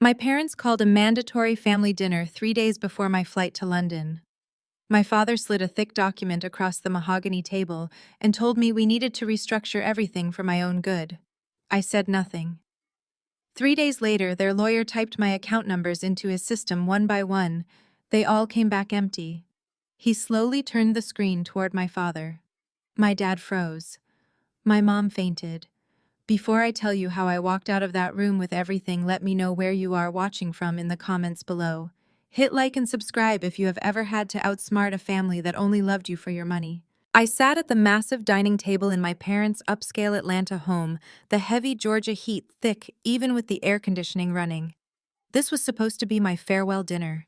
My parents called a mandatory family dinner 3 days before my flight to London. My father slid a thick document across the mahogany table and told me we needed to restructure everything for my own good. I said nothing. 3 days later, their lawyer typed my account numbers into his system one by one. They all came back empty. He slowly turned the screen toward my father. My dad froze. My mom fainted. Before I tell you how I walked out of that room with everything, let me know where you are watching from in the comments below. Hit like and subscribe if you have ever had to outsmart a family that only loved you for your money. I sat at the massive dining table in my parents' upscale Atlanta home, the heavy Georgia heat thick even with the air conditioning running. This was supposed to be my farewell dinner.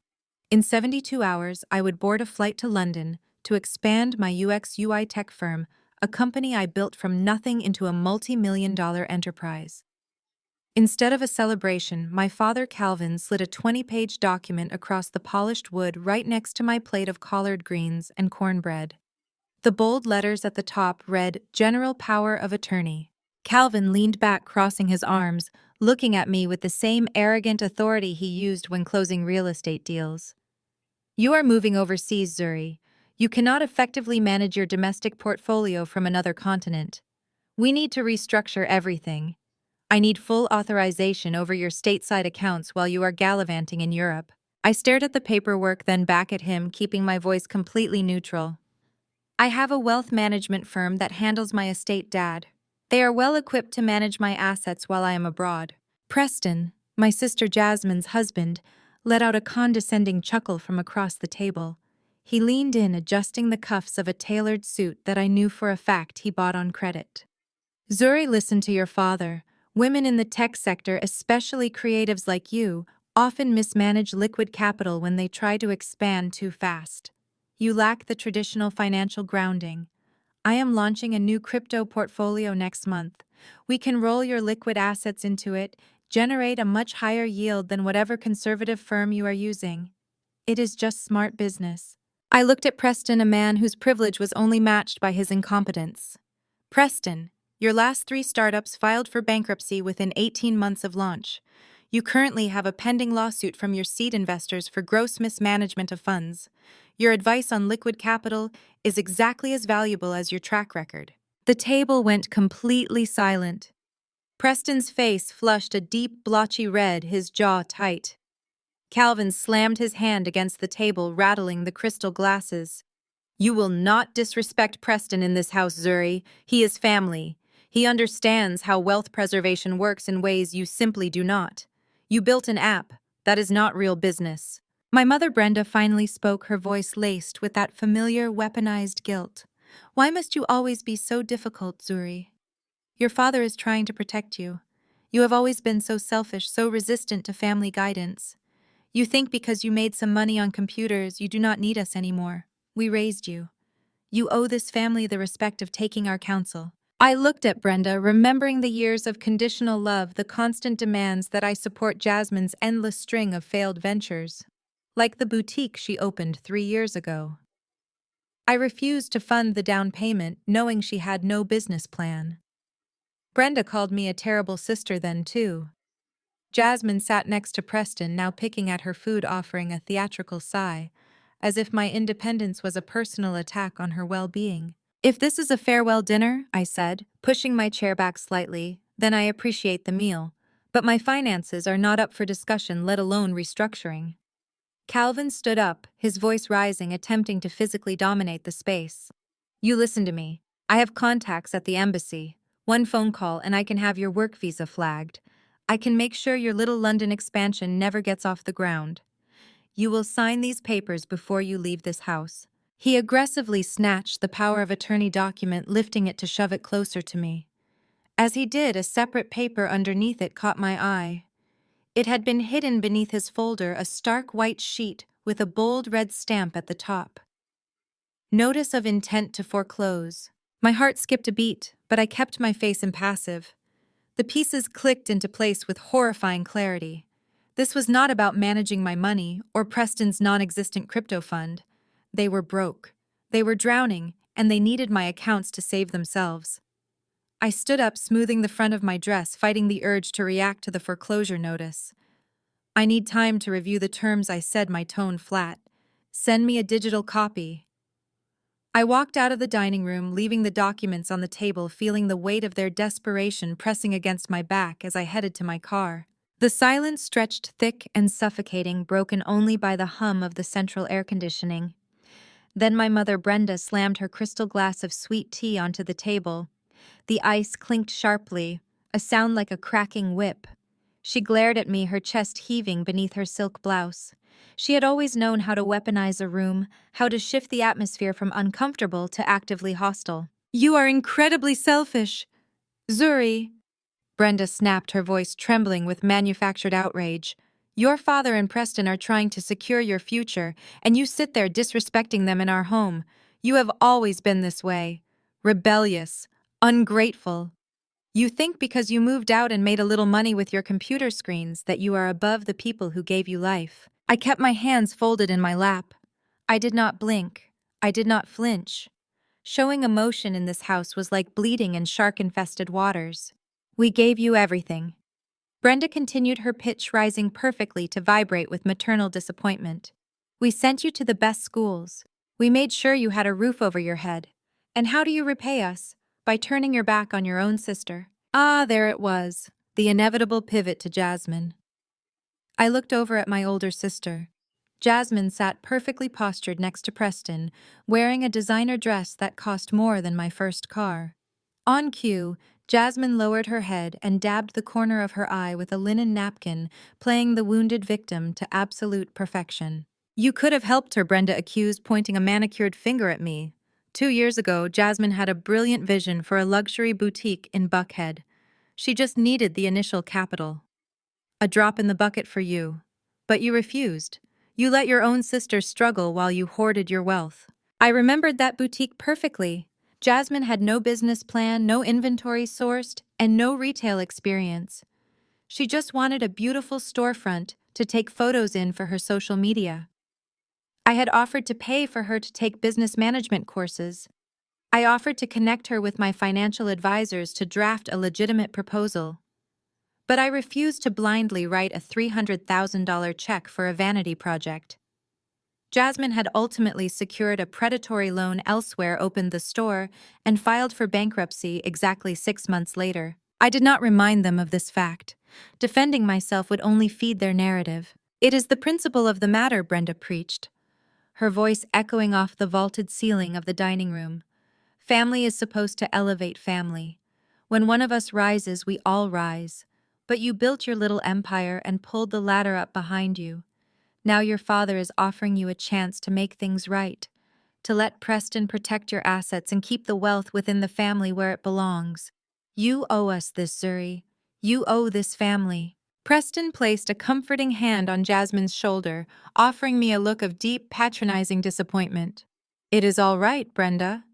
In 72 hours, I would board a flight to London to expand my UX/UI tech firm, a company I built from nothing into a multi-million-dollar enterprise. Instead of a celebration, my father Calvin slid a 20-page document across the polished wood right next to my plate of collard greens and cornbread. The bold letters at the top read, "General Power of Attorney." Calvin leaned back, crossing his arms, looking at me with the same arrogant authority he used when closing real estate deals. "You are moving overseas, Zuri. You cannot effectively manage your domestic portfolio from another continent. We need to restructure everything. I need full authorization over your stateside accounts while you are gallivanting in Europe." I stared at the paperwork, then back at him, keeping my voice completely neutral. "I have a wealth management firm that handles my estate, Dad. They are well equipped to manage my assets while I am abroad." Preston, my sister Jasmine's husband, let out a condescending chuckle from across the table. He leaned in, adjusting the cuffs of a tailored suit that I knew for a fact he bought on credit. "Zuri, listen to your father. Women in the tech sector, especially creatives like you, often mismanage liquid capital when they try to expand too fast. You lack the traditional financial grounding. I am launching a new crypto portfolio next month. We can roll your liquid assets into it, generate a much higher yield than whatever conservative firm you are using. It is just smart business." I looked at Preston, a man whose privilege was only matched by his incompetence. "Preston, your last 3 startups filed for bankruptcy within 18 months of launch. You currently have a pending lawsuit from your seed investors for gross mismanagement of funds. Your advice on liquid capital is exactly as valuable as your track record." The table went completely silent. Preston's face flushed a deep, blotchy red, his jaw tight. Calvin slammed his hand against the table, rattling the crystal glasses. "You will not disrespect Preston in this house, Zuri. He is family. He understands how wealth preservation works in ways you simply do not. You built an app. That is not real business." My mother Brenda finally spoke, her voice laced with that familiar weaponized guilt. "Why must you always be so difficult, Zuri? Your father is trying to protect you. You have always been so selfish, so resistant to family guidance. You think because you made some money on computers, you do not need us anymore. We raised you. You owe this family the respect of taking our counsel." I looked at Brenda, remembering the years of conditional love, the constant demands that I support Jasmine's endless string of failed ventures, like the boutique she opened 3 years ago. I refused to fund the down payment, knowing she had no business plan. Brenda called me a terrible sister then, too. Jasmine sat next to Preston, now picking at her food, offering a theatrical sigh, as if my independence was a personal attack on her well-being. "If this is a farewell dinner," I said, pushing my chair back slightly, "then I appreciate the meal. But my finances are not up for discussion, let alone restructuring." Calvin stood up, his voice rising, attempting to physically dominate the space. "You listen to me. I have contacts at the embassy. One phone call and I can have your work visa flagged. I can make sure your little London expansion never gets off the ground. You will sign these papers before you leave this house." He aggressively snatched the power of attorney document, lifting it to shove it closer to me. As he did, a separate paper underneath it caught my eye. It had been hidden beneath his folder, a stark white sheet with a bold red stamp at the top. "Notice of intent to foreclose." My heart skipped a beat, but I kept my face impassive. The pieces clicked into place with horrifying clarity. This was not about managing my money or Preston's non-existent crypto fund. They were broke. They were drowning, and they needed my accounts to save themselves. I stood up, smoothing the front of my dress, fighting the urge to react to the foreclosure notice. I need time to review the terms, I said, my tone flat. Send me a digital copy. I walked out of the dining room, leaving the documents on the table, feeling the weight of their desperation pressing against my back as I headed to my car. The silence stretched thick and suffocating, broken only by the hum of the central air conditioning. Then my mother Brenda slammed her crystal glass of sweet tea onto the table. The ice clinked sharply, a sound like a cracking whip. She glared at me, her chest heaving beneath her silk blouse. She had always known how to weaponize a room, how to shift the atmosphere from uncomfortable to actively hostile. "You are incredibly selfish, Zuri," Brenda snapped, her voice trembling with manufactured outrage. "Your father and Preston are trying to secure your future, and you sit there disrespecting them in our home. You have always been this way. Rebellious, ungrateful. You think because you moved out and made a little money with your computer screens that you are above the people who gave you life." I kept my hands folded in my lap. I did not blink. I did not flinch. Showing emotion in this house was like bleeding in shark-infested waters. "We gave you everything." Brenda continued, her pitch rising perfectly to vibrate with maternal disappointment. "We sent you to the best schools. We made sure you had a roof over your head. And how do you repay us? By turning your back on your own sister." Ah, there it was, the inevitable pivot to Jasmine. I looked over at my older sister. Jasmine sat perfectly postured next to Preston, wearing a designer dress that cost more than my first car. On cue, Jasmine lowered her head and dabbed the corner of her eye with a linen napkin, playing the wounded victim to absolute perfection. "You could have helped her," Brenda accused, pointing a manicured finger at me. 2 years ago, Jasmine had a brilliant vision for a luxury boutique in Buckhead. She just needed the initial capital. A drop in the bucket for you. But you refused. You let your own sister struggle while you hoarded your wealth. I remembered that boutique perfectly. Jasmine had no business plan, no inventory sourced, and no retail experience. She just wanted a beautiful storefront to take photos in for her social media. I had offered to pay for her to take business management courses. I offered to connect her with my financial advisors to draft a legitimate proposal. But I refused to blindly write a $300,000 check for a vanity project. Jasmine had ultimately secured a predatory loan elsewhere, opened the store, and filed for bankruptcy exactly 6 months later. I did not remind them of this fact. Defending myself would only feed their narrative. "It is the principle of the matter," Brenda preached, her voice echoing off the vaulted ceiling of the dining room. "Family is supposed to elevate family. When one of us rises, we all rise. But you built your little empire and pulled the ladder up behind you. Now your father is offering you a chance to make things right, to let Preston protect your assets and keep the wealth within the family where it belongs. You owe us this, Zuri. You owe this family." Preston placed a comforting hand on Jasmine's shoulder, offering me a look of deep, patronizing disappointment. "It is all right, Brenda,"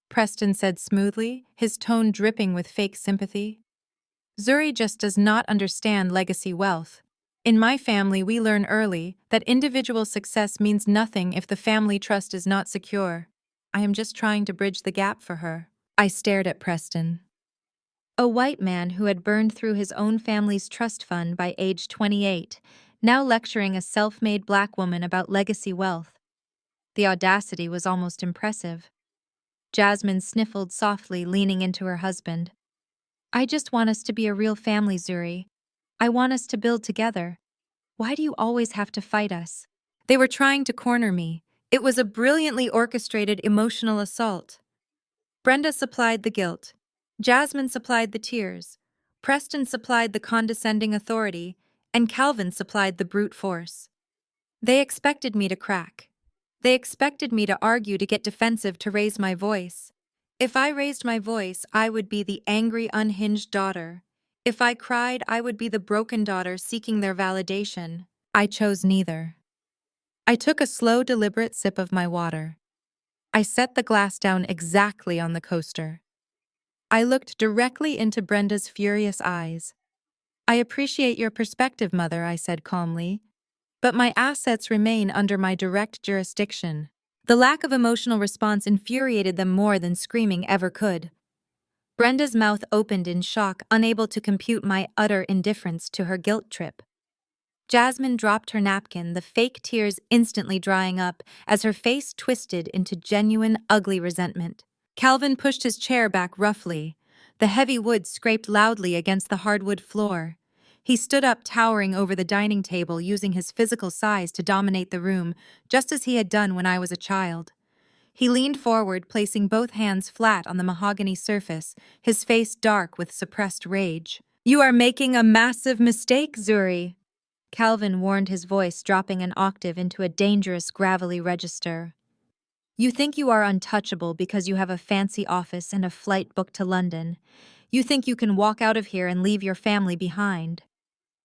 Preston said smoothly, his tone dripping with fake sympathy. "Zuri just does not understand legacy wealth. In my family, we learn early that individual success means nothing if the family trust is not secure. I am just trying to bridge the gap for her." I stared at Preston. A white man who had burned through his own family's trust fund by age 28, now lecturing a self-made black woman about legacy wealth. The audacity was almost impressive. Jasmine sniffled softly, leaning into her husband. "I just want us to be a real family, Zuri. I want us to build together. Why do you always have to fight us?" They were trying to corner me. It was a brilliantly orchestrated emotional assault. Brenda supplied the guilt. Jasmine supplied the tears. Preston supplied the condescending authority, and Calvin supplied the brute force. They expected me to crack. They expected me to argue, to get defensive, to raise my voice. If I raised my voice, I would be the angry, unhinged daughter. If I cried, I would be the broken daughter seeking their validation. I chose neither. I took a slow, deliberate sip of my water. I set the glass down exactly on the coaster. I looked directly into Brenda's furious eyes. "I appreciate your perspective, Mother," I said calmly. "But my assets remain under my direct jurisdiction." The lack of emotional response infuriated them more than screaming ever could. Brenda's mouth opened in shock, unable to compute my utter indifference to her guilt trip. Jasmine dropped her napkin, the fake tears instantly drying up as her face twisted into genuine, ugly resentment. Calvin pushed his chair back roughly. The heavy wood scraped loudly against the hardwood floor. He stood up, towering over the dining table, using his physical size to dominate the room, just as he had done when I was a child. He leaned forward, placing both hands flat on the mahogany surface, his face dark with suppressed rage. "You are making a massive mistake, Zuri," Calvin warned, his voice dropping an octave into a dangerous, gravelly register. "You think you are untouchable because you have a fancy office and a flight booked to London. You think you can walk out of here and leave your family behind."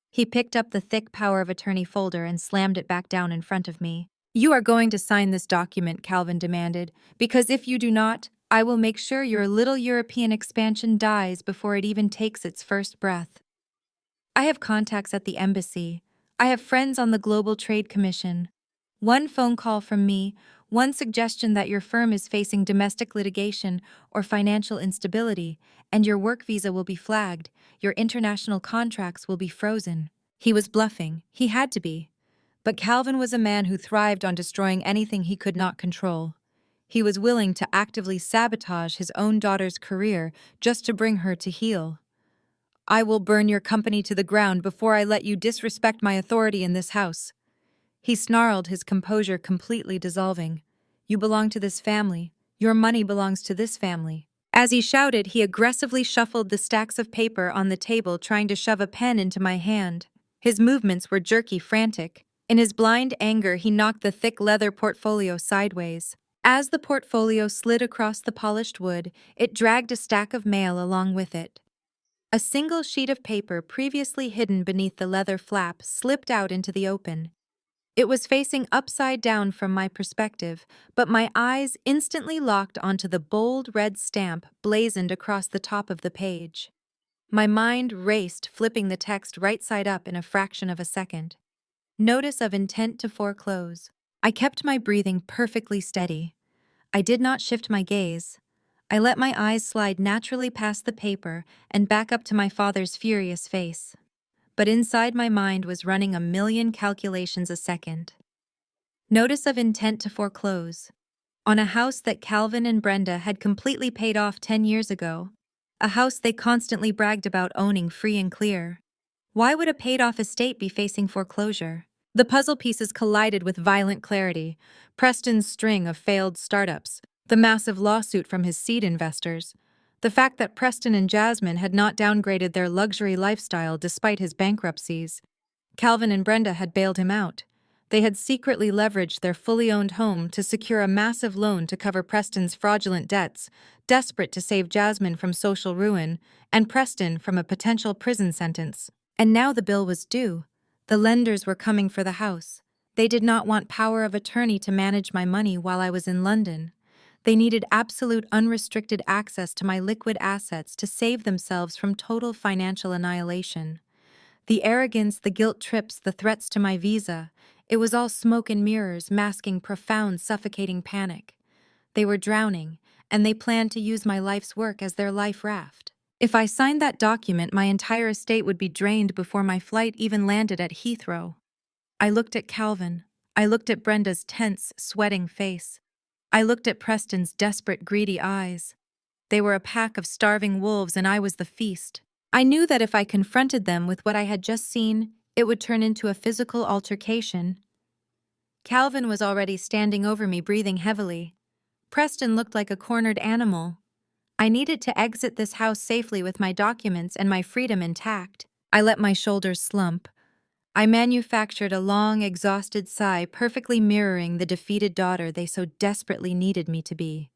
He picked up the thick power of attorney folder and slammed it back down in front of me. "You are going to sign this document," Calvin demanded, "because if you do not, I will make sure your little European expansion dies before it even takes its first breath. I have contacts at the embassy. I have friends on the Global Trade Commission. One phone call from me, one suggestion that your firm is facing domestic litigation or financial instability, and your work visa will be flagged, your international contracts will be frozen." He was bluffing. He had to be. But Calvin was a man who thrived on destroying anything he could not control. He was willing to actively sabotage his own daughter's career just to bring her to heel. "I will burn your company to the ground before I let you disrespect my authority in this house." He snarled, his composure completely dissolving. "You belong to this family. Your money belongs to this family." As he shouted, he aggressively shuffled the stacks of paper on the table, trying to shove a pen into my hand. His movements were jerky, frantic. In his blind anger, he knocked the thick leather portfolio sideways. As the portfolio slid across the polished wood, it dragged a stack of mail along with it. A single sheet of paper previously hidden beneath the leather flap slipped out into the open. It was facing upside down from my perspective, but my eyes instantly locked onto the bold red stamp blazoned across the top of the page. My mind raced, flipping the text right side up in a fraction of a second. Notice of intent to foreclose. I kept my breathing perfectly steady. I did not shift my gaze. I let my eyes slide naturally past the paper and back up to my father's furious face. But inside my mind was running a million calculations a second. Notice of intent to foreclose. On a house that Calvin and Brenda had completely paid off 10 years ago. A house they constantly bragged about owning free and clear. Why would a paid-off estate be facing foreclosure? The puzzle pieces collided with violent clarity. Preston's string of failed startups, the massive lawsuit from his seed investors, the fact that Preston and Jasmine had not downgraded their luxury lifestyle despite his bankruptcies. Calvin and Brenda had bailed him out. They had secretly leveraged their fully owned home to secure a massive loan to cover Preston's fraudulent debts, desperate to save Jasmine from social ruin and Preston from a potential prison sentence. And now the bill was due. The lenders were coming for the house. They did not want power of attorney to manage my money while I was in London. They needed absolute unrestricted access to my liquid assets to save themselves from total financial annihilation. The arrogance, the guilt trips, the threats to my visa, it was all smoke and mirrors, masking profound, suffocating panic. They were drowning, and they planned to use my life's work as their life raft. If I signed that document, my entire estate would be drained before my flight even landed at Heathrow. I looked at Calvin. I looked at Brenda's tense, sweating face. I looked at Preston's desperate, greedy eyes. They were a pack of starving wolves, and I was the feast. I knew that if I confronted them with what I had just seen, it would turn into a physical altercation. Calvin was already standing over me, breathing heavily. Preston looked like a cornered animal. I needed to exit this house safely with my documents and my freedom intact. I let my shoulders slump. I manufactured a long, exhausted sigh, perfectly mirroring the defeated daughter they so desperately needed me to be.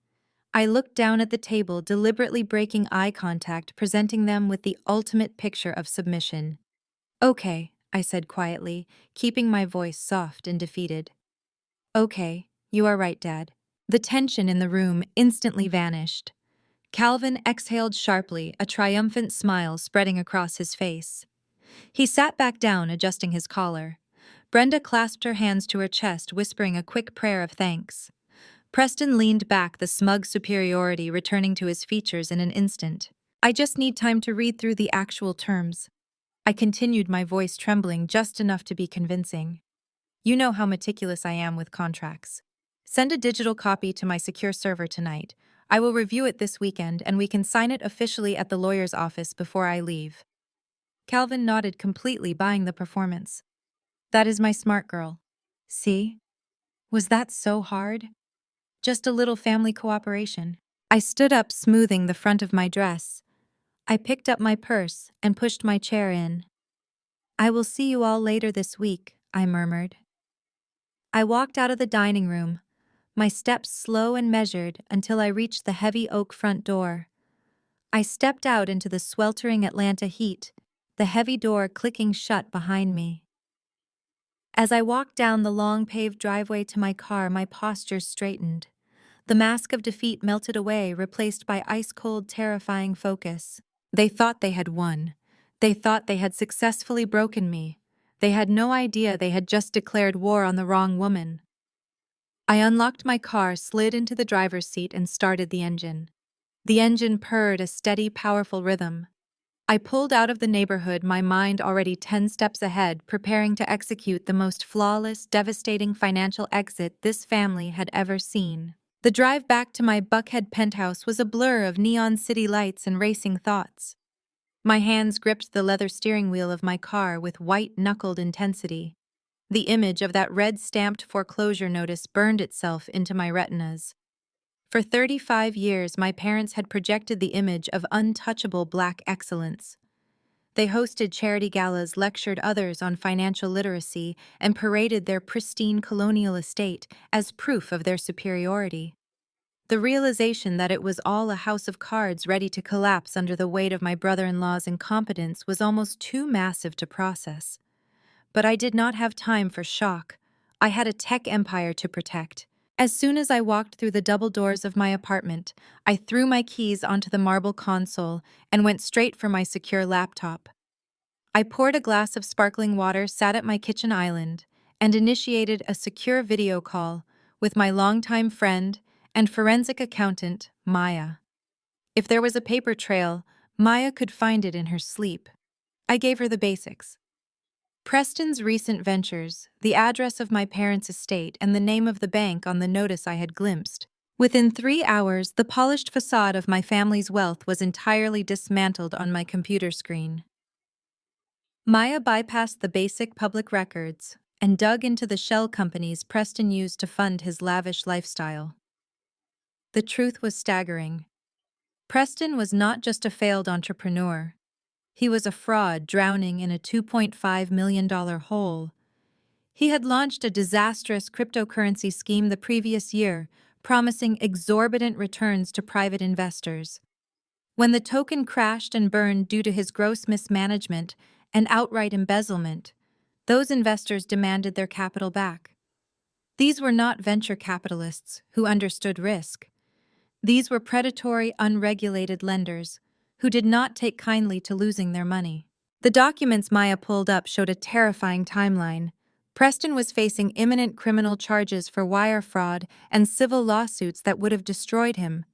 I looked down at the table, deliberately breaking eye contact, presenting them with the ultimate picture of submission. "Okay," I said quietly, keeping my voice soft and defeated. "Okay, you are right, Dad." The tension in the room instantly vanished. Calvin exhaled sharply, a triumphant smile spreading across his face. He sat back down, adjusting his collar. Brenda clasped her hands to her chest, whispering a quick prayer of thanks. Preston leaned back, the smug superiority returning to his features in an instant. "I just need time to read through the actual terms." I continued, my voice trembling just enough to be convincing. You know how meticulous I am with contracts. Send a digital copy to my secure server tonight. I will review it this weekend and we can sign it officially at the lawyer's office before I leave. Calvin nodded, completely buying the performance. That is my smart girl. See? Was that so hard? Just a little family cooperation. I stood up, smoothing the front of my dress. I picked up my purse and pushed my chair in. I will see you all later this week, I murmured. I walked out of the dining room, my steps slow and measured until I reached the heavy oak front door. I stepped out into the sweltering Atlanta heat, the heavy door clicking shut behind me. As I walked down the long paved driveway to my car, my posture straightened. The mask of defeat melted away, replaced by ice-cold, terrifying focus. They thought they had won. They thought they had successfully broken me. They had no idea they had just declared war on the wrong woman. I unlocked my car, slid into the driver's seat, and started the engine. The engine purred, a steady, powerful rhythm. I pulled out of the neighborhood, my mind already 10 steps ahead, preparing to execute the most flawless, devastating financial exit this family had ever seen. The drive back to my Buckhead penthouse was a blur of neon city lights and racing thoughts. My hands gripped the leather steering wheel of my car with white-knuckled intensity. The image of that red-stamped foreclosure notice burned itself into my retinas. For 35 years, my parents had projected the image of untouchable Black excellence. They hosted charity galas, lectured others on financial literacy, and paraded their pristine colonial estate as proof of their superiority. The realization that it was all a house of cards ready to collapse under the weight of my brother-in-law's incompetence was almost too massive to process. But I did not have time for shock. I had a tech empire to protect. As soon as I walked through the double doors of my apartment, I threw my keys onto the marble console and went straight for my secure laptop. I poured a glass of sparkling water, sat at my kitchen island, and initiated a secure video call with my longtime friend and forensic accountant, Maya. If there was a paper trail, Maya could find it in her sleep. I gave her the basics. Preston's recent ventures, the address of my parents' estate, and the name of the bank on the notice I had glimpsed. Within 3 hours, the polished facade of my family's wealth was entirely dismantled on my computer screen. Maya bypassed the basic public records and dug into the shell companies Preston used to fund his lavish lifestyle. The truth was staggering. Preston was not just a failed entrepreneur. He was a fraud drowning in a $2.5 million hole. He had launched a disastrous cryptocurrency scheme the previous year, promising exorbitant returns to private investors. When the token crashed and burned due to his gross mismanagement and outright embezzlement, those investors demanded their capital back. These were not venture capitalists who understood risk. These were predatory, unregulated lenders who did not take kindly to losing their money. The documents Maya pulled up showed a terrifying timeline. Preston was facing imminent criminal charges for wire fraud and civil lawsuits that would have destroyed him.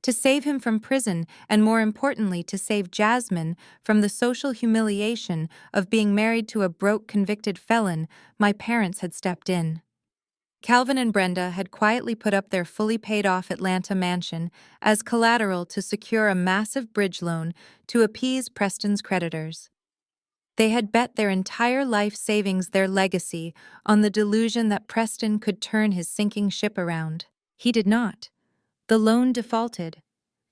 To save him from prison, and more importantly, to save Jasmine from the social humiliation of being married to a broke convicted felon, my parents had stepped in. Calvin and Brenda had quietly put up their fully paid-off Atlanta mansion as collateral to secure a massive bridge loan to appease Preston's creditors. They had bet their entire life savings, their legacy, on the delusion that Preston could turn his sinking ship around. He did not. The loan defaulted.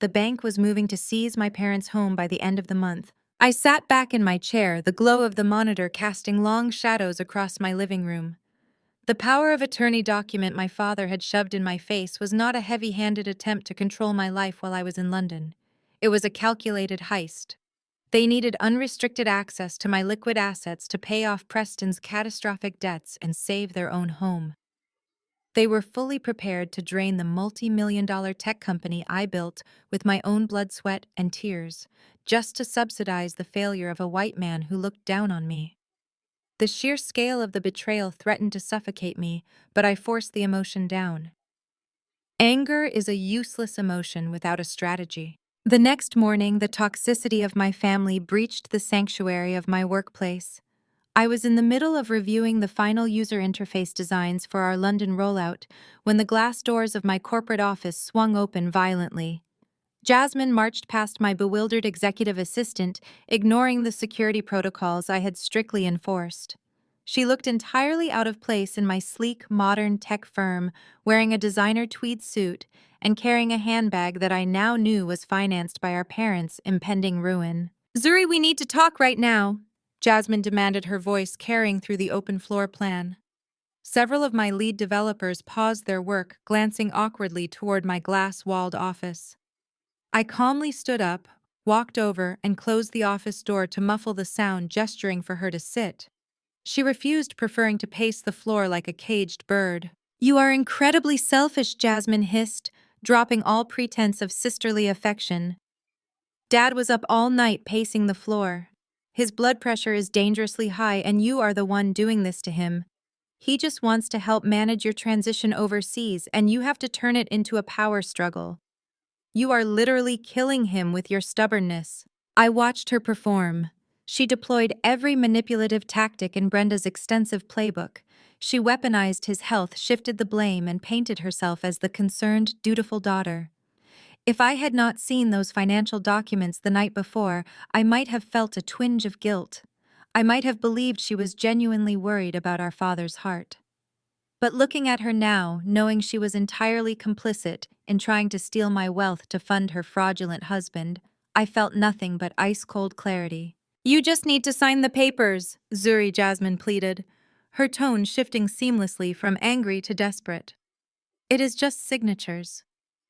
The bank was moving to seize my parents' home by the end of the month. I sat back in my chair, the glow of the monitor casting long shadows across my living room. The power of attorney document my father had shoved in my face was not a heavy-handed attempt to control my life while I was in London. It was a calculated heist. They needed unrestricted access to my liquid assets to pay off Preston's catastrophic debts and save their own home. They were fully prepared to drain the multi-million-dollar tech company I built with my own blood, sweat, and tears, just to subsidize the failure of a white man who looked down on me. The sheer scale of the betrayal threatened to suffocate me, but I forced the emotion down. Anger is a useless emotion without a strategy. The next morning, the toxicity of my family breached the sanctuary of my workplace. I was in the middle of reviewing the final user interface designs for our London rollout when the glass doors of my corporate office swung open violently. Jasmine marched past my bewildered executive assistant, ignoring the security protocols I had strictly enforced. She looked entirely out of place in my sleek, modern tech firm, wearing a designer tweed suit and carrying a handbag that I now knew was financed by our parents' impending ruin. "Zuri, we need to talk right now," Jasmine demanded, her voice carrying through the open floor plan. Several of my lead developers paused their work, glancing awkwardly toward my glass-walled office. I calmly stood up, walked over, and closed the office door to muffle the sound, gesturing for her to sit. She refused, preferring to pace the floor like a caged bird. "You are incredibly selfish," Jasmine hissed, dropping all pretense of sisterly affection. "Dad was up all night pacing the floor. His blood pressure is dangerously high, and you are the one doing this to him. He just wants to help manage your transition overseas, and you have to turn it into a power struggle. You are literally killing him with your stubbornness." I watched her perform. She deployed every manipulative tactic in Brenda's extensive playbook. She weaponized his health, shifted the blame, and painted herself as the concerned, dutiful daughter. If I had not seen those financial documents the night before, I might have felt a twinge of guilt. I might have believed she was genuinely worried about our father's heart. But looking at her now, knowing she was entirely complicit in trying to steal my wealth to fund her fraudulent husband, I felt nothing but ice-cold clarity. "You just need to sign the papers," Zuri Jasmine pleaded, her tone shifting seamlessly from angry to desperate. "It is just signatures.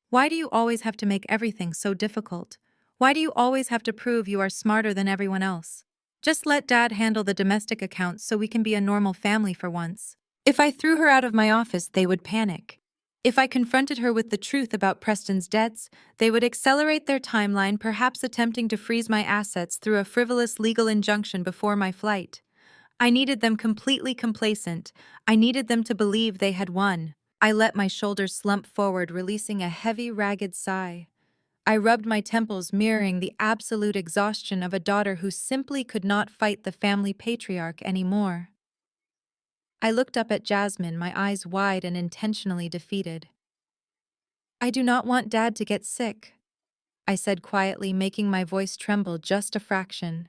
Why do you always have to make everything so difficult? Why do you always have to prove you are smarter than everyone else? Just let Dad handle the domestic accounts so we can be a normal family for once." If I threw her out of my office, they would panic. If I confronted her with the truth about Preston's debts, they would accelerate their timeline, perhaps attempting to freeze my assets through a frivolous legal injunction before my flight. I needed them completely complacent. I needed them to believe they had won. I let my shoulders slump forward, releasing a heavy, ragged sigh. I rubbed my temples, mirroring the absolute exhaustion of a daughter who simply could not fight the family patriarch anymore. I looked up at Jasmine, my eyes wide and intentionally defeated. "I do not want Dad to get sick," I said quietly, making my voice tremble just a fraction.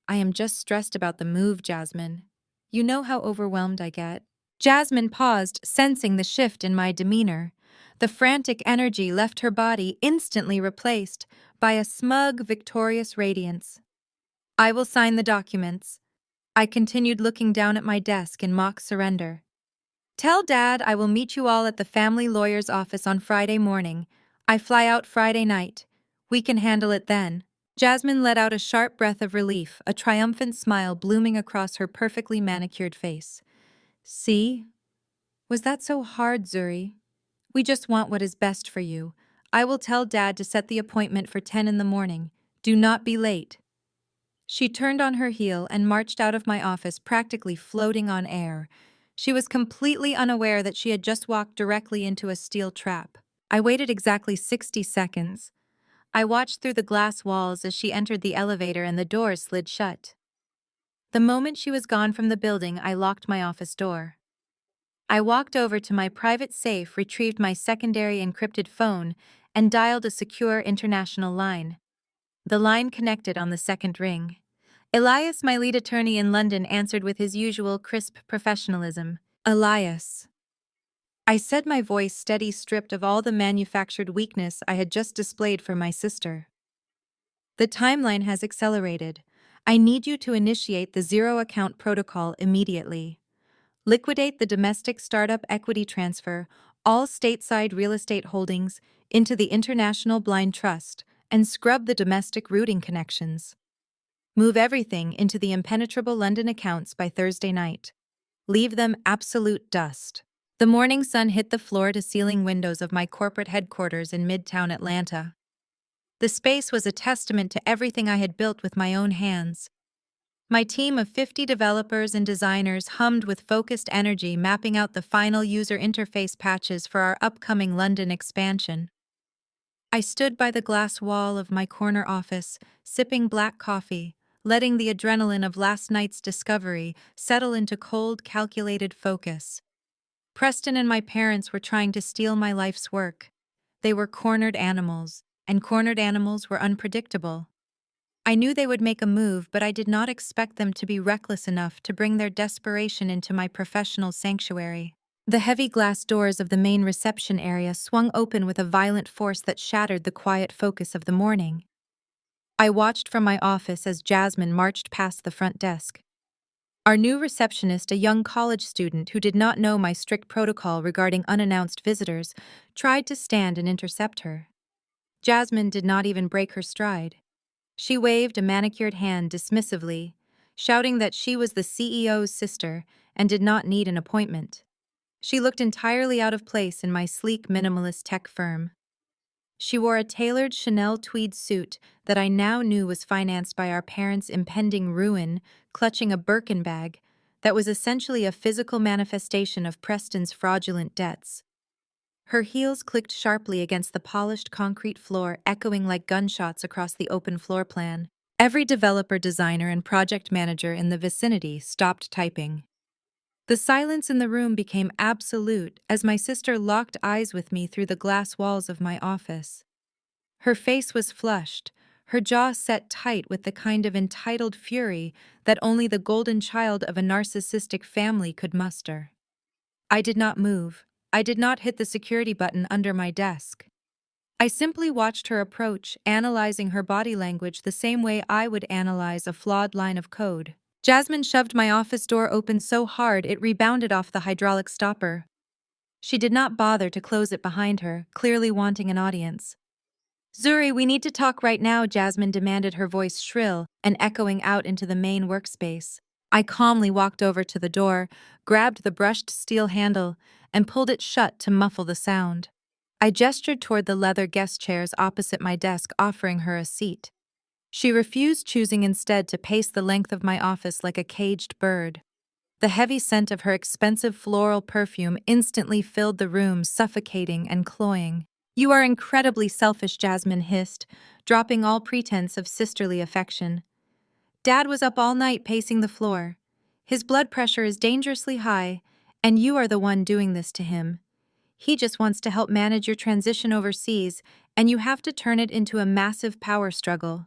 "I am just stressed about the move, Jasmine. You know how overwhelmed I get." Jasmine paused, sensing the shift in my demeanor. The frantic energy left her body, instantly replaced by a smug, victorious radiance. "I will sign the documents." I continued, looking down at my desk in mock surrender. "Tell Dad I will meet you all at the family lawyer's office on Friday morning. I fly out Friday night. We can handle it then." Jasmine let out a sharp breath of relief, a triumphant smile blooming across her perfectly manicured face. "See? Was that so hard, Zuri? We just want what is best for you. I will tell Dad to set the appointment for 10 in the morning. Do not be late." She turned on her heel and marched out of my office, practically floating on air. She was completely unaware that she had just walked directly into a steel trap. I waited exactly 60 seconds. I watched through the glass walls as she entered the elevator and the doors slid shut. The moment she was gone from the building, I locked my office door. I walked over to my private safe, retrieved my secondary encrypted phone, and dialed a secure international line. The line connected on the second ring. Elias, my lead attorney in London, answered with his usual crisp professionalism. "Elias." I said, my voice steady, stripped of all the manufactured weakness I had just displayed for my sister. "The timeline has accelerated. I need you to initiate the zero account protocol immediately. Liquidate the domestic startup equity transfer, all stateside real estate holdings, into the International Blind Trust, and scrub the domestic routing connections. Move everything into the impenetrable London accounts by Thursday night. Leave them absolute dust." The morning sun hit the floor-to-ceiling windows of my corporate headquarters in Midtown Atlanta. The space was a testament to everything I had built with my own hands. My team of 50 developers and designers hummed with focused energy, mapping out the final user interface patches for our upcoming London expansion. I stood by the glass wall of my corner office, sipping black coffee, letting the adrenaline of last night's discovery settle into cold, calculated focus. Preston and my parents were trying to steal my life's work. They were cornered animals, and cornered animals were unpredictable. I knew they would make a move, but I did not expect them to be reckless enough to bring their desperation into my professional sanctuary. The heavy glass doors of the main reception area swung open with a violent force that shattered the quiet focus of the morning. I watched from my office as Jasmine marched past the front desk. Our new receptionist, a young college student who did not know my strict protocol regarding unannounced visitors, tried to stand and intercept her. Jasmine did not even break her stride. She waved a manicured hand dismissively, shouting that she was the CEO's sister and did not need an appointment. She looked entirely out of place in my sleek minimalist tech firm. She wore a tailored Chanel tweed suit that I now knew was financed by our parents' impending ruin, clutching a Birkin bag that was essentially a physical manifestation of Preston's fraudulent debts. Her heels clicked sharply against the polished concrete floor, echoing like gunshots across the open floor plan. Every developer, designer, and project manager in the vicinity stopped typing. The silence in the room became absolute as my sister locked eyes with me through the glass walls of my office. Her face was flushed, her jaw set tight with the kind of entitled fury that only the golden child of a narcissistic family could muster. I did not move. I did not hit the security button under my desk. I simply watched her approach, analyzing her body language the same way I would analyze a flawed line of code. Jasmine shoved my office door open so hard it rebounded off the hydraulic stopper. She did not bother to close it behind her, clearly wanting an audience. "Zuri, we need to talk right now," Jasmine demanded, her voice shrill and echoing out into the main workspace. I calmly walked over to the door, grabbed the brushed steel handle, and pulled it shut to muffle the sound. I gestured toward the leather guest chairs opposite my desk, offering her a seat. She refused, choosing instead to pace the length of my office like a caged bird. The heavy scent of her expensive floral perfume instantly filled the room, suffocating and cloying. "You are incredibly selfish," Jasmine hissed, dropping all pretense of sisterly affection. "Dad was up all night pacing the floor. His blood pressure is dangerously high, and you are the one doing this to him. He just wants to help manage your transition overseas, and you have to turn it into a massive power struggle.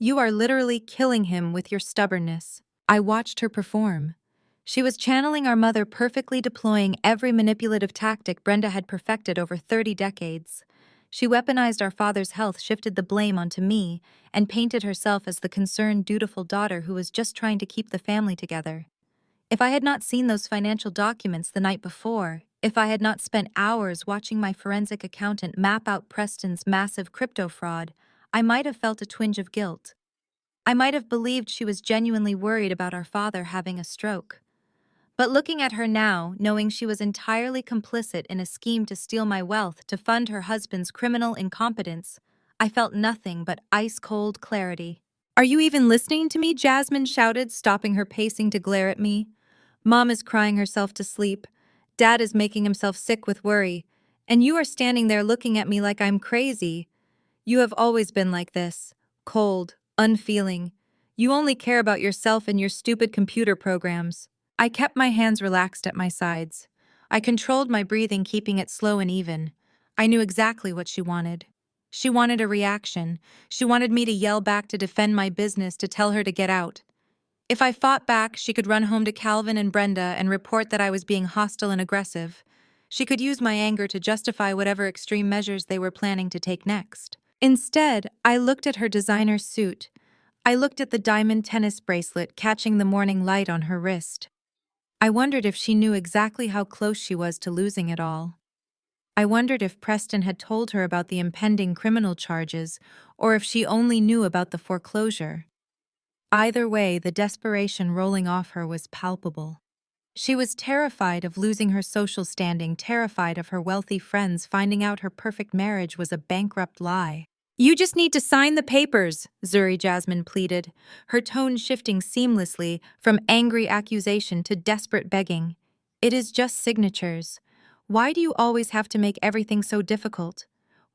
You are literally killing him with your stubbornness." I watched her perform. She was channeling our mother, perfectly deploying every manipulative tactic Brenda had perfected over 30 decades. She weaponized our father's health, shifted the blame onto me, and painted herself as the concerned, dutiful daughter who was just trying to keep the family together. If I had not seen those financial documents the night before, if I had not spent hours watching my forensic accountant map out Preston's massive crypto fraud, I might have felt a twinge of guilt. I might have believed she was genuinely worried about our father having a stroke. But looking at her now, knowing she was entirely complicit in a scheme to steal my wealth to fund her husband's criminal incompetence, I felt nothing but ice-cold clarity. "Are you even listening to me?" Jasmine shouted, stopping her pacing to glare at me. "Mom is crying herself to sleep. Dad is making himself sick with worry. And you are standing there looking at me like I'm crazy. You have always been like this. Cold, unfeeling. You only care about yourself and your stupid computer programs." I kept my hands relaxed at my sides. I controlled my breathing, keeping it slow and even. I knew exactly what she wanted. She wanted a reaction. She wanted me to yell back, to defend my business, to tell her to get out. If I fought back, she could run home to Calvin and Brenda and report that I was being hostile and aggressive. She could use my anger to justify whatever extreme measures they were planning to take next. Instead, I looked at her designer suit. I looked at the diamond tennis bracelet catching the morning light on her wrist. I wondered if she knew exactly how close she was to losing it all. I wondered if Preston had told her about the impending criminal charges, or if she only knew about the foreclosure. Either way, the desperation rolling off her was palpable. She was terrified of losing her social standing, terrified of her wealthy friends finding out her perfect marriage was a bankrupt lie. "You just need to sign the papers," Zuri Jasmine pleaded, her tone shifting seamlessly from angry accusation to desperate begging. "It is just signatures. Why do you always have to make everything so difficult?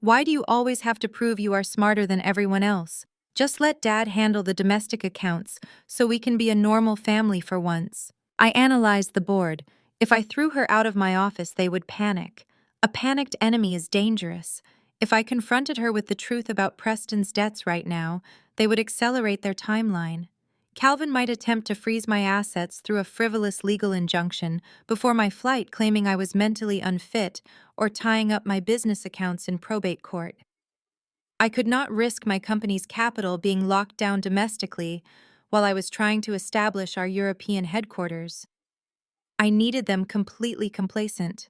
Why do you always have to prove you are smarter than everyone else? Just let Dad handle the domestic accounts so we can be a normal family for once. I analyzed the board. If I threw her out of my office, they would panic. A panicked enemy is dangerous. If I confronted her with the truth about Preston's debts right now, they would accelerate their timeline. Calvin might attempt to freeze my assets through a frivolous legal injunction before my flight, claiming I was mentally unfit, or tying up my business accounts in probate court. I could not risk my company's capital being locked down domestically while I was trying to establish our European headquarters. I needed them completely complacent.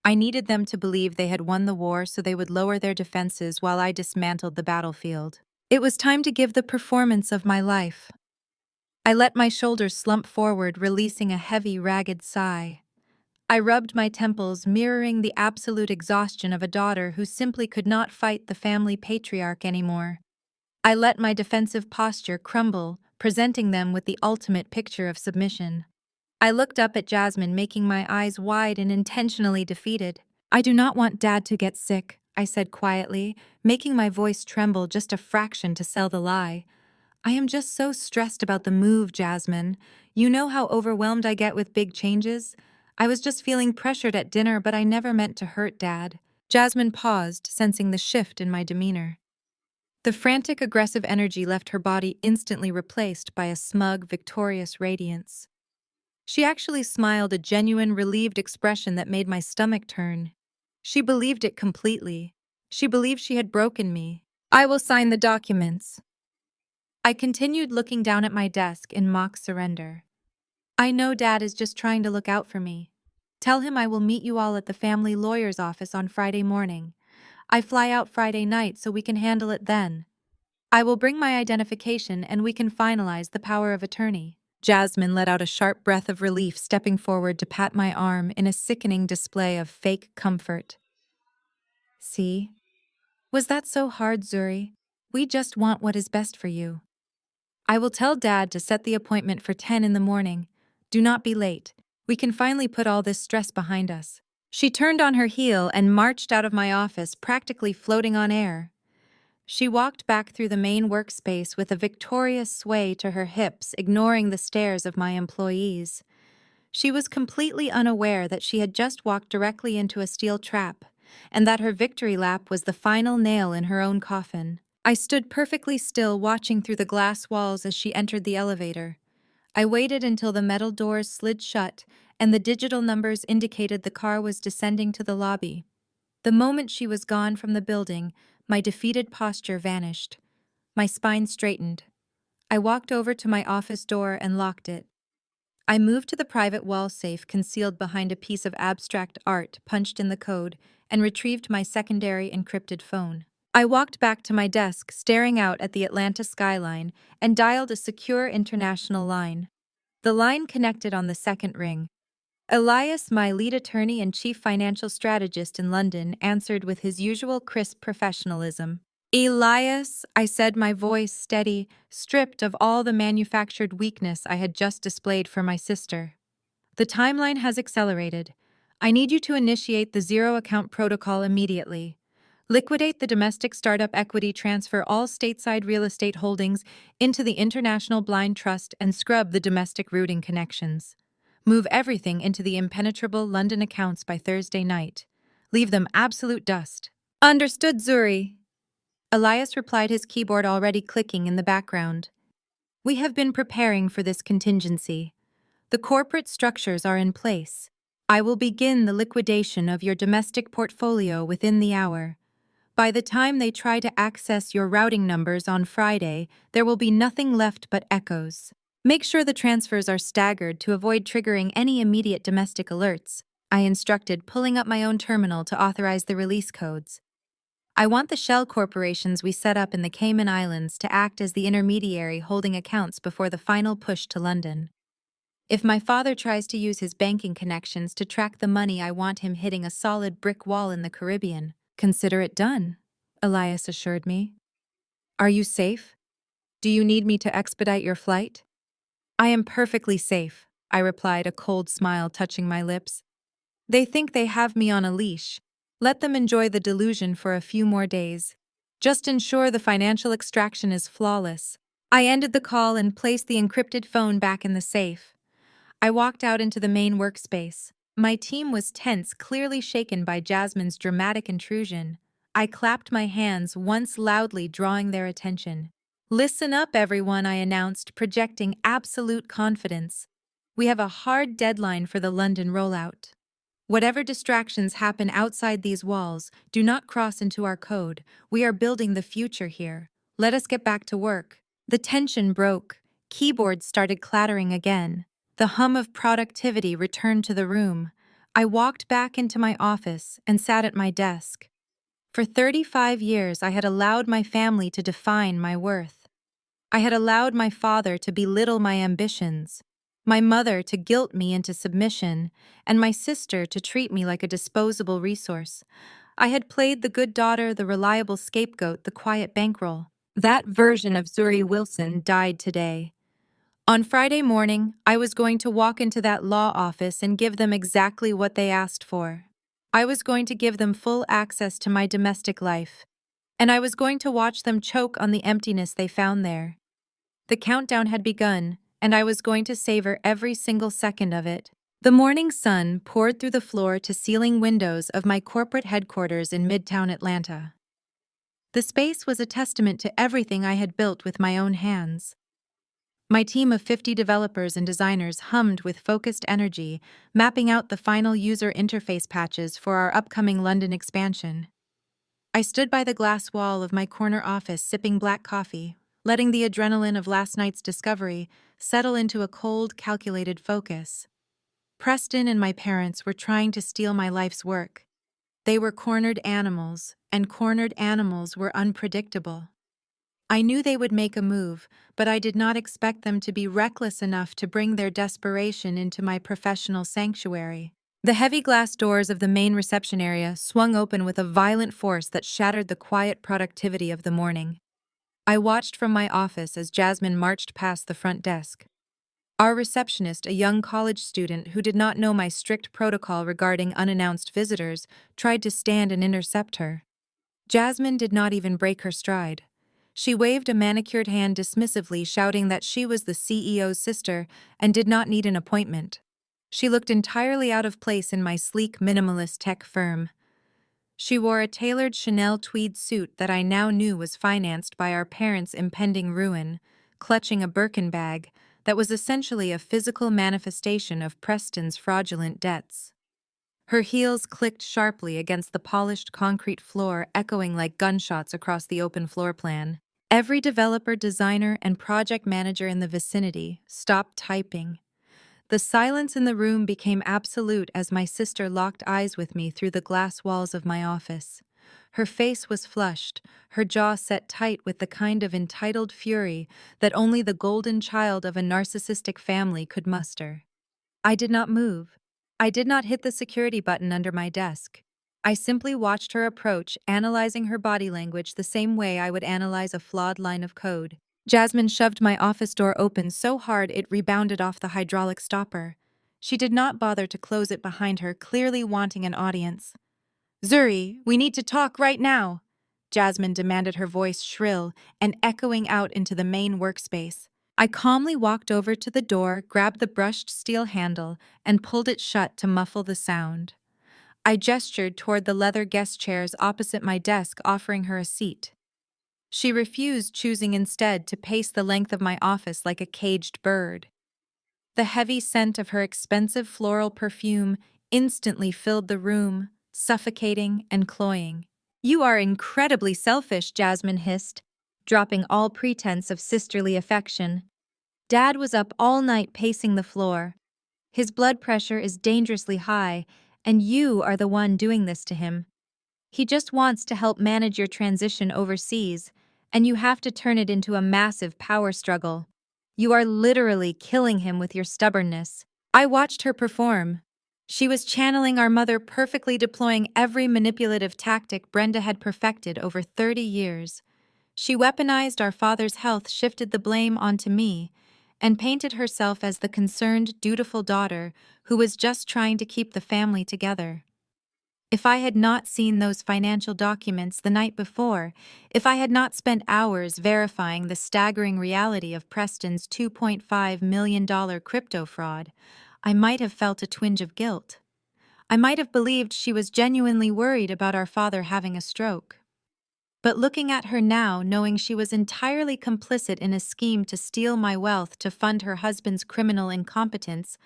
I needed them to believe they had won the war so they would lower their defenses while I dismantled the battlefield. It was time to give the performance of my life. I let my shoulders slump forward, releasing a heavy, ragged sigh. I rubbed my temples, mirroring the absolute exhaustion of a daughter who simply could not fight the family patriarch anymore. I let my defensive posture crumble, presenting them with the ultimate picture of submission. I looked up at Jasmine, making my eyes wide and intentionally defeated. "I do not want Dad to get sick," I said quietly, making my voice tremble just a fraction to sell the lie. "I am just so stressed about the move, Jasmine. You know how overwhelmed I get with big changes? I was just feeling pressured at dinner, but I never meant to hurt Dad." Jasmine paused, sensing the shift in my demeanor. The frantic, aggressive energy left her body instantly replaced by a smug, victorious radiance. She actually smiled, a genuine, relieved expression that made my stomach turn. She believed it completely. She believed she had broken me. "I will sign the documents." I continued, looking down at my desk in mock surrender. "I know Dad is just trying to look out for me. Tell him I will meet you all at the family lawyer's office on Friday morning. I fly out Friday night so we can handle it then. I will bring my identification and we can finalize the power of attorney." Jasmine let out a sharp breath of relief, stepping forward to pat my arm in a sickening display of fake comfort. "See? Was that so hard, Zuri? We just want what is best for you. I will tell Dad to set the appointment for 10 in the morning. Do not be late. We can finally put all this stress behind us." She turned on her heel and marched out of my office, practically floating on air. She walked back through the main workspace with a victorious sway to her hips, ignoring the stares of my employees. She was completely unaware that she had just walked directly into a steel trap, and that her victory lap was the final nail in her own coffin. I stood perfectly still, watching through the glass walls as she entered the elevator. I waited until the metal doors slid shut and the digital numbers indicated the car was descending to the lobby. The moment she was gone from the building, my defeated posture vanished. My spine straightened. I walked over to my office door and locked it. I moved to the private wall safe concealed behind a piece of abstract art punched in the code and retrieved my secondary encrypted phone. I walked back to my desk, staring out at the Atlanta skyline, and dialed a secure international line. The line connected on the second ring. Elias, my lead attorney and chief financial strategist in London, answered with his usual crisp professionalism. "Elias," I said, my voice steady, stripped of all the manufactured weakness I had just displayed for my sister. "The timeline has accelerated. I need you to initiate the zero-account protocol immediately. Liquidate the domestic startup equity, transfer all stateside real estate holdings into the International Blind Trust, and scrub the domestic routing connections. Move everything into the impenetrable London accounts by Thursday night. Leave them absolute dust." "Understood, Zuri." Elias replied, his keyboard already clicking in the background. "We have been preparing for this contingency. The corporate structures are in place. I will begin the liquidation of your domestic portfolio within the hour. By the time they try to access your routing numbers on Friday, there will be nothing left but echoes. Make sure the transfers are staggered to avoid triggering any immediate domestic alerts," I instructed, pulling up my own terminal to authorize the release codes. "I want the shell corporations we set up in the Cayman Islands to act as the intermediary holding accounts before the final push to London. If my father tries to use his banking connections to track the money, I want him hitting a solid brick wall in the Caribbean." "Consider it done," Elias assured me. "Are you safe? Do you need me to expedite your flight?" "I am perfectly safe," I replied, a cold smile touching my lips. "They think they have me on a leash. Let them enjoy the delusion for a few more days. Just ensure the financial extraction is flawless. I ended the call and placed the encrypted phone back in the safe. I walked out into the main workspace. My team was tense, clearly shaken by Jasmine's dramatic intrusion. I clapped my hands once loudly, drawing their attention. "Listen up, everyone," I announced, projecting absolute confidence. "We have a hard deadline for the London rollout. Whatever distractions happen outside these walls, do not cross into our code. We are building the future here. Let us get back to work." The tension broke. Keyboards started clattering again. The hum of productivity returned to the room. I walked back into my office and sat at my desk. For 35 years, I had allowed my family to define my worth. I had allowed my father to belittle my ambitions, my mother to guilt me into submission, and my sister to treat me like a disposable resource. I had played the good daughter, the reliable scapegoat, the quiet bankroll. That version of Zuri Wilson died today. On Friday morning, I was going to walk into that law office and give them exactly what they asked for. I was going to give them full access to my domestic life, and I was going to watch them choke on the emptiness they found there. The countdown had begun, and I was going to savor every single second of it. The morning sun poured through the floor-to-ceiling windows of my corporate headquarters in Midtown Atlanta. The space was a testament to everything I had built with my own hands. My team of 50 developers and designers hummed with focused energy, mapping out the final user interface patches for our upcoming London expansion. I stood by the glass wall of my corner office sipping black coffee, letting the adrenaline of last night's discovery settle into a cold, calculated focus. Preston and my parents were trying to steal my life's work. They were cornered animals, and cornered animals were unpredictable. I knew they would make a move, but I did not expect them to be reckless enough to bring their desperation into my professional sanctuary. The heavy glass doors of the main reception area swung open with a violent force that shattered the quiet productivity of the morning. I watched from my office as Jasmine marched past the front desk. Our receptionist, a young college student who did not know my strict protocol regarding unannounced visitors, tried to stand and intercept her. Jasmine did not even break her stride. She waved a manicured hand dismissively, shouting that she was the CEO's sister and did not need an appointment. She looked entirely out of place in my sleek, minimalist tech firm. She wore a tailored Chanel tweed suit that I now knew was financed by our parents' impending ruin, clutching a Birkin bag that was essentially a physical manifestation of Preston's fraudulent debts. Her heels clicked sharply against the polished concrete floor, echoing like gunshots across the open floor plan. Every developer, designer, and project manager in the vicinity stopped typing. The silence in the room became absolute as my sister locked eyes with me through the glass walls of my office. Her face was flushed, her jaw set tight with the kind of entitled fury that only the golden child of a narcissistic family could muster. I did not move. I did not hit the security button under my desk. I simply watched her approach, analyzing her body language the same way I would analyze a flawed line of code. Jasmine shoved my office door open so hard it rebounded off the hydraulic stopper. She did not bother to close it behind her, clearly wanting an audience. "Zuri, we need to talk right now," Jasmine demanded, her voice shrill and echoing out into the main workspace. I calmly walked over to the door, grabbed the brushed steel handle, and pulled it shut to muffle the sound. I gestured toward the leather guest chairs opposite my desk, offering her a seat. She refused, choosing instead to pace the length of my office like a caged bird. The heavy scent of her expensive floral perfume instantly filled the room, suffocating and cloying. "You are incredibly selfish," Jasmine hissed, dropping all pretense of sisterly affection. "Dad was up all night pacing the floor. His blood pressure is dangerously high, and you are the one doing this to him. He just wants to help manage your transition overseas, and you have to turn it into a massive power struggle. You are literally killing him with your stubbornness." I watched her perform. She was channeling our mother, perfectly deploying every manipulative tactic Brenda had perfected over 30 years. She weaponized our father's health, shifted the blame onto me, and painted herself as the concerned, dutiful daughter who was just trying to keep the family together. If I had not seen those financial documents the night before, if I had not spent hours verifying the staggering reality of Preston's $2.5 million crypto fraud, I might have felt a twinge of guilt. I might have believed she was genuinely worried about our father having a stroke. But looking at her now, knowing she was entirely complicit in a scheme to steal my wealth to fund her husband's criminal incompetence,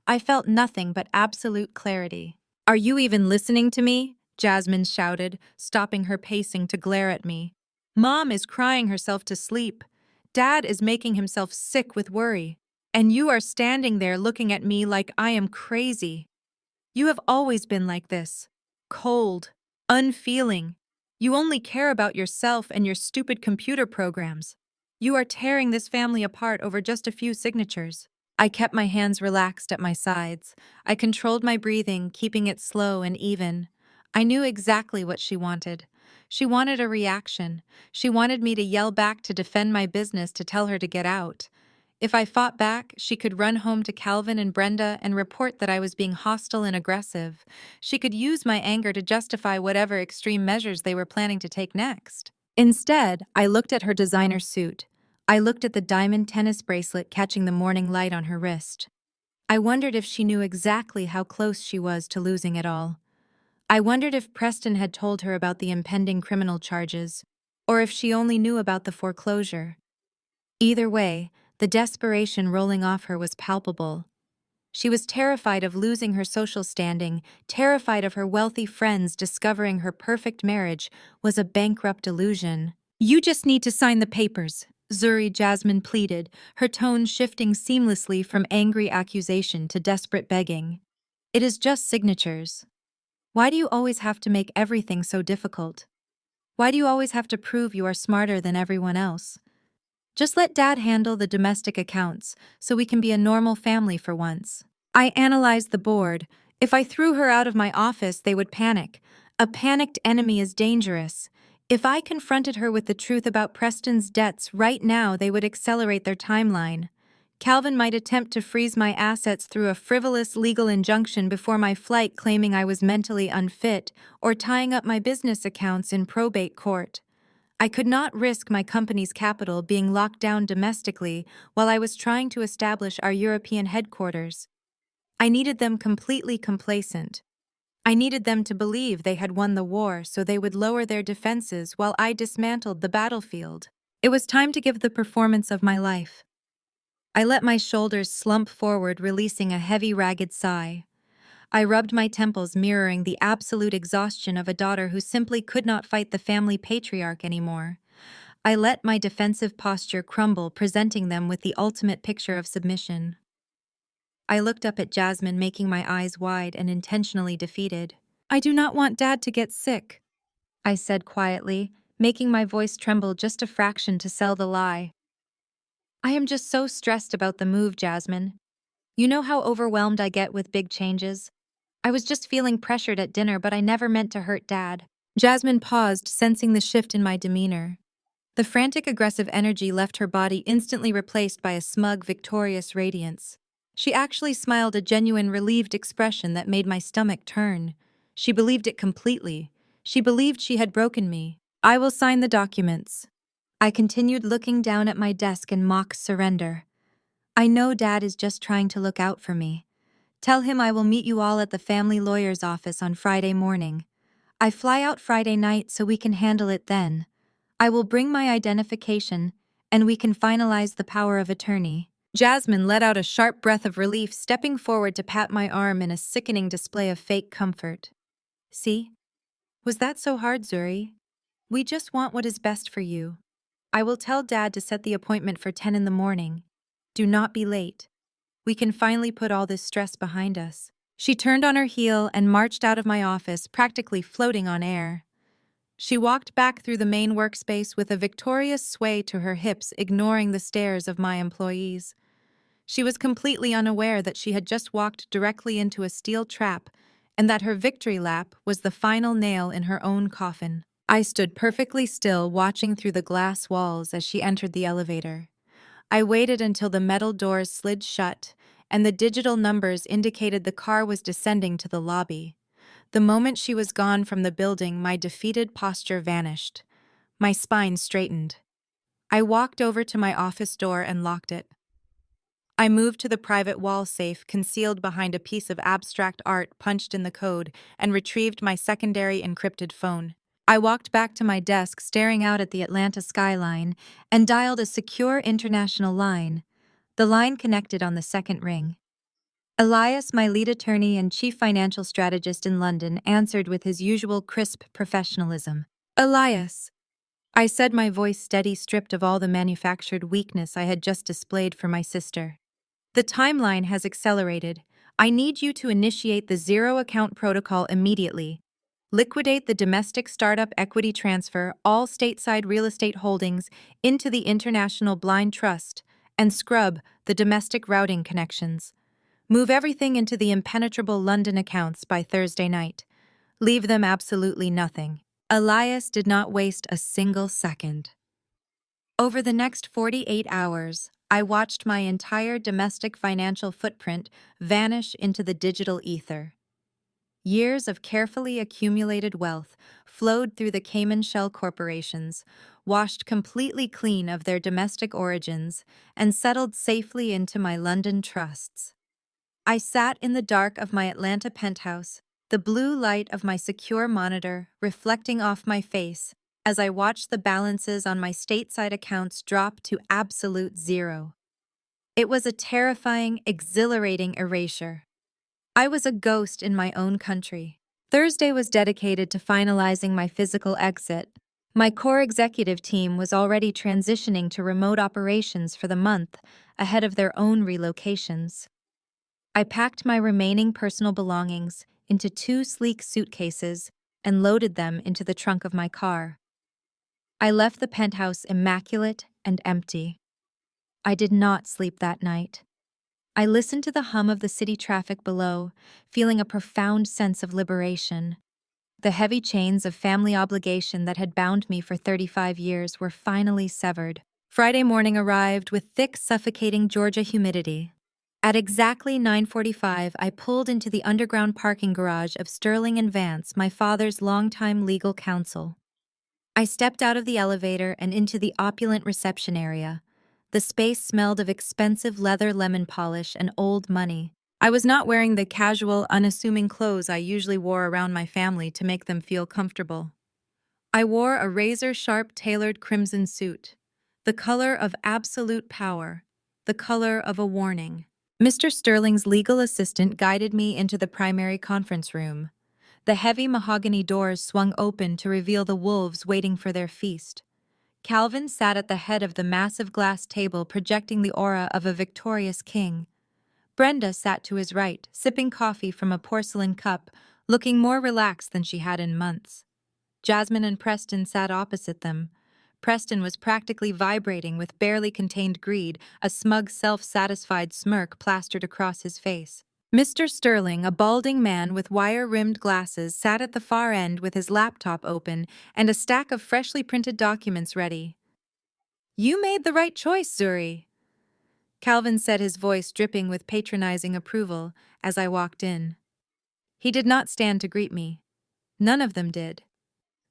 I felt nothing but absolute clarity. "Are you even listening to me?" Jasmine shouted, stopping her pacing to glare at me. "Mom is crying herself to sleep. Dad is making himself sick with worry. And you are standing there looking at me like I am crazy. You have always been like this. Cold, unfeeling. You only care about yourself and your stupid computer programs. You are tearing this family apart over just a few signatures." I kept my hands relaxed at my sides. I controlled my breathing, keeping it slow and even. I knew exactly what she wanted. She wanted a reaction. She wanted me to yell back to defend my business, to tell her to get out. If I fought back, she could run home to Calvin and Brenda and report that I was being hostile and aggressive. She could use my anger to justify whatever extreme measures they were planning to take next. Instead, I looked at her designer suit. I looked at the diamond tennis bracelet catching the morning light on her wrist. I wondered if she knew exactly how close she was to losing it all. I wondered if Preston had told her about the impending criminal charges, or if she only knew about the foreclosure. Either way, the desperation rolling off her was palpable. She was terrified of losing her social standing, terrified of her wealthy friends discovering her perfect marriage was a bankrupt illusion. "You just need to sign the papers," Zuri Jasmine pleaded, her tone shifting seamlessly from angry accusation to desperate begging. "It is just signatures. Why do you always have to make everything so difficult? Why do you always have to prove you are smarter than everyone else? Just let Dad handle the domestic accounts so we can be a normal family for once." I analyzed the board. If I threw her out of my office, they would panic. A panicked enemy is dangerous. If I confronted her with the truth about Preston's debts right now, they would accelerate their timeline. Calvin might attempt to freeze my assets through a frivolous legal injunction before my flight, claiming I was mentally unfit, or tying up my business accounts in probate court. I could not risk my company's capital being locked down domestically while I was trying to establish our European headquarters. I needed them completely complacent. I needed them to believe they had won the war so they would lower their defenses while I dismantled the battlefield. It was time to give the performance of my life. I let my shoulders slump forward, releasing a heavy, ragged sigh. I rubbed my temples, mirroring the absolute exhaustion of a daughter who simply could not fight the family patriarch anymore. I let my defensive posture crumble, presenting them with the ultimate picture of submission. I looked up at Jasmine, making my eyes wide and intentionally defeated. "I do not want Dad to get sick," I said quietly, making my voice tremble just a fraction to sell the lie. "I am just so stressed about the move, Jasmine. You know how overwhelmed I get with big changes. I was just feeling pressured at dinner, but I never meant to hurt Dad." Jasmine paused, sensing the shift in my demeanor. The frantic, aggressive energy left her body, instantly replaced by a smug, victorious radiance. She actually smiled, a genuine, relieved expression that made my stomach turn. She believed it completely. She believed she had broken me. "I will sign the documents." I continued, looking down at my desk in mock surrender. "I know Dad is just trying to look out for me. Tell him I will meet you all at the family lawyer's office on Friday morning. I fly out Friday night so we can handle it then. I will bring my identification, and we can finalize the power of attorney." Jasmine let out a sharp breath of relief, stepping forward to pat my arm in a sickening display of fake comfort. "See? Was that so hard, Zuri? We just want what is best for you. I will tell Dad to set the appointment for 10 in the morning. Do not be late. We can finally put all this stress behind us." She turned on her heel and marched out of my office, practically floating on air. She walked back through the main workspace with a victorious sway to her hips, ignoring the stares of my employees. She was completely unaware that she had just walked directly into a steel trap and that her victory lap was the final nail in her own coffin. I stood perfectly still, watching through the glass walls as she entered the elevator. I waited until the metal doors slid shut and the digital numbers indicated the car was descending to the lobby. The moment she was gone from the building, my defeated posture vanished. My spine straightened. I walked over to my office door and locked it. I moved to the private wall safe concealed behind a piece of abstract art punched in the code and retrieved my secondary encrypted phone. I walked back to my desk staring out at the Atlanta skyline and dialed a secure international line. The line connected on the second ring. Elias, my lead attorney and chief financial strategist in London, answered with his usual crisp professionalism. Elias, I said, my voice steady, stripped of all the manufactured weakness I had just displayed for my sister. The timeline has accelerated. I need you to initiate the zero account protocol immediately. Liquidate the domestic startup equity transfer all stateside real estate holdings into the International Blind Trust and scrub the domestic routing connections. Move everything into the impenetrable London accounts by Thursday night. Leave them absolutely nothing. Elias did not waste a single second. Over the next 48 hours, I watched my entire domestic financial footprint vanish into the digital ether. Years of carefully accumulated wealth flowed through the Cayman shell corporations, washed completely clean of their domestic origins, and settled safely into my London trusts. I sat in the dark of my Atlanta penthouse, the blue light of my secure monitor reflecting off my face as I watched the balances on my stateside accounts drop to absolute zero. It was a terrifying, exhilarating erasure. I was a ghost in my own country. Thursday was dedicated to finalizing my physical exit. My core executive team was already transitioning to remote operations for the month ahead of their own relocations. I packed my remaining personal belongings into 2 sleek suitcases and loaded them into the trunk of my car. I left the penthouse immaculate and empty. I did not sleep that night. I listened to the hum of the city traffic below, feeling a profound sense of liberation. The heavy chains of family obligation that had bound me for 35 years were finally severed. Friday morning arrived with thick, suffocating Georgia humidity. At exactly 9:45, I pulled into the underground parking garage of Sterling and Vance, my father's longtime legal counsel. I stepped out of the elevator and into the opulent reception area. The space smelled of expensive leather, lemon polish, and old money. I was not wearing the casual, unassuming clothes I usually wore around my family to make them feel comfortable. I wore a razor-sharp tailored crimson suit, the color of absolute power, the color of a warning. Mr. Sterling's legal assistant guided me into the primary conference room. The heavy mahogany doors swung open to reveal the wolves waiting for their feast. Calvin sat at the head of the massive glass table, projecting the aura of a victorious king. Brenda sat to his right, sipping coffee from a porcelain cup, looking more relaxed than she had in months. Jasmine and Preston sat opposite them. Preston was practically vibrating with barely contained greed, a smug, self-satisfied smirk plastered across his face. Mr. Sterling, a balding man with wire-rimmed glasses, sat at the far end with his laptop open and a stack of freshly printed documents ready. "You made the right choice, Zuri," Calvin said, his voice dripping with patronizing approval as I walked in. He did not stand to greet me. None of them did.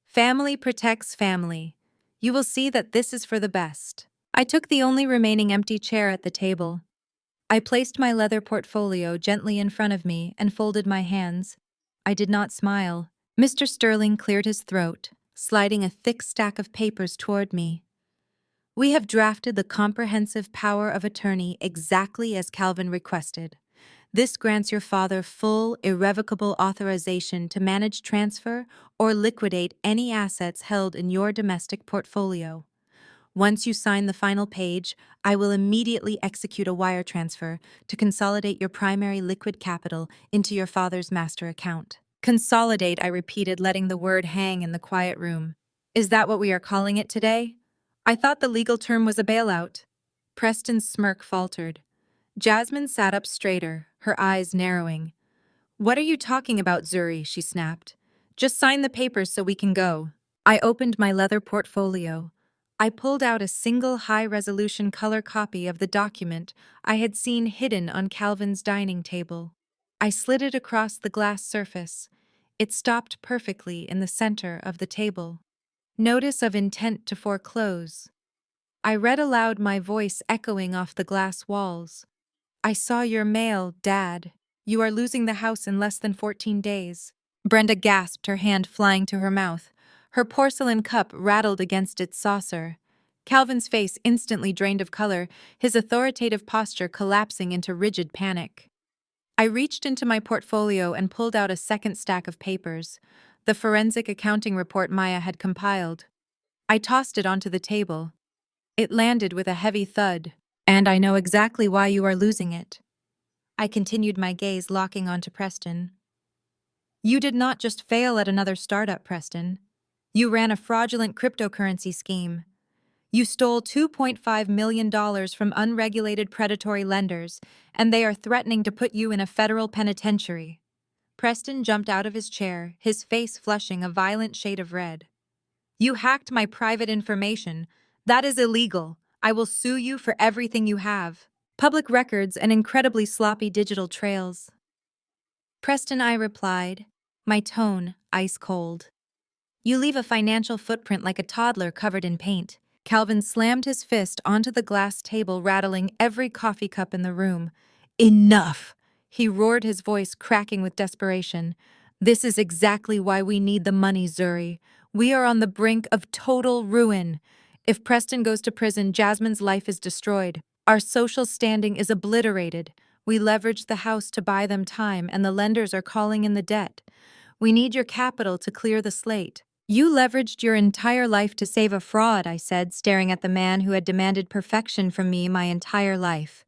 Family protects family. You will see that this is for the best. I took the only remaining empty chair at the table. I placed my leather portfolio gently in front of me and folded my hands. I did not smile. Mr. Sterling cleared his throat, sliding a thick stack of papers toward me. "We have drafted the comprehensive power of attorney exactly as Calvin requested. This grants your father full, irrevocable authorization to manage, transfer, or liquidate any assets held in your domestic portfolio. Once you sign the final page, I will immediately execute a wire transfer to consolidate your primary liquid capital into your father's master account." Consolidate, I repeated, letting the word hang in the quiet room. "Is that what we are calling it today? I thought the legal term was a bailout." Preston's smirk faltered. Jasmine sat up straighter, her eyes narrowing. "What are you talking about, Zuri?" she snapped. "Just sign the papers so we can go." I opened my leather portfolio. I pulled out a single high-resolution color copy of the document I had seen hidden on Calvin's dining table. I slid it across the glass surface. It stopped perfectly in the center of the table. Notice of intent to foreclose. I read aloud, my voice echoing off the glass walls. I saw your mail, Dad. You are losing the house in less than 14 days. Brenda gasped, her hand flying to her mouth. Her porcelain cup rattled against its saucer. Calvin's face instantly drained of color, his authoritative posture collapsing into rigid panic. I reached into my portfolio and pulled out a second stack of papers, the forensic accounting report Maya had compiled. I tossed it onto the table. It landed with a heavy thud. And I know exactly why you are losing it. I continued, my gaze locking onto Preston. You did not just fail at another startup, Preston. You ran a fraudulent cryptocurrency scheme. You stole $2.5 million from unregulated predatory lenders, and they are threatening to put you in a federal penitentiary. Preston jumped out of his chair, his face flushing a violent shade of red. You hacked my private information. That is illegal. I will sue you for everything you have. Public records and incredibly sloppy digital trails. Preston, I replied, my tone ice cold. You leave a financial footprint like a toddler covered in paint. Calvin slammed his fist onto the glass table, rattling every coffee cup in the room. Enough! He roared, his voice cracking with desperation. This is exactly why we need the money, Zuri. We are on the brink of total ruin. If Preston goes to prison, Jasmine's life is destroyed. Our social standing is obliterated. We leveraged the house to buy them time, and the lenders are calling in the debt. We need your capital to clear the slate. You leveraged your entire life to save a fraud, I said, staring at the man who had demanded perfection from me my entire life.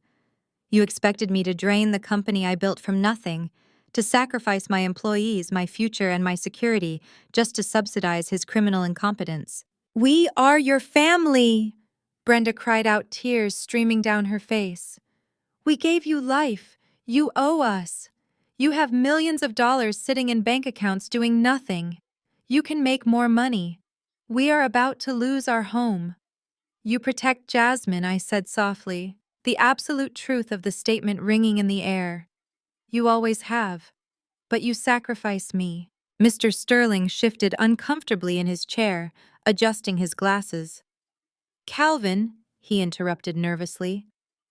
You expected me to drain the company I built from nothing, to sacrifice my employees, my future, and my security just to subsidize his criminal incompetence. We are your family! Brenda cried out, tears streaming down her face. We gave you life. You owe us. You have millions of dollars sitting in bank accounts doing nothing. You can make more money. We are about to lose our home. You protect Jasmine, I said softly, the absolute truth of the statement ringing in the air. You always have. But you sacrifice me. Mr. Sterling shifted uncomfortably in his chair, adjusting his glasses. Calvin, he interrupted nervously,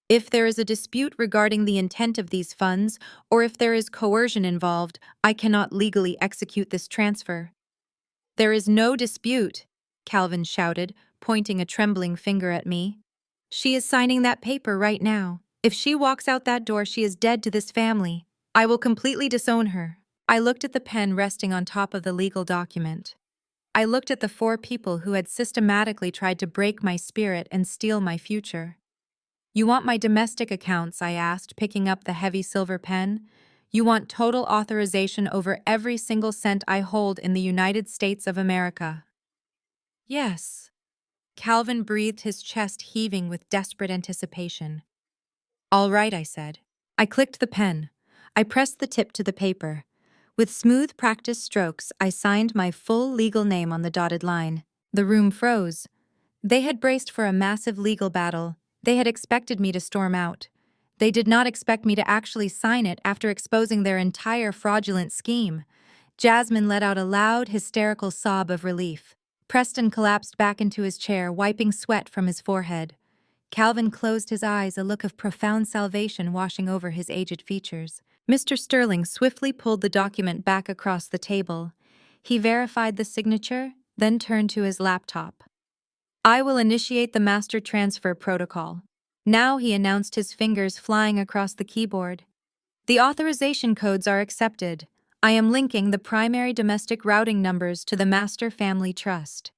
if there is a dispute regarding the intent of these funds, or if there is coercion involved, I cannot legally execute this transfer. There is no dispute, Calvin shouted, pointing a trembling finger at me. She is signing that paper right now. If she walks out that door, she is dead to this family. I will completely disown her. I looked at the pen resting on top of the legal document. I looked at the 4 people who had systematically tried to break my spirit and steal my future. You want my domestic accounts, I asked, picking up the heavy silver pen. You want total authorization over every single cent I hold in the United States of America. Yes. Calvin breathed, his chest heaving with desperate anticipation. All right, I said. I clicked the pen. I pressed the tip to the paper. With smooth, practiced strokes, I signed my full legal name on the dotted line. The room froze. They had braced for a massive legal battle. They had expected me to storm out. They did not expect me to actually sign it after exposing their entire fraudulent scheme. Jasmine let out a loud, hysterical sob of relief. Preston collapsed back into his chair, wiping sweat from his forehead. Calvin closed his eyes, a look of profound salvation washing over his aged features. Mr. Sterling swiftly pulled the document back across the table. He verified the signature, then turned to his laptop. I will initiate the master transfer protocol. Now, he announced, his fingers flying across the keyboard. The authorization codes are accepted. I am linking the primary domestic routing numbers to the master family trust.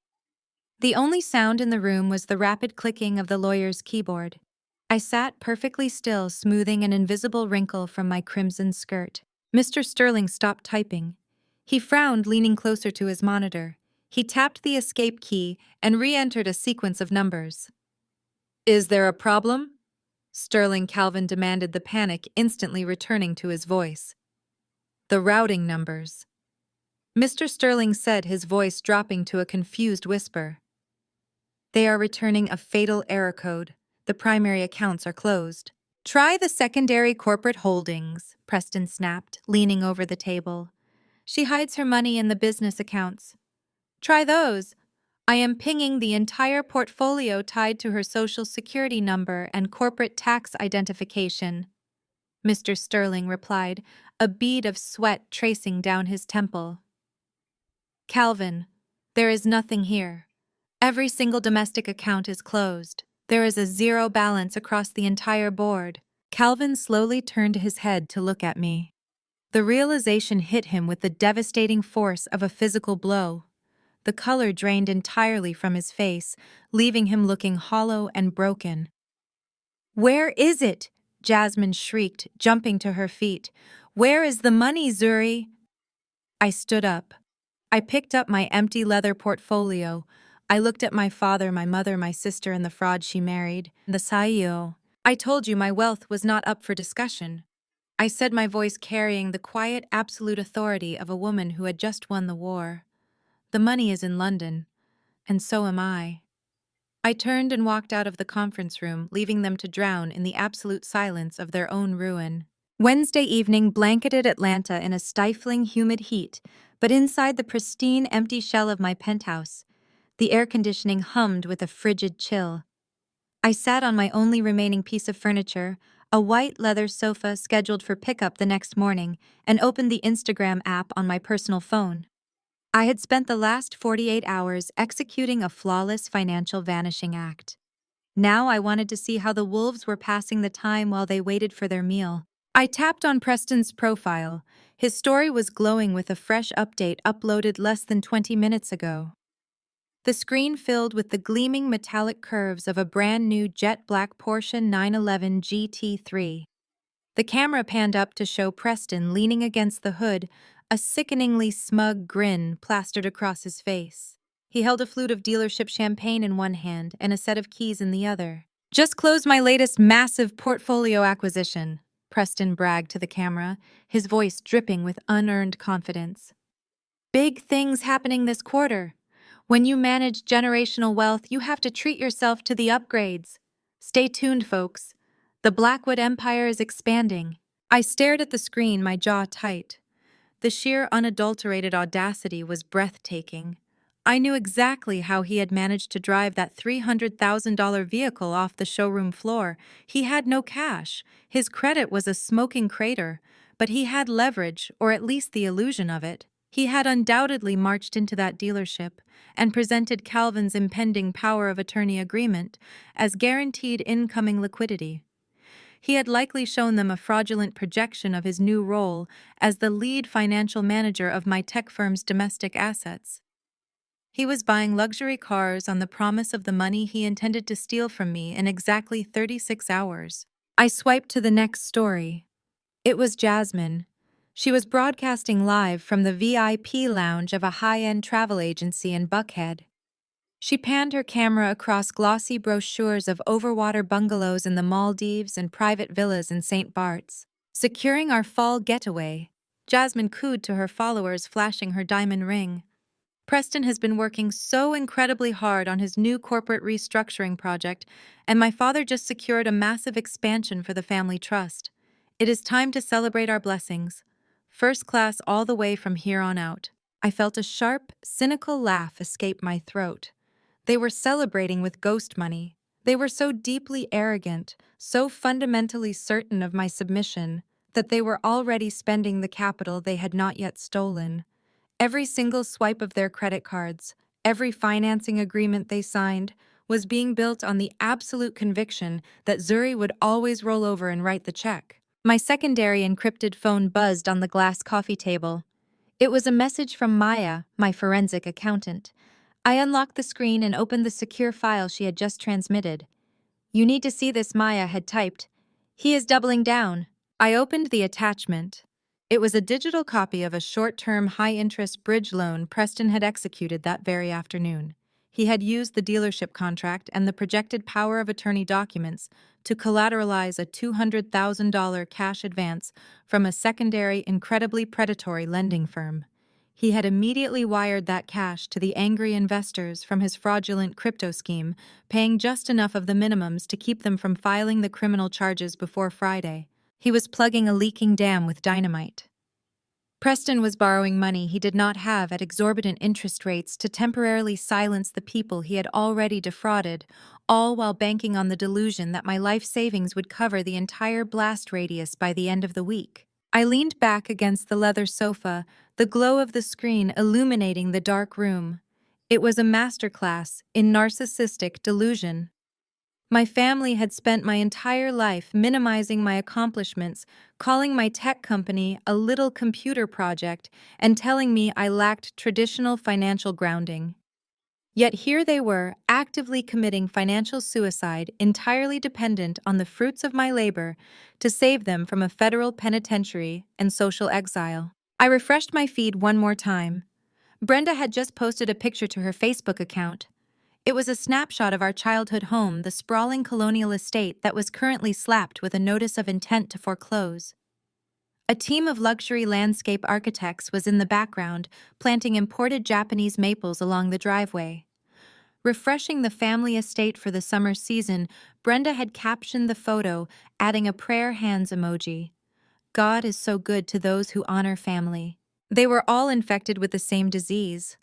The only sound in the room was the rapid clicking of the lawyer's keyboard. I sat perfectly still, smoothing an invisible wrinkle from my crimson skirt. Mr. Sterling stopped typing. He frowned, leaning closer to his monitor. He tapped the escape key and re-entered a sequence of numbers. Is there a problem? Sterling, Calvin demanded, the panic instantly returning to his voice. The routing numbers. Mr. Sterling said, his voice dropping to a confused whisper. They are returning a fatal error code. The primary accounts are closed. Try the secondary corporate holdings, Preston snapped, leaning over the table. She hides her money in the business accounts. Try those. I am pinging the entire portfolio tied to her social security number and corporate tax identification. Mr. Sterling replied, a bead of sweat tracing down his temple. Calvin, there is nothing here. Every single domestic account is closed. There is a zero balance across the entire board. Calvin slowly turned his head to look at me. The realization hit him with the devastating force of a physical blow. The color drained entirely from his face, leaving him looking hollow and broken. "Where is it?" Jasmine shrieked, jumping to her feet. "Where is the money, Zuri?" I stood up. I picked up my empty leather portfolio. I looked at my father, my mother, my sister, and the fraud she married, the Saio. I told you my wealth was not up for discussion. I said, my voice carrying the quiet, absolute authority of a woman who had just won the war. The money is in London, and so am I. I turned and walked out of the conference room, leaving them to drown in the absolute silence of their own ruin. Wednesday evening blanketed Atlanta in a stifling, humid heat, but inside the pristine, empty shell of my penthouse, the air conditioning hummed with a frigid chill. I sat on my only remaining piece of furniture, a white leather sofa scheduled for pickup the next morning, and opened the Instagram app on my personal phone. I had spent the last 48 hours executing a flawless financial vanishing act. Now I wanted to see how the wolves were passing the time while they waited for their meal. I tapped on Preston's profile. His story was glowing with a fresh update uploaded less than 20 minutes ago. The screen filled with the gleaming metallic curves of a brand new jet black Porsche 911 GT3. The camera panned up to show Preston leaning against the hood, a sickeningly smug grin plastered across his face. He held a flute of dealership champagne in one hand and a set of keys in the other. "Just closed my latest massive portfolio acquisition," Preston bragged to the camera, his voice dripping with unearned confidence. "Big things happening this quarter. When you manage generational wealth, you have to treat yourself to the upgrades. Stay tuned, folks. The Blackwood Empire is expanding." I stared at the screen, my jaw tight. The sheer unadulterated audacity was breathtaking. I knew exactly how he had managed to drive that $300,000 vehicle off the showroom floor. He had no cash. His credit was a smoking crater, but he had leverage, or at least the illusion of it. He had undoubtedly marched into that dealership and presented Calvin's impending power of attorney agreement as guaranteed incoming liquidity. He had likely shown them a fraudulent projection of his new role as the lead financial manager of my tech firm's domestic assets. He was buying luxury cars on the promise of the money he intended to steal from me in exactly 36 hours. I swiped to the next story. It was Jasmine. She was broadcasting live from the VIP lounge of a high-end travel agency in Buckhead. She panned her camera across glossy brochures of overwater bungalows in the Maldives and private villas in St. Bart's. "Securing our fall getaway," Jasmine cooed to her followers, flashing her diamond ring. "Preston has been working so incredibly hard on his new corporate restructuring project, and my father just secured a massive expansion for the family trust. It is time to celebrate our blessings. First class all the way from here on out." I felt a sharp, cynical laugh escape my throat. They were celebrating with ghost money. They were so deeply arrogant, so fundamentally certain of my submission, that they were already spending the capital they had not yet stolen. Every single swipe of their credit cards, every financing agreement they signed, was being built on the absolute conviction that Zuri would always roll over and write the check. My secondary encrypted phone buzzed on the glass coffee table. It was a message from Maya, my forensic accountant. I unlocked the screen and opened the secure file she had just transmitted. "You need to see this," Maya had typed. "He is doubling down." I opened the attachment. It was a digital copy of a short-term, high-interest bridge loan Preston had executed that very afternoon. He had used the dealership contract and the projected power of attorney documents to collateralize a $200,000 cash advance from a secondary, incredibly predatory lending firm. He had immediately wired that cash to the angry investors from his fraudulent crypto scheme, paying just enough of the minimums to keep them from filing the criminal charges before Friday. He was plugging a leaking dam with dynamite. Preston was borrowing money he did not have at exorbitant interest rates to temporarily silence the people he had already defrauded, all while banking on the delusion that my life savings would cover the entire blast radius by the end of the week. I leaned back against the leather sofa, the glow of the screen illuminating the dark room. It was a masterclass in narcissistic delusion. My family had spent my entire life minimizing my accomplishments, calling my tech company a little computer project, and telling me I lacked traditional financial grounding. Yet here they were, actively committing financial suicide entirely dependent on the fruits of my labor to save them from a federal penitentiary and social exile. I refreshed my feed one more time. Brenda had just posted a picture to her Facebook account. It was a snapshot of our childhood home, the sprawling colonial estate that was currently slapped with a notice of intent to foreclose. A team of luxury landscape architects was in the background, planting imported Japanese maples along the driveway. Refreshing the family estate for the summer season, Brenda had captioned the photo, adding a prayer hands emoji. God is so good to those who honor family. They were all infected with the same disease.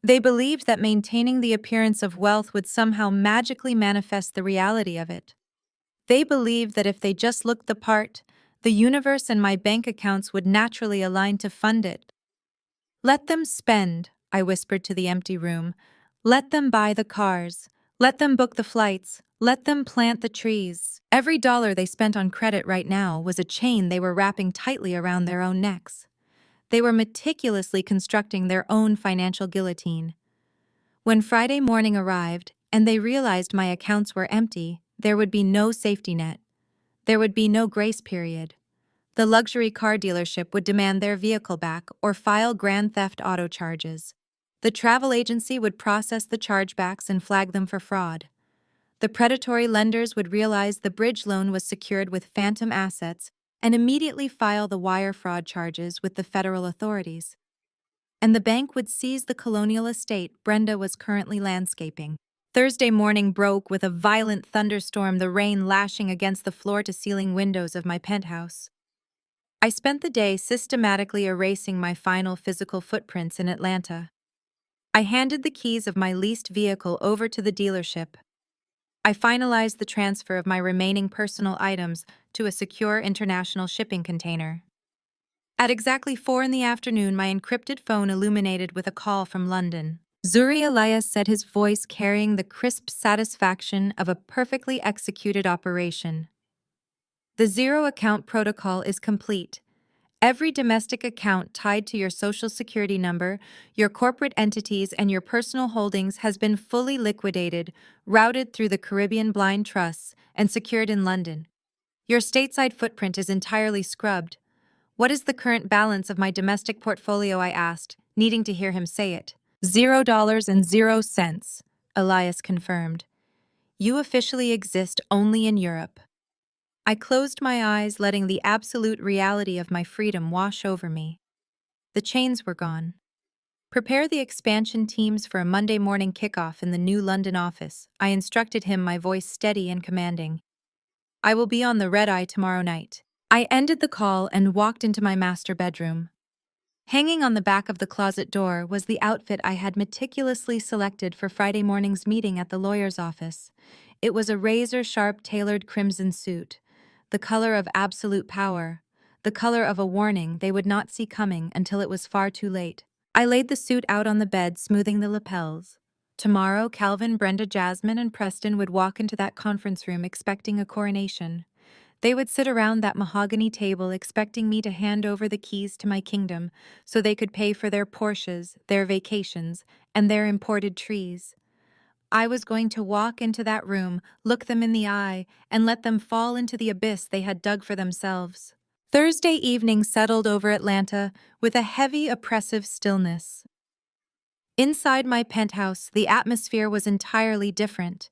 They believed that maintaining the appearance of wealth would somehow magically manifest the reality of it. They believed that if they just looked the part, the universe and my bank accounts would naturally align to fund it. Let them spend, I whispered to the empty room. Let them buy the cars. Let them book the flights. Let them plant the trees. Every dollar they spent on credit right now was a chain they were wrapping tightly around their own necks. They were meticulously constructing their own financial guillotine. When Friday morning arrived, and they realized my accounts were empty, there would be no safety net. There would be no grace period. The luxury car dealership would demand their vehicle back or file grand theft auto charges. The travel agency would process the chargebacks and flag them for fraud. The predatory lenders would realize the bridge loan was secured with phantom assets and immediately file the wire fraud charges with the federal authorities. And the bank would seize the colonial estate Brenda was currently landscaping. Thursday morning broke with a violent thunderstorm, the rain lashing against the floor-to-ceiling windows of my penthouse. I spent the day systematically erasing my final physical footprints in Atlanta. I handed the keys of my leased vehicle over to the dealership. I finalized the transfer of my remaining personal items to a secure international shipping container. At exactly 4 in the afternoon, my encrypted phone illuminated with a call from London. Zuri Elias said, his voice carrying the crisp satisfaction of a perfectly executed operation. The zero account protocol is complete. Every domestic account tied to your social security number, your corporate entities, and your personal holdings has been fully liquidated, routed through the Caribbean blind trusts, and secured in London. Your stateside footprint is entirely scrubbed. What is the current balance of my domestic portfolio? I asked, needing to hear him say it. $0.00, Elias confirmed. You officially exist only in Europe. I closed my eyes, letting the absolute reality of my freedom wash over me. The chains were gone. Prepare the expansion teams for a Monday morning kickoff in the new London office, I instructed him, my voice steady and commanding. I will be on the red-eye tomorrow night. I ended the call and walked into my master bedroom. Hanging on the back of the closet door was the outfit I had meticulously selected for Friday morning's meeting at the lawyer's office. It was a razor-sharp tailored crimson suit, the color of absolute power, the color of a warning they would not see coming until it was far too late. I laid the suit out on the bed, smoothing the lapels. Tomorrow, Calvin, Brenda, Jasmine, and Preston would walk into that conference room expecting a coronation. They would sit around that mahogany table expecting me to hand over the keys to my kingdom so they could pay for their Porsches, their vacations, and their imported trees. I was going to walk into that room, look them in the eye, and let them fall into the abyss they had dug for themselves. Thursday evening settled over Atlanta with a heavy, oppressive stillness. Inside my penthouse, the atmosphere was entirely different.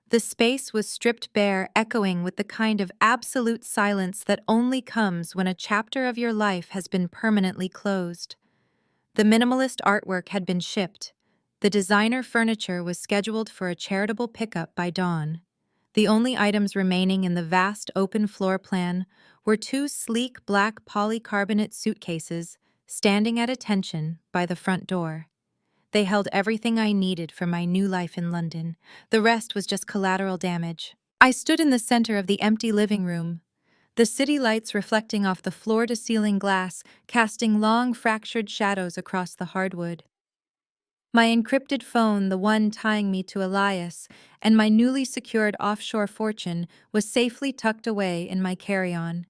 The space was stripped bare, echoing with the kind of absolute silence that only comes when a chapter of your life has been permanently closed. The minimalist artwork had been shipped. The designer furniture was scheduled for a charitable pickup by dawn. The only items remaining in the vast open floor plan were 2 sleek black polycarbonate suitcases, standing at attention by the front door. They held everything I needed for my new life in London. The rest was just collateral damage. I stood in the center of the empty living room, the city lights reflecting off the floor-to-ceiling glass, casting long, fractured shadows across the hardwood. My encrypted phone, the one tying me to Elias, and my newly secured offshore fortune was safely tucked away in my carry-on.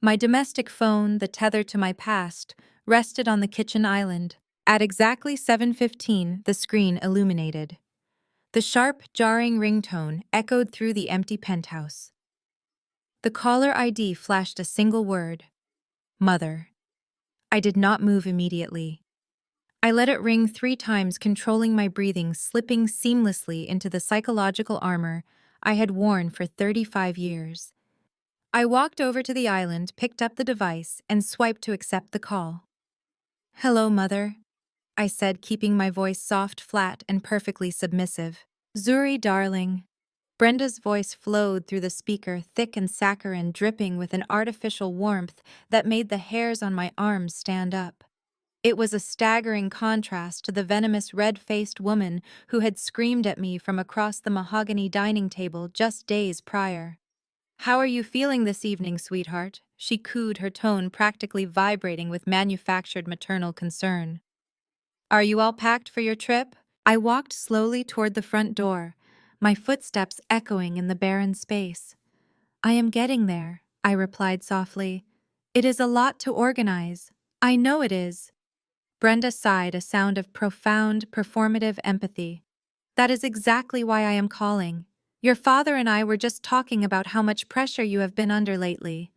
My domestic phone, the tether to my past, rested on the kitchen island. At exactly 7:15, the screen illuminated. The sharp, jarring ringtone echoed through the empty penthouse. The caller ID flashed a single word: Mother. I did not move immediately. I let it ring 3 times, controlling my breathing, slipping seamlessly into the psychological armor I had worn for 35 years. I walked over to the island, picked up the device, and swiped to accept the call. Hello, Mother, I said, keeping my voice soft, flat, and perfectly submissive. Zuri, darling. Brenda's voice flowed through the speaker, thick and saccharine, dripping with an artificial warmth that made the hairs on my arms stand up. It was a staggering contrast to the venomous red-faced woman who had screamed at me from across the mahogany dining table just days prior. How are you feeling this evening, sweetheart? She cooed, her tone practically vibrating with manufactured maternal concern. Are you all packed for your trip? I walked slowly toward the front door, my footsteps echoing in the barren space. I am getting there, I replied softly. It is a lot to organize. I know it is. Brenda sighed, a sound of profound, performative empathy. That is exactly why I am calling. Your father and I were just talking about how much pressure you have been under lately.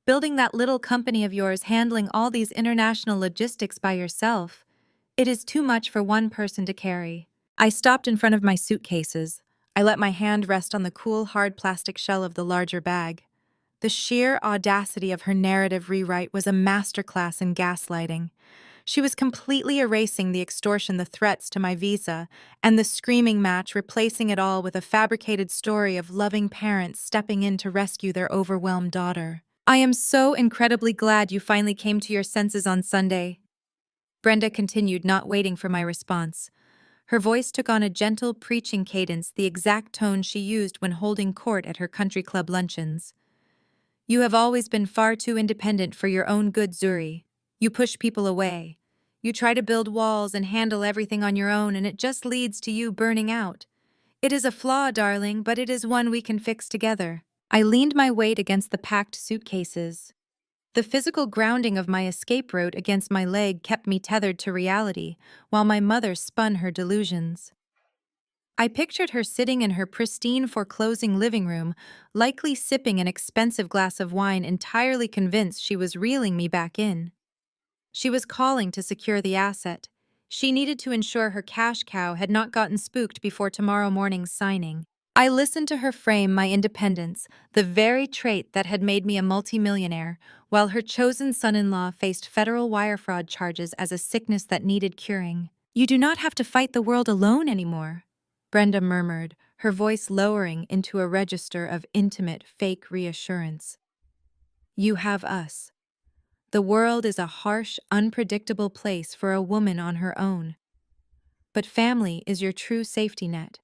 Building that little company of yours, handling all these international logistics by yourself. It is too much for one person to carry. I stopped in front of my suitcases. I let my hand rest on the cool, hard plastic shell of the larger bag. The sheer audacity of her narrative rewrite was a masterclass in gaslighting. She was completely erasing the extortion, the threats to my visa, and the screaming match, replacing it all with a fabricated story of loving parents stepping in to rescue their overwhelmed daughter. I am so incredibly glad you finally came to your senses on Sunday. Brenda continued, not waiting for my response. Her voice took on a gentle, preaching cadence, the exact tone she used when holding court at her country club luncheons. You have always been far too independent for your own good, Zuri. You push people away. You try to build walls and handle everything on your own, and it just leads to you burning out. It is a flaw, darling, but it is one we can fix together. I leaned my weight against the packed suitcases. The physical grounding of my escape route against my leg kept me tethered to reality, while my mother spun her delusions. I pictured her sitting in her pristine foreclosing living room, likely sipping an expensive glass of wine, entirely convinced she was reeling me back in. She was calling to secure the asset. She needed to ensure her cash cow had not gotten spooked before tomorrow morning's signing. I listened to her frame my independence, the very trait that had made me a multimillionaire, while her chosen son-in-law faced federal wire fraud charges as a sickness that needed curing. You do not have to fight the world alone anymore, Brenda murmured, her voice lowering into a register of intimate, fake reassurance. You have us. The world is a harsh, unpredictable place for a woman on her own. But family is your true safety net.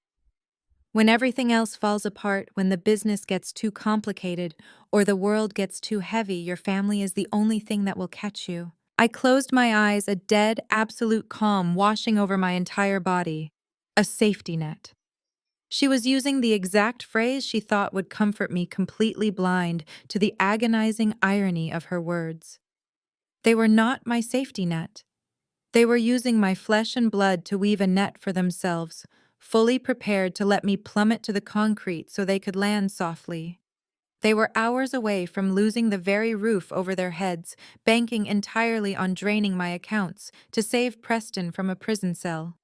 When everything else falls apart, when the business gets too complicated, or the world gets too heavy, your family is the only thing that will catch you. I closed my eyes, a dead, absolute calm washing over my entire body. A safety net. She was using the exact phrase she thought would comfort me, completely blind to the agonizing irony of her words. They were not my safety net. They were using my flesh and blood to weave a net for themselves, fully prepared to let me plummet to the concrete so they could land softly. They were hours away from losing the very roof over their heads, banking entirely on draining my accounts to save Preston from a prison cell.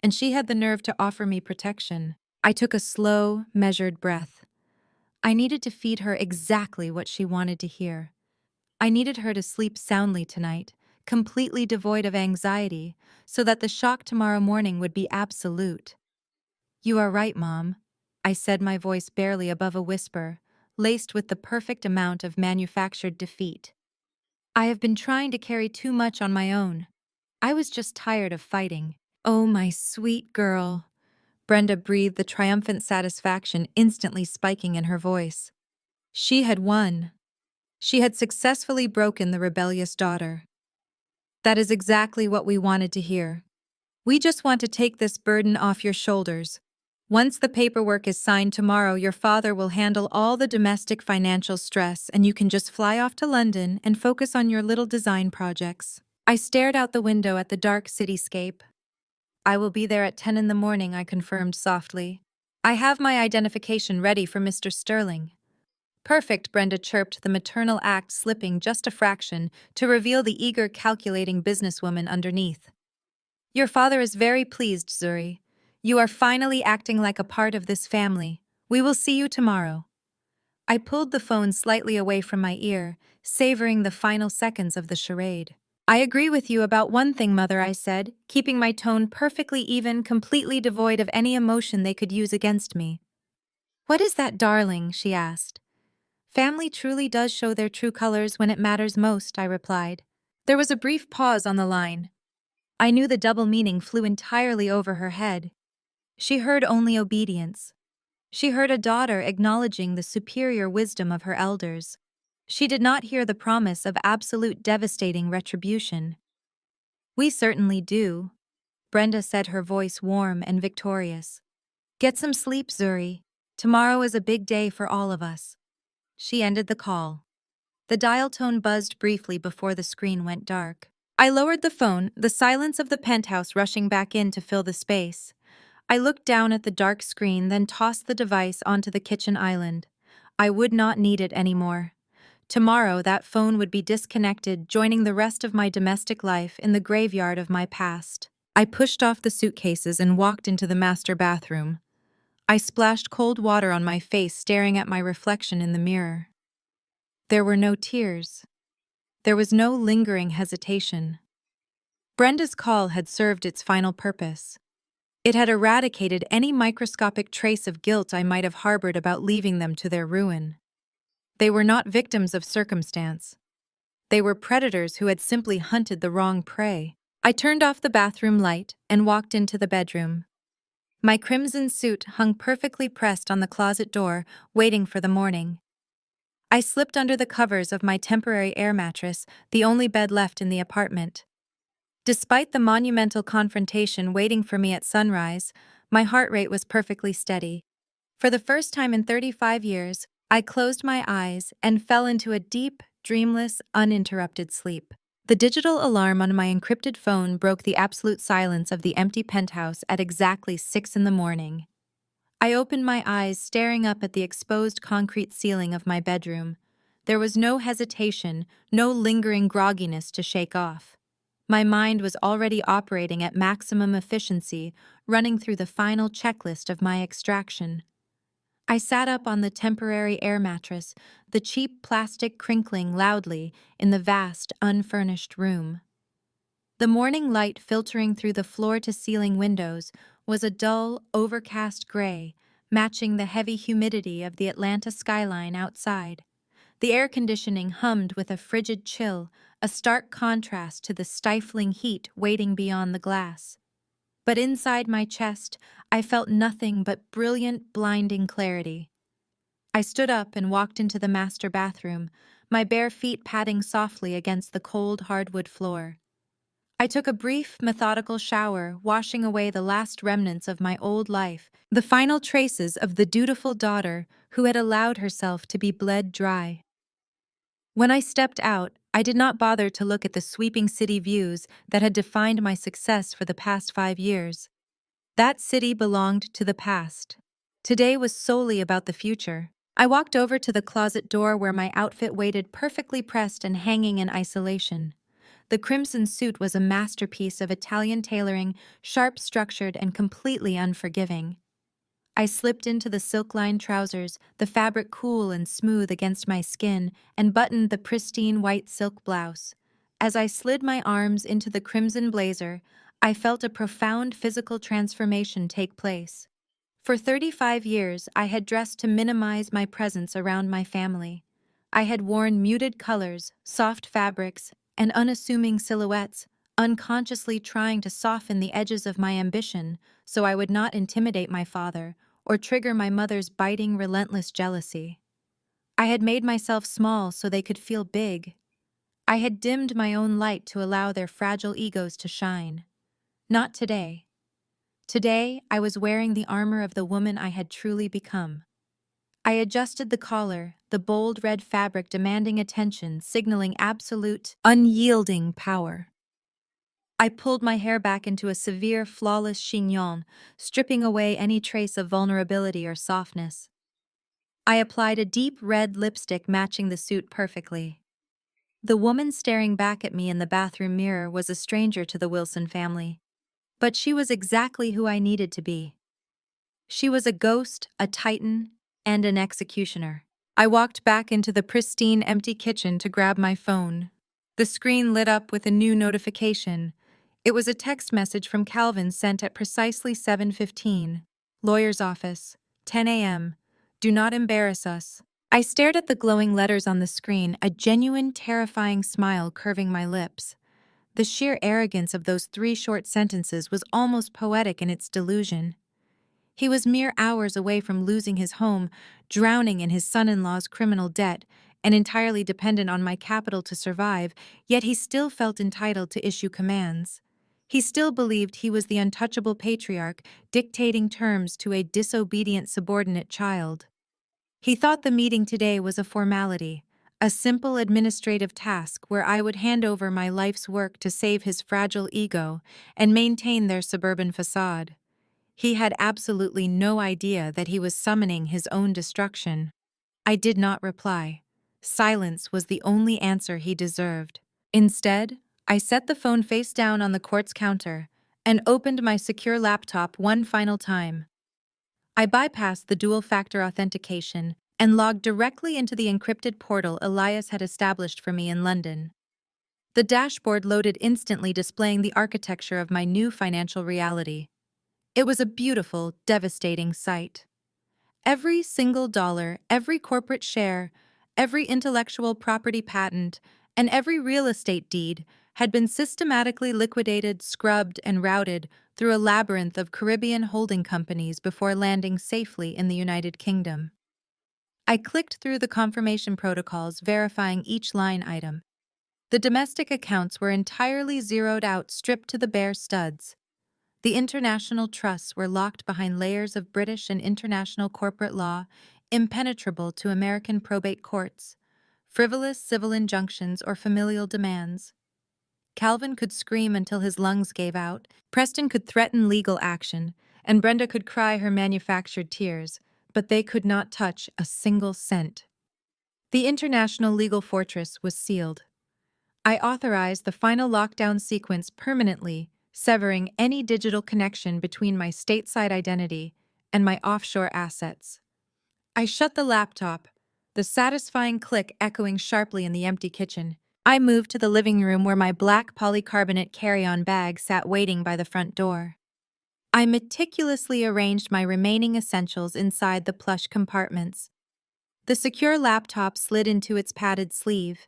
And she had the nerve to offer me protection. I took a slow, measured breath. I needed to feed her exactly what she wanted to hear. I needed her to sleep soundly tonight, completely devoid of anxiety, so that the shock tomorrow morning would be absolute. You are right, Mom, I said, my voice barely above a whisper, laced with the perfect amount of manufactured defeat. I have been trying to carry too much on my own. I was just tired of fighting. Oh, my sweet girl. Brenda breathed the triumphant satisfaction instantly spiking in her voice. She had won. She had successfully broken the rebellious daughter. That is exactly what we wanted to hear. We just want to take this burden off your shoulders. Once the paperwork is signed tomorrow, your father will handle all the domestic financial stress and you can just fly off to London and focus on your little design projects. I stared out the window at the dark cityscape. I will be there at 10 in the morning, I confirmed softly. I have my identification ready for Mr. Sterling. Perfect, Brenda chirped, the maternal act slipping just a fraction to reveal the eager, calculating businesswoman underneath. Your father is very pleased, Zuri. You are finally acting like a part of this family. We will see you tomorrow. I pulled the phone slightly away from my ear, savoring the final seconds of the charade. I agree with you about one thing, Mother, I said, keeping my tone perfectly even, completely devoid of any emotion they could use against me. What is that, darling? She asked. Family truly does show their true colors when it matters most, I replied. There was a brief pause on the line. I knew the double meaning flew entirely over her head. She heard only obedience. She heard a daughter acknowledging the superior wisdom of her elders. She did not hear the promise of absolute devastating retribution. We certainly do, Brenda said, her voice warm and victorious. Get some sleep, Zuri. Tomorrow is a big day for all of us. She ended the call. The dial tone buzzed briefly before the screen went dark. I lowered the phone, the silence of the penthouse rushing back in to fill the space. I looked down at the dark screen, then tossed the device onto the kitchen island. I would not need it anymore. Tomorrow, that phone would be disconnected, joining the rest of my domestic life in the graveyard of my past. I pushed off the suitcases and walked into the master bathroom. I splashed cold water on my face, staring at my reflection in the mirror. There were no tears. There was no lingering hesitation. Brenda's call had served its final purpose. It had eradicated any microscopic trace of guilt I might have harbored about leaving them to their ruin. They were not victims of circumstance. They were predators who had simply hunted the wrong prey. I turned off the bathroom light and walked into the bedroom. My crimson suit hung perfectly pressed on the closet door, waiting for the morning. I slipped under the covers of my temporary air mattress, the only bed left in the apartment. Despite the monumental confrontation waiting for me at sunrise, my heart rate was perfectly steady. For the first time in 35 years, I closed my eyes and fell into a deep, dreamless, uninterrupted sleep. The digital alarm on my encrypted phone broke the absolute silence of the empty penthouse at exactly 6 in the morning. I opened my eyes, staring up at the exposed concrete ceiling of my bedroom. There was no hesitation, no lingering grogginess to shake off. My mind was already operating at maximum efficiency, running through the final checklist of my extraction. I sat up on the temporary air mattress, the cheap plastic crinkling loudly in the vast, unfurnished room. The morning light filtering through the floor-to-ceiling windows was a dull, overcast gray, matching the heavy humidity of the Atlanta skyline outside. The air conditioning hummed with a frigid chill, a stark contrast to the stifling heat waiting beyond the glass. But inside my chest, I felt nothing but brilliant, blinding clarity. I stood up and walked into the master bathroom, my bare feet padding softly against the cold hardwood floor. I took a brief, methodical shower, washing away the last remnants of my old life, the final traces of the dutiful daughter who had allowed herself to be bled dry. When I stepped out, I did not bother to look at the sweeping city views that had defined my success for the past 5 years. That city belonged to the past. Today was solely about the future. I walked over to the closet door where my outfit waited, perfectly pressed and hanging in isolation. The crimson suit was a masterpiece of Italian tailoring, sharp-structured and completely unforgiving. I slipped into the silk-lined trousers, the fabric cool and smooth against my skin, and buttoned the pristine white silk blouse. As I slid my arms into the crimson blazer, I felt a profound physical transformation take place. For 35 years, I had dressed to minimize my presence around my family. I had worn muted colors, soft fabrics, and unassuming silhouettes, unconsciously trying to soften the edges of my ambition so I would not intimidate my father or trigger my mother's biting, relentless jealousy. I had made myself small so they could feel big. I had dimmed my own light to allow their fragile egos to shine. Not today. Today, I was wearing the armor of the woman I had truly become. I adjusted the collar, the bold red fabric demanding attention, signaling absolute, unyielding power. I pulled my hair back into a severe, flawless chignon, stripping away any trace of vulnerability or softness. I applied a deep red lipstick matching the suit perfectly. The woman staring back at me in the bathroom mirror was a stranger to the Wilson family, but she was exactly who I needed to be. She was a ghost, a titan, and an executioner. I walked back into the pristine, empty kitchen to grab my phone. The screen lit up with a new notification. It was a text message from Calvin sent at precisely 7:15. Lawyer's office, 10 a.m. Do not embarrass us. I stared at the glowing letters on the screen, a genuine, terrifying smile curving my lips. The sheer arrogance of those 3 short sentences was almost poetic in its delusion. He was mere hours away from losing his home, drowning in his son-in-law's criminal debt, and entirely dependent on my capital to survive, yet he still felt entitled to issue commands. He still believed he was the untouchable patriarch, dictating terms to a disobedient subordinate child. He thought the meeting today was a formality, a simple administrative task where I would hand over my life's work to save his fragile ego and maintain their suburban facade. He had absolutely no idea that he was summoning his own destruction. I did not reply. Silence was the only answer he deserved. Instead, I set the phone face down on the court's counter and opened my secure laptop one final time. I bypassed the dual-factor authentication and logged directly into the encrypted portal Elias had established for me in London. The dashboard loaded instantly, displaying the architecture of my new financial reality. It was a beautiful, devastating sight. Every single dollar, every corporate share, every intellectual property patent, and every real estate deed had been systematically liquidated, scrubbed, and routed through a labyrinth of Caribbean holding companies before landing safely in the United Kingdom. I clicked through the confirmation protocols verifying each line item. The domestic accounts were entirely zeroed out, stripped to the bare studs. The international trusts were locked behind layers of British and international corporate law, impenetrable to American probate courts, frivolous civil injunctions, or familial demands. Calvin could scream until his lungs gave out, Preston could threaten legal action, and Brenda could cry her manufactured tears, but they could not touch a single cent. The international legal fortress was sealed. I authorized the final lockdown sequence permanently, severing any digital connection between my stateside identity and my offshore assets. I shut the laptop, the satisfying click echoing sharply in the empty kitchen. I moved to the living room where my black polycarbonate carry-on bag sat waiting by the front door. I meticulously arranged my remaining essentials inside the plush compartments. The secure laptop slid into its padded sleeve.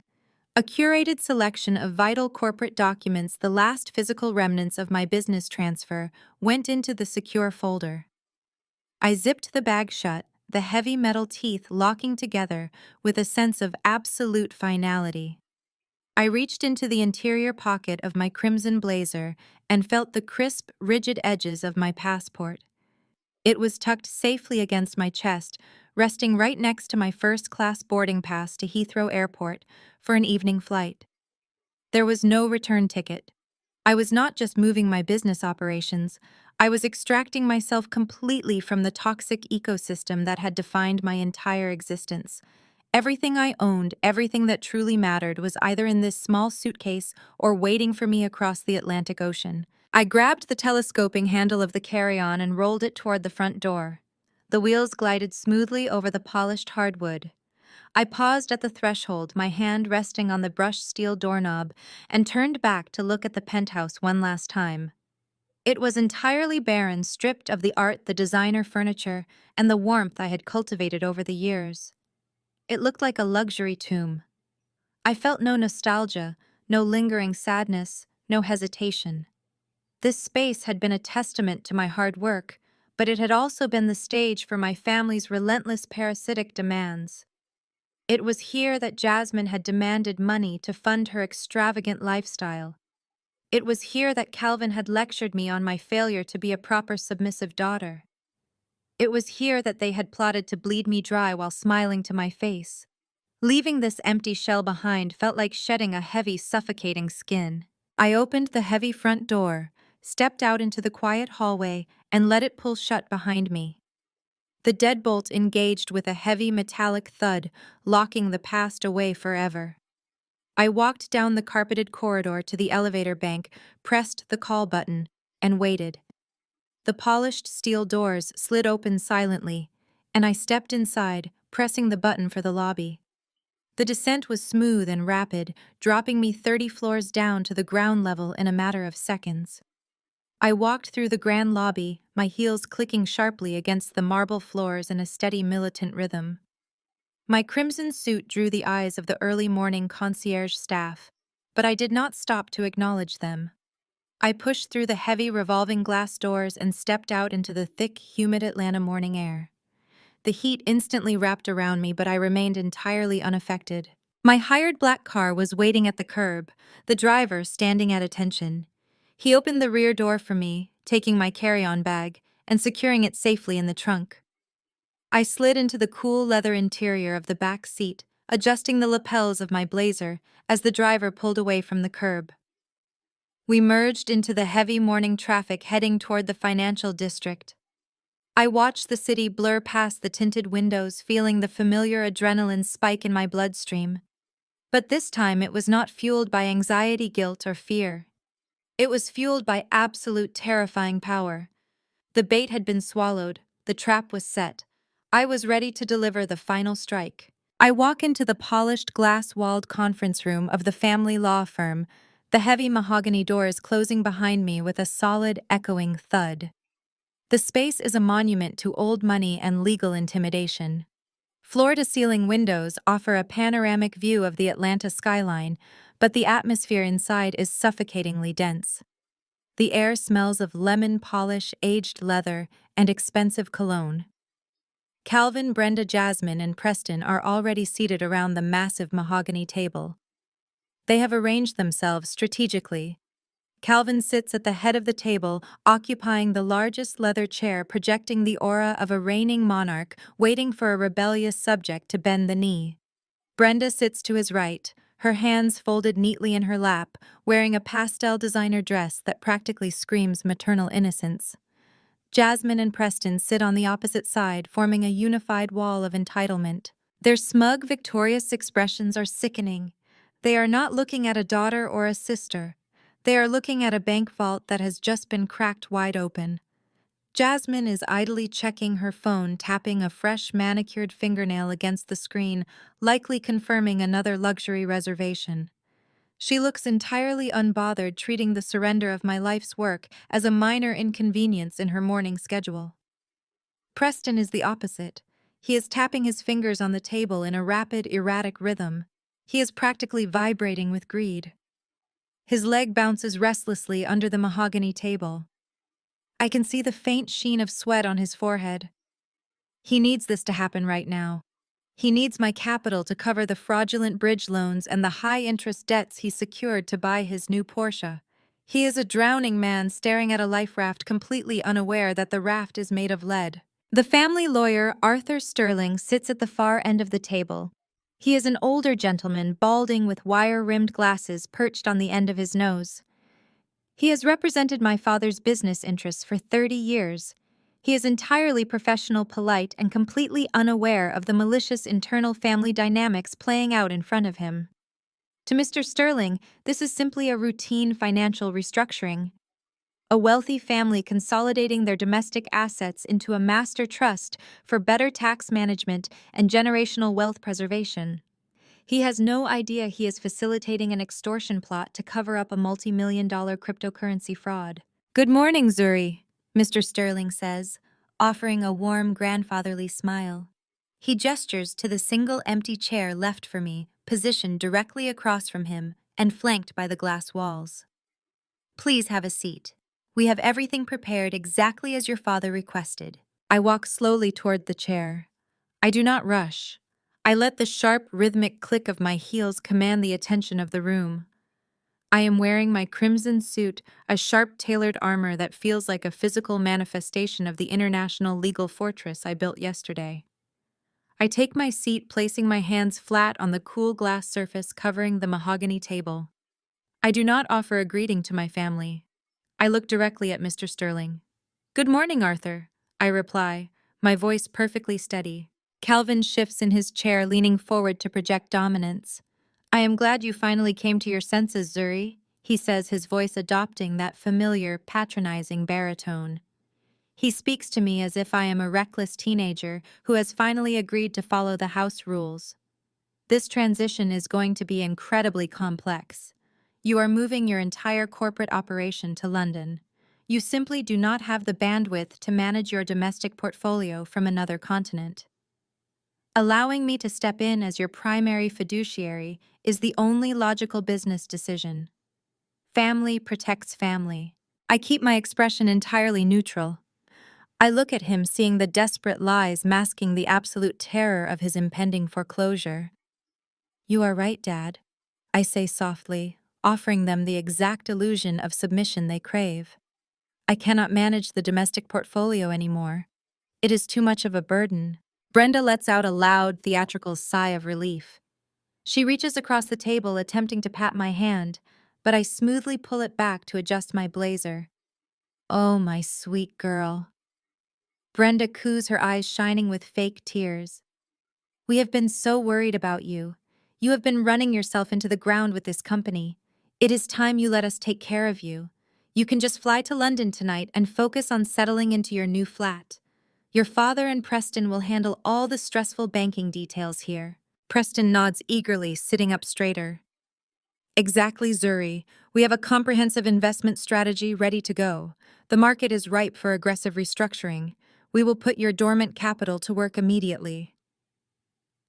A curated selection of vital corporate documents, the last physical remnants of my business transfer, went into the secure folder. I zipped the bag shut, the heavy metal teeth locking together with a sense of absolute finality. I reached into the interior pocket of my crimson blazer and felt the crisp, rigid edges of my passport. It was tucked safely against my chest, resting right next to my first-class boarding pass to Heathrow Airport for an evening flight. There was no return ticket. I was not just moving my business operations, I was extracting myself completely from the toxic ecosystem that had defined my entire existence. Everything I owned, everything that truly mattered, was either in this small suitcase or waiting for me across the Atlantic Ocean. I grabbed the telescoping handle of the carry-on and rolled it toward the front door. The wheels glided smoothly over the polished hardwood. I paused at the threshold, my hand resting on the brushed steel doorknob, and turned back to look at the penthouse one last time. It was entirely barren, stripped of the art, the designer furniture, and the warmth I had cultivated over the years. It looked like a luxury tomb. I felt no nostalgia, no lingering sadness, no hesitation. This space had been a testament to my hard work, but it had also been the stage for my family's relentless parasitic demands. It was here that Jasmine had demanded money to fund her extravagant lifestyle. It was here that Calvin had lectured me on my failure to be a proper submissive daughter. It was here that they had plotted to bleed me dry while smiling to my face. Leaving this empty shell behind felt like shedding a heavy, suffocating skin. I opened the heavy front door, stepped out into the quiet hallway, and let it pull shut behind me. The deadbolt engaged with a heavy metallic thud, locking the past away forever. I walked down the carpeted corridor to the elevator bank, pressed the call button, and waited. The polished steel doors slid open silently, and I stepped inside, pressing the button for the lobby. The descent was smooth and rapid, dropping me 30 floors down to the ground level in a matter of seconds. I walked through the grand lobby, my heels clicking sharply against the marble floors in a steady militant rhythm. My crimson suit drew the eyes of the early morning concierge staff, but I did not stop to acknowledge them. I pushed through the heavy revolving glass doors and stepped out into the thick, humid Atlanta morning air. The heat instantly wrapped around me, but I remained entirely unaffected. My hired black car was waiting at the curb, the driver standing at attention. He opened the rear door for me, taking my carry-on bag and securing it safely in the trunk. I slid into the cool leather interior of the back seat, adjusting the lapels of my blazer as the driver pulled away from the curb. We merged into the heavy morning traffic heading toward the financial district. I watched the city blur past the tinted windows, feeling the familiar adrenaline spike in my bloodstream. But this time it was not fueled by anxiety, guilt, or fear. It was fueled by absolute terrifying power. The bait had been swallowed, the trap was set. I was ready to deliver the final strike. I walk into the polished glass-walled conference room of the family law firm, the heavy mahogany doors closing behind me with a solid, echoing thud. The space is a monument to old money and legal intimidation. Floor-to-ceiling windows offer a panoramic view of the Atlanta skyline, but the atmosphere inside is suffocatingly dense. The air smells of lemon polish, aged leather, and expensive cologne. Calvin, Brenda, Jasmine, and Preston are already seated around the massive mahogany table. They have arranged themselves strategically. Calvin sits at the head of the table, occupying the largest leather chair, projecting the aura of a reigning monarch waiting for a rebellious subject to bend the knee. Brenda sits to his right, her hands folded neatly in her lap, wearing a pastel designer dress that practically screams maternal innocence. Jasmine and Preston sit on the opposite side, forming a unified wall of entitlement. Their smug, victorious expressions are sickening. They are not looking at a daughter or a sister. They are looking at a bank vault that has just been cracked wide open. Jasmine is idly checking her phone, tapping a fresh manicured fingernail against the screen, likely confirming another luxury reservation. She looks entirely unbothered, treating the surrender of my life's work as a minor inconvenience in her morning schedule. Preston is the opposite. He is tapping his fingers on the table in a rapid, erratic rhythm. He is practically vibrating with greed. His leg bounces restlessly under the mahogany table. I can see the faint sheen of sweat on his forehead. He needs this to happen right now. He needs my capital to cover the fraudulent bridge loans and the high-interest debts he secured to buy his new Porsche. He is a drowning man staring at a life raft, completely unaware that the raft is made of lead. The family lawyer, Arthur Sterling, sits at the far end of the table. He is an older gentleman, balding with wire-rimmed glasses perched on the end of his nose. He has represented my father's business interests for 30 years. He is entirely professional, polite, and completely unaware of the malicious internal family dynamics playing out in front of him. To Mr. Sterling, this is simply a routine financial restructuring. A wealthy family consolidating their domestic assets into a master trust for better tax management and generational wealth preservation. He has no idea he is facilitating an extortion plot to cover up a multi-million-dollar cryptocurrency fraud. "Good morning, Zuri," Mr. Sterling says, offering a warm, grandfatherly smile. He gestures to the single empty chair left for me, positioned directly across from him and flanked by the glass walls. Please have a seat. We have everything prepared exactly as your father requested. I walk slowly toward the chair. I do not rush. I let the sharp, rhythmic click of my heels command the attention of the room. I am wearing my crimson suit, a sharp, tailored armor that feels like a physical manifestation of the international legal fortress I built yesterday. I take my seat, placing my hands flat on the cool glass surface covering the mahogany table. I do not offer a greeting to my family. I look directly at Mr. Sterling. "Good morning, Arthur," I reply, my voice perfectly steady. Calvin shifts in his chair, leaning forward to project dominance. "I am glad you finally came to your senses, Zuri," he says, his voice adopting that familiar, patronizing baritone. He speaks to me as if I am a reckless teenager who has finally agreed to follow the house rules. "This transition is going to be incredibly complex. You are moving your entire corporate operation to London. You simply do not have the bandwidth to manage your domestic portfolio from another continent. Allowing me to step in as your primary fiduciary is the only logical business decision. Family protects family." I keep my expression entirely neutral. I look at him, seeing the desperate lies masking the absolute terror of his impending foreclosure. "You are right, Dad," I say softly, offering them the exact illusion of submission they crave. "I cannot manage the domestic portfolio anymore. It is too much of a burden." Brenda lets out a loud, theatrical sigh of relief. She reaches across the table, attempting to pat my hand, but I smoothly pull it back to adjust my blazer. "Oh, my sweet girl." Brenda coos, her eyes shining with fake tears. "We have been so worried about you. You have been running yourself into the ground with this company. It is time you let us take care of you. You can just fly to London tonight and focus on settling into your new flat. Your father and Preston will handle all the stressful banking details here." Preston nods eagerly, sitting up straighter. "Exactly, Zuri. We have a comprehensive investment strategy ready to go. The market is ripe for aggressive restructuring. We will put your dormant capital to work immediately."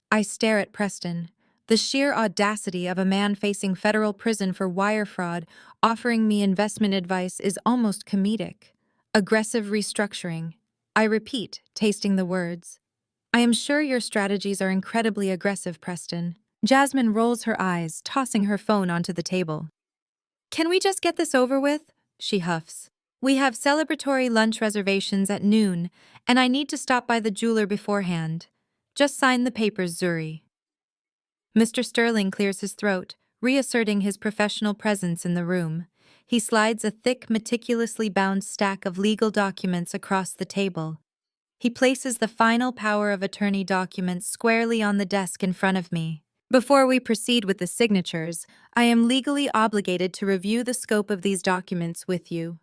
I stare at Preston. The sheer audacity of a man facing federal prison for wire fraud offering me investment advice is almost comedic. Aggressive restructuring. I repeat, tasting the words. "I am sure your strategies are incredibly aggressive, Preston." Jasmine rolls her eyes, tossing her phone onto the table. "Can we just get this over with?" she huffs. "We have celebratory lunch reservations at noon, and I need to stop by the jeweler beforehand. Just sign the papers, Zuri." Mr. Sterling clears his throat, reasserting his professional presence in the room. He slides a thick, meticulously bound stack of legal documents across the table. He places the final power of attorney documents squarely on the desk in front of me. "Before we proceed with the signatures, I am legally obligated to review the scope of these documents with you."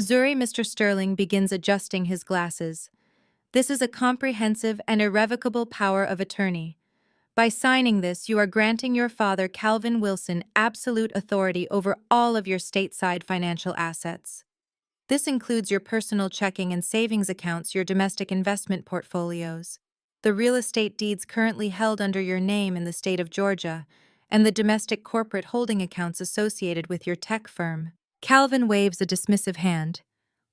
Zuri Mr. Sterling begins adjusting his glasses. "This is a comprehensive and irrevocable power of attorney. By signing this, you are granting your father, Calvin Wilson, absolute authority over all of your stateside financial assets. This includes your personal checking and savings accounts, your domestic investment portfolios, the real estate deeds currently held under your name in the state of Georgia, and the domestic corporate holding accounts associated with your tech firm." Calvin waves a dismissive hand.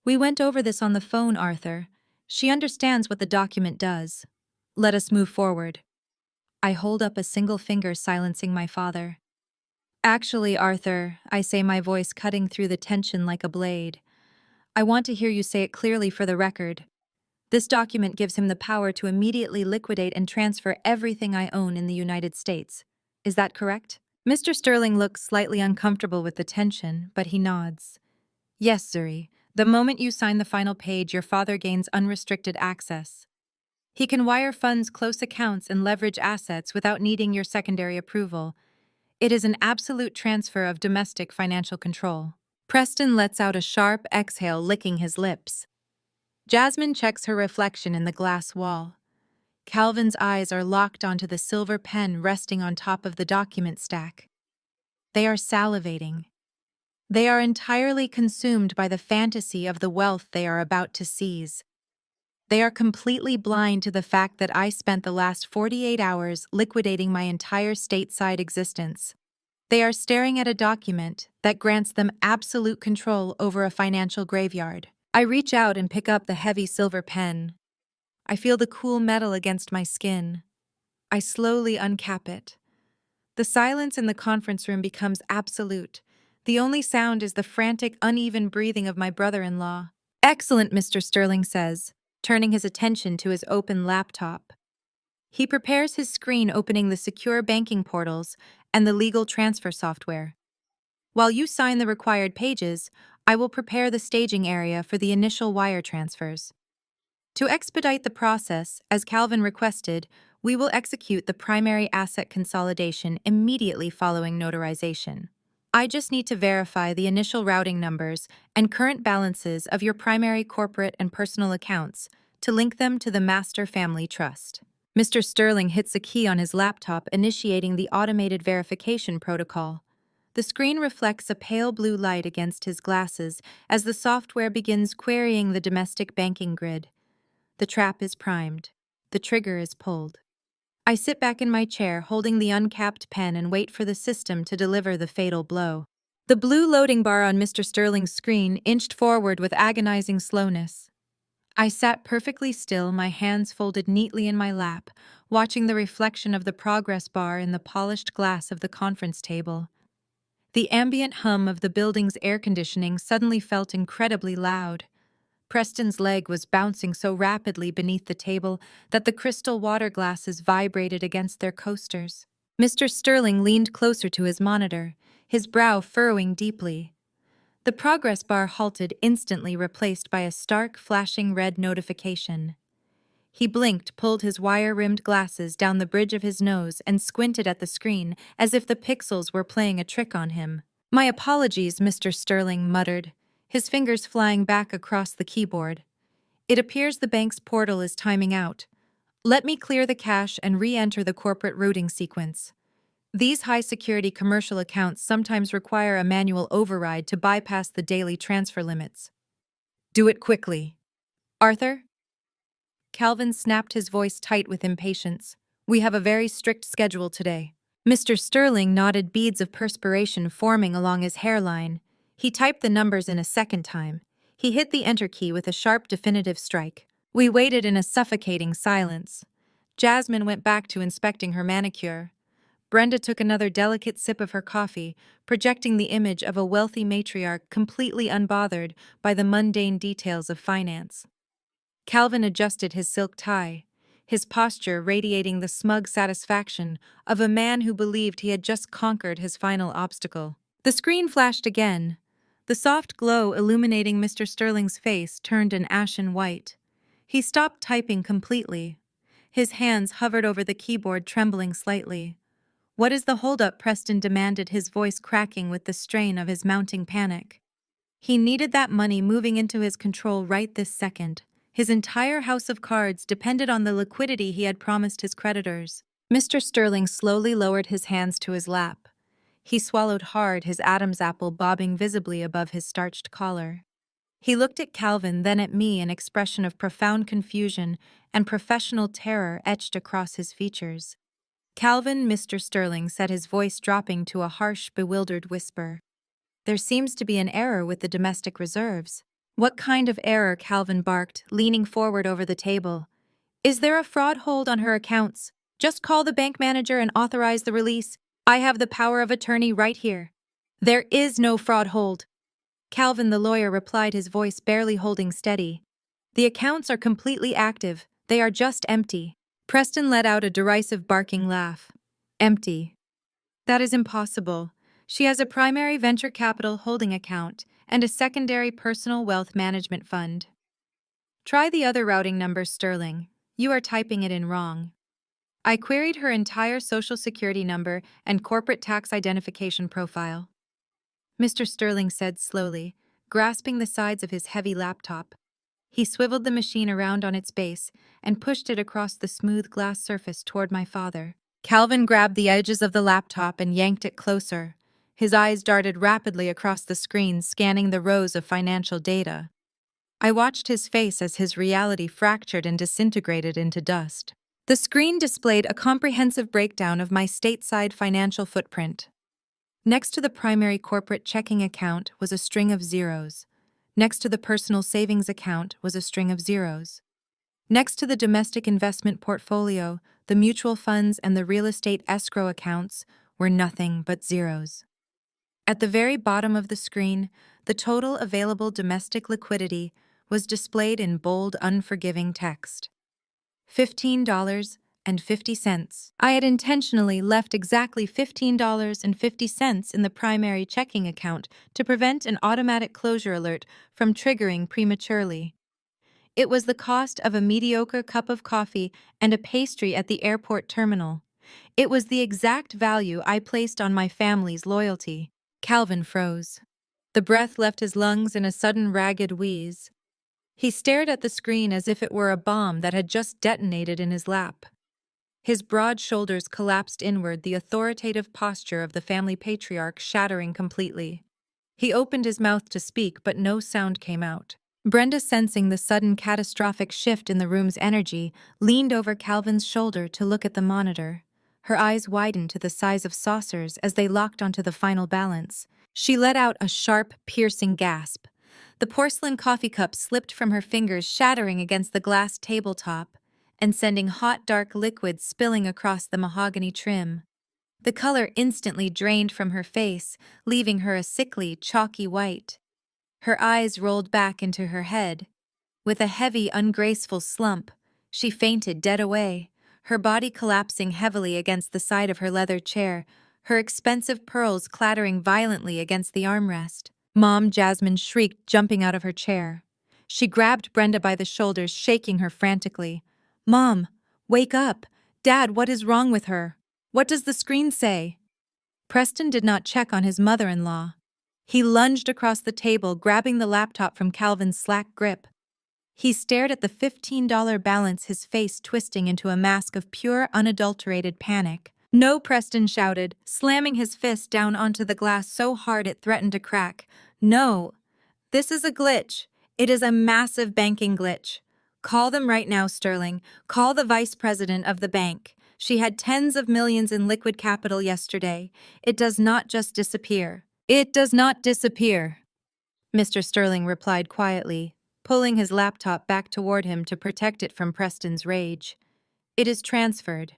"We went over this on the phone, Arthur. She understands what the document does. Let us move forward." I hold up a single finger, silencing my father. "Actually, Arthur," I say, my voice cutting through the tension like a blade, "I want to hear you say it clearly for the record. This document gives him the power to immediately liquidate and transfer everything I own in the United States. Is that correct?" Mr. Sterling looks slightly uncomfortable with the tension, but he nods. "Yes, Zuri. The moment you sign the final page, your father gains unrestricted access. He can wire funds, close accounts, and leverage assets without needing your secondary approval. It is an absolute transfer of domestic financial control." Preston lets out a sharp exhale, licking his lips. Jasmine checks her reflection in the glass wall. Calvin's eyes are locked onto the silver pen resting on top of the document stack. They are salivating. They are entirely consumed by the fantasy of the wealth they are about to seize. They are completely blind to the fact that I spent the last 48 hours liquidating my entire stateside existence. They are staring at a document that grants them absolute control over a financial graveyard. I reach out and pick up the heavy silver pen. I feel the cool metal against my skin. I slowly uncap it. The silence in the conference room becomes absolute. The only sound is the frantic, uneven breathing of my brother-in-law. "Excellent," Mr. Sterling says, turning his attention to his open laptop. He prepares his screen, opening the secure banking portals and the legal transfer software. "While you sign the required pages, I will prepare the staging area for the initial wire transfers. To expedite the process, as Calvin requested, we will execute the primary asset consolidation immediately following notarization. I just need to verify the initial routing numbers and current balances of your primary corporate and personal accounts to link them to the master family trust." Mr. Sterling hits a key on his laptop, initiating the automated verification protocol. The screen reflects a pale blue light against his glasses as the software begins querying the domestic banking grid. The trap is primed. The trigger is pulled. I sit back in my chair, holding the uncapped pen, and wait for the system to deliver the fatal blow. The blue loading bar on Mr. Sterling's screen inched forward with agonizing slowness. I sat perfectly still, my hands folded neatly in my lap, watching the reflection of the progress bar in the polished glass of the conference table. The ambient hum of the building's air conditioning suddenly felt incredibly loud. Preston's leg was bouncing so rapidly beneath the table that the crystal water glasses vibrated against their coasters. Mr. Sterling leaned closer to his monitor, his brow furrowing deeply. The progress bar halted, instantly replaced by a stark, flashing red notification. He blinked, pulled his wire-rimmed glasses down the bridge of his nose, and squinted at the screen as if the pixels were playing a trick on him. "My apologies," Mr. Sterling muttered, his fingers flying back across the keyboard. "It appears the bank's portal is timing out. Let me clear the cache and re-enter the corporate routing sequence. These high-security commercial accounts sometimes require a manual override to bypass the daily transfer limits." "Do it quickly." "Arthur?" Calvin snapped, his voice tight with impatience. "We have a very strict schedule today." Mr. Sterling nodded, beads of perspiration forming along his hairline. He typed the numbers in a second time. He hit the enter key with a sharp, definitive strike. We waited in a suffocating silence. Jasmine went back to inspecting her manicure. Brenda took another delicate sip of her coffee, projecting the image of a wealthy matriarch completely unbothered by the mundane details of finance. Calvin adjusted his silk tie, his posture radiating the smug satisfaction of a man who believed he had just conquered his final obstacle. The screen flashed again. The soft glow illuminating Mr. Sterling's face turned an ashen white. He stopped typing completely. His hands hovered over the keyboard, trembling slightly. "What is the holdup?" Preston demanded, his voice cracking with the strain of his mounting panic. He needed that money moving into his control right this second. His entire house of cards depended on the liquidity he had promised his creditors. Mr. Sterling slowly lowered his hands to his lap. He swallowed hard, his Adam's apple bobbing visibly above his starched collar. He looked at Calvin, then at me, an expression of profound confusion and professional terror etched across his features. "Calvin," Mr. Sterling said, his voice dropping to a harsh, bewildered whisper. "There seems to be an error with the domestic reserves." "What kind of error?" Calvin barked, leaning forward over the table. "Is there a fraud hold on her accounts? Just call the bank manager and authorize the release. I have the power of attorney right here." "There is no fraud hold," Calvin the lawyer replied, his voice barely holding steady. "The accounts are completely active. They are just empty." Preston let out a derisive barking laugh. "Empty? That is impossible. She has a primary venture capital holding account and a secondary personal wealth management fund. Try the other routing number, Sterling. You are typing it in wrong." I queried her entire social security number and corporate tax identification profile. Mr. Sterling said slowly, grasping the sides of his heavy laptop. He swiveled the machine around on its base and pushed it across the smooth glass surface toward my father. Calvin grabbed the edges of the laptop and yanked it closer. His eyes darted rapidly across the screen, scanning the rows of financial data. I watched his face as his reality fractured and disintegrated into dust. The screen displayed a comprehensive breakdown of my stateside financial footprint. Next to the primary corporate checking account was a string of zeros. Next to the personal savings account was a string of zeros. Next to the domestic investment portfolio, the mutual funds and the real estate escrow accounts were nothing but zeros. At the very bottom of the screen, the total available domestic liquidity was displayed in bold, unforgiving text. $15.50. I had intentionally left exactly $15.50 in the primary checking account to prevent an automatic closure alert from triggering prematurely. It was the cost of a mediocre cup of coffee and a pastry at the airport terminal. It was the exact value I placed on my family's loyalty. Calvin froze. The breath left his lungs in a sudden ragged wheeze. He stared at the screen as if it were a bomb that had just detonated in his lap. His broad shoulders collapsed inward, the authoritative posture of the family patriarch shattering completely. He opened his mouth to speak, but no sound came out. Brenda, sensing the sudden catastrophic shift in the room's energy, leaned over Calvin's shoulder to look at the monitor. Her eyes widened to the size of saucers as they locked onto the final balance. She let out a sharp, piercing gasp. The porcelain coffee cup slipped from her fingers, shattering against the glass tabletop and sending hot, dark liquid spilling across the mahogany trim. The color instantly drained from her face, leaving her a sickly, chalky white. Her eyes rolled back into her head. With a heavy, ungraceful slump, she fainted dead away, her body collapsing heavily against the side of her leather chair, her expensive pearls clattering violently against the armrest. "Mom," Jasmine shrieked, jumping out of her chair. She grabbed Brenda by the shoulders, shaking her frantically. "Mom, wake up! Dad, what is wrong with her? What does the screen say?" Preston did not check on his mother-in-law. He lunged across the table, grabbing the laptop from Calvin's slack grip. He stared at the $15 balance, his face twisting into a mask of pure, unadulterated panic. "No," Preston shouted, slamming his fist down onto the glass so hard it threatened to crack. "No. This is a glitch. It is a massive banking glitch. Call them right now, Sterling. Call the vice president of the bank. She had tens of millions in liquid capital yesterday. It does not just disappear. It does not disappear," Mr. Sterling replied quietly, pulling his laptop back toward him to protect it from Preston's rage. "It is transferred."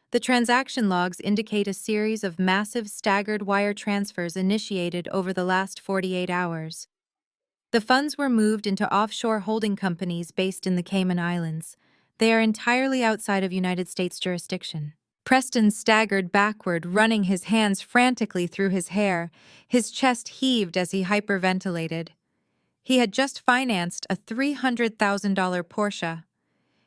The transaction logs indicate a series of massive staggered wire transfers initiated over the last 48 hours. The funds were moved into offshore holding companies based in the Cayman Islands. They are entirely outside of United States jurisdiction. Preston staggered backward, running his hands frantically through his hair. His chest heaved as he hyperventilated. He had just financed a $300,000 Porsche.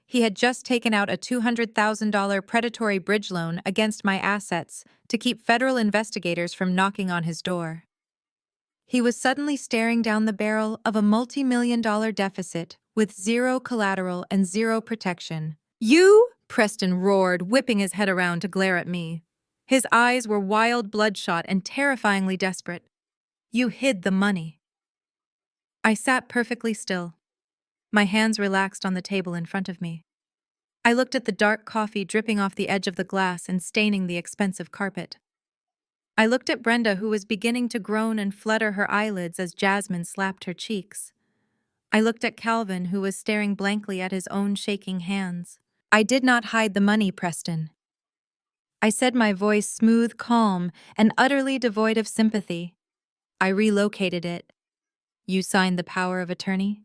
He had just taken out a $200,000 predatory bridge loan against my assets to keep federal investigators from knocking on his door. He was suddenly staring down the barrel of a multi-million-dollar deficit with zero collateral and zero protection. "You?" Preston roared, whipping his head around to glare at me. His eyes were wild, bloodshot, and terrifyingly desperate. "You hid the money." I sat perfectly still. My hands relaxed on the table in front of me. I looked at the dark coffee dripping off the edge of the glass and staining the expensive carpet. I looked at Brenda, who was beginning to groan and flutter her eyelids as Jasmine slapped her cheeks. I looked at Calvin, who was staring blankly at his own shaking hands. "I did not hide the money, Preston," I said, my voice smooth, calm, and utterly devoid of sympathy. "I relocated it." "You signed the power of attorney?"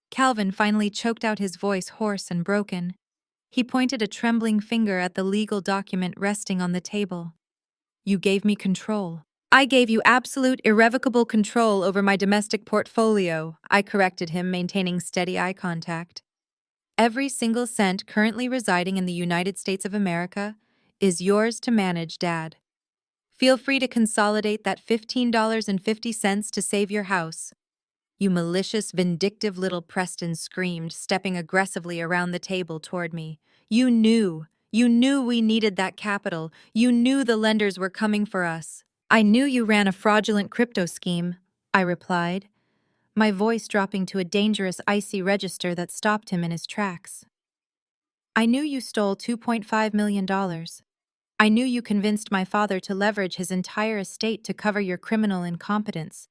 Calvin finally choked out, his voice hoarse and broken. He pointed a trembling finger at the legal document resting on the table. "You gave me control." "I gave you absolute, irrevocable control over my domestic portfolio," I corrected him, maintaining steady eye contact. "Every single cent currently residing in the United States of America is yours to manage, Dad. Feel free to consolidate that $15.50 to save your house." "You malicious, vindictive little," Preston screamed, stepping aggressively around the table toward me. You knew we needed that capital. You knew the lenders were coming for us." "I knew you ran a fraudulent crypto scheme," I replied. my voice dropping to a dangerous icy register that stopped him in his tracks. I knew you stole $2.5 million. I knew you convinced my father to leverage his entire estate to cover your criminal incompetence.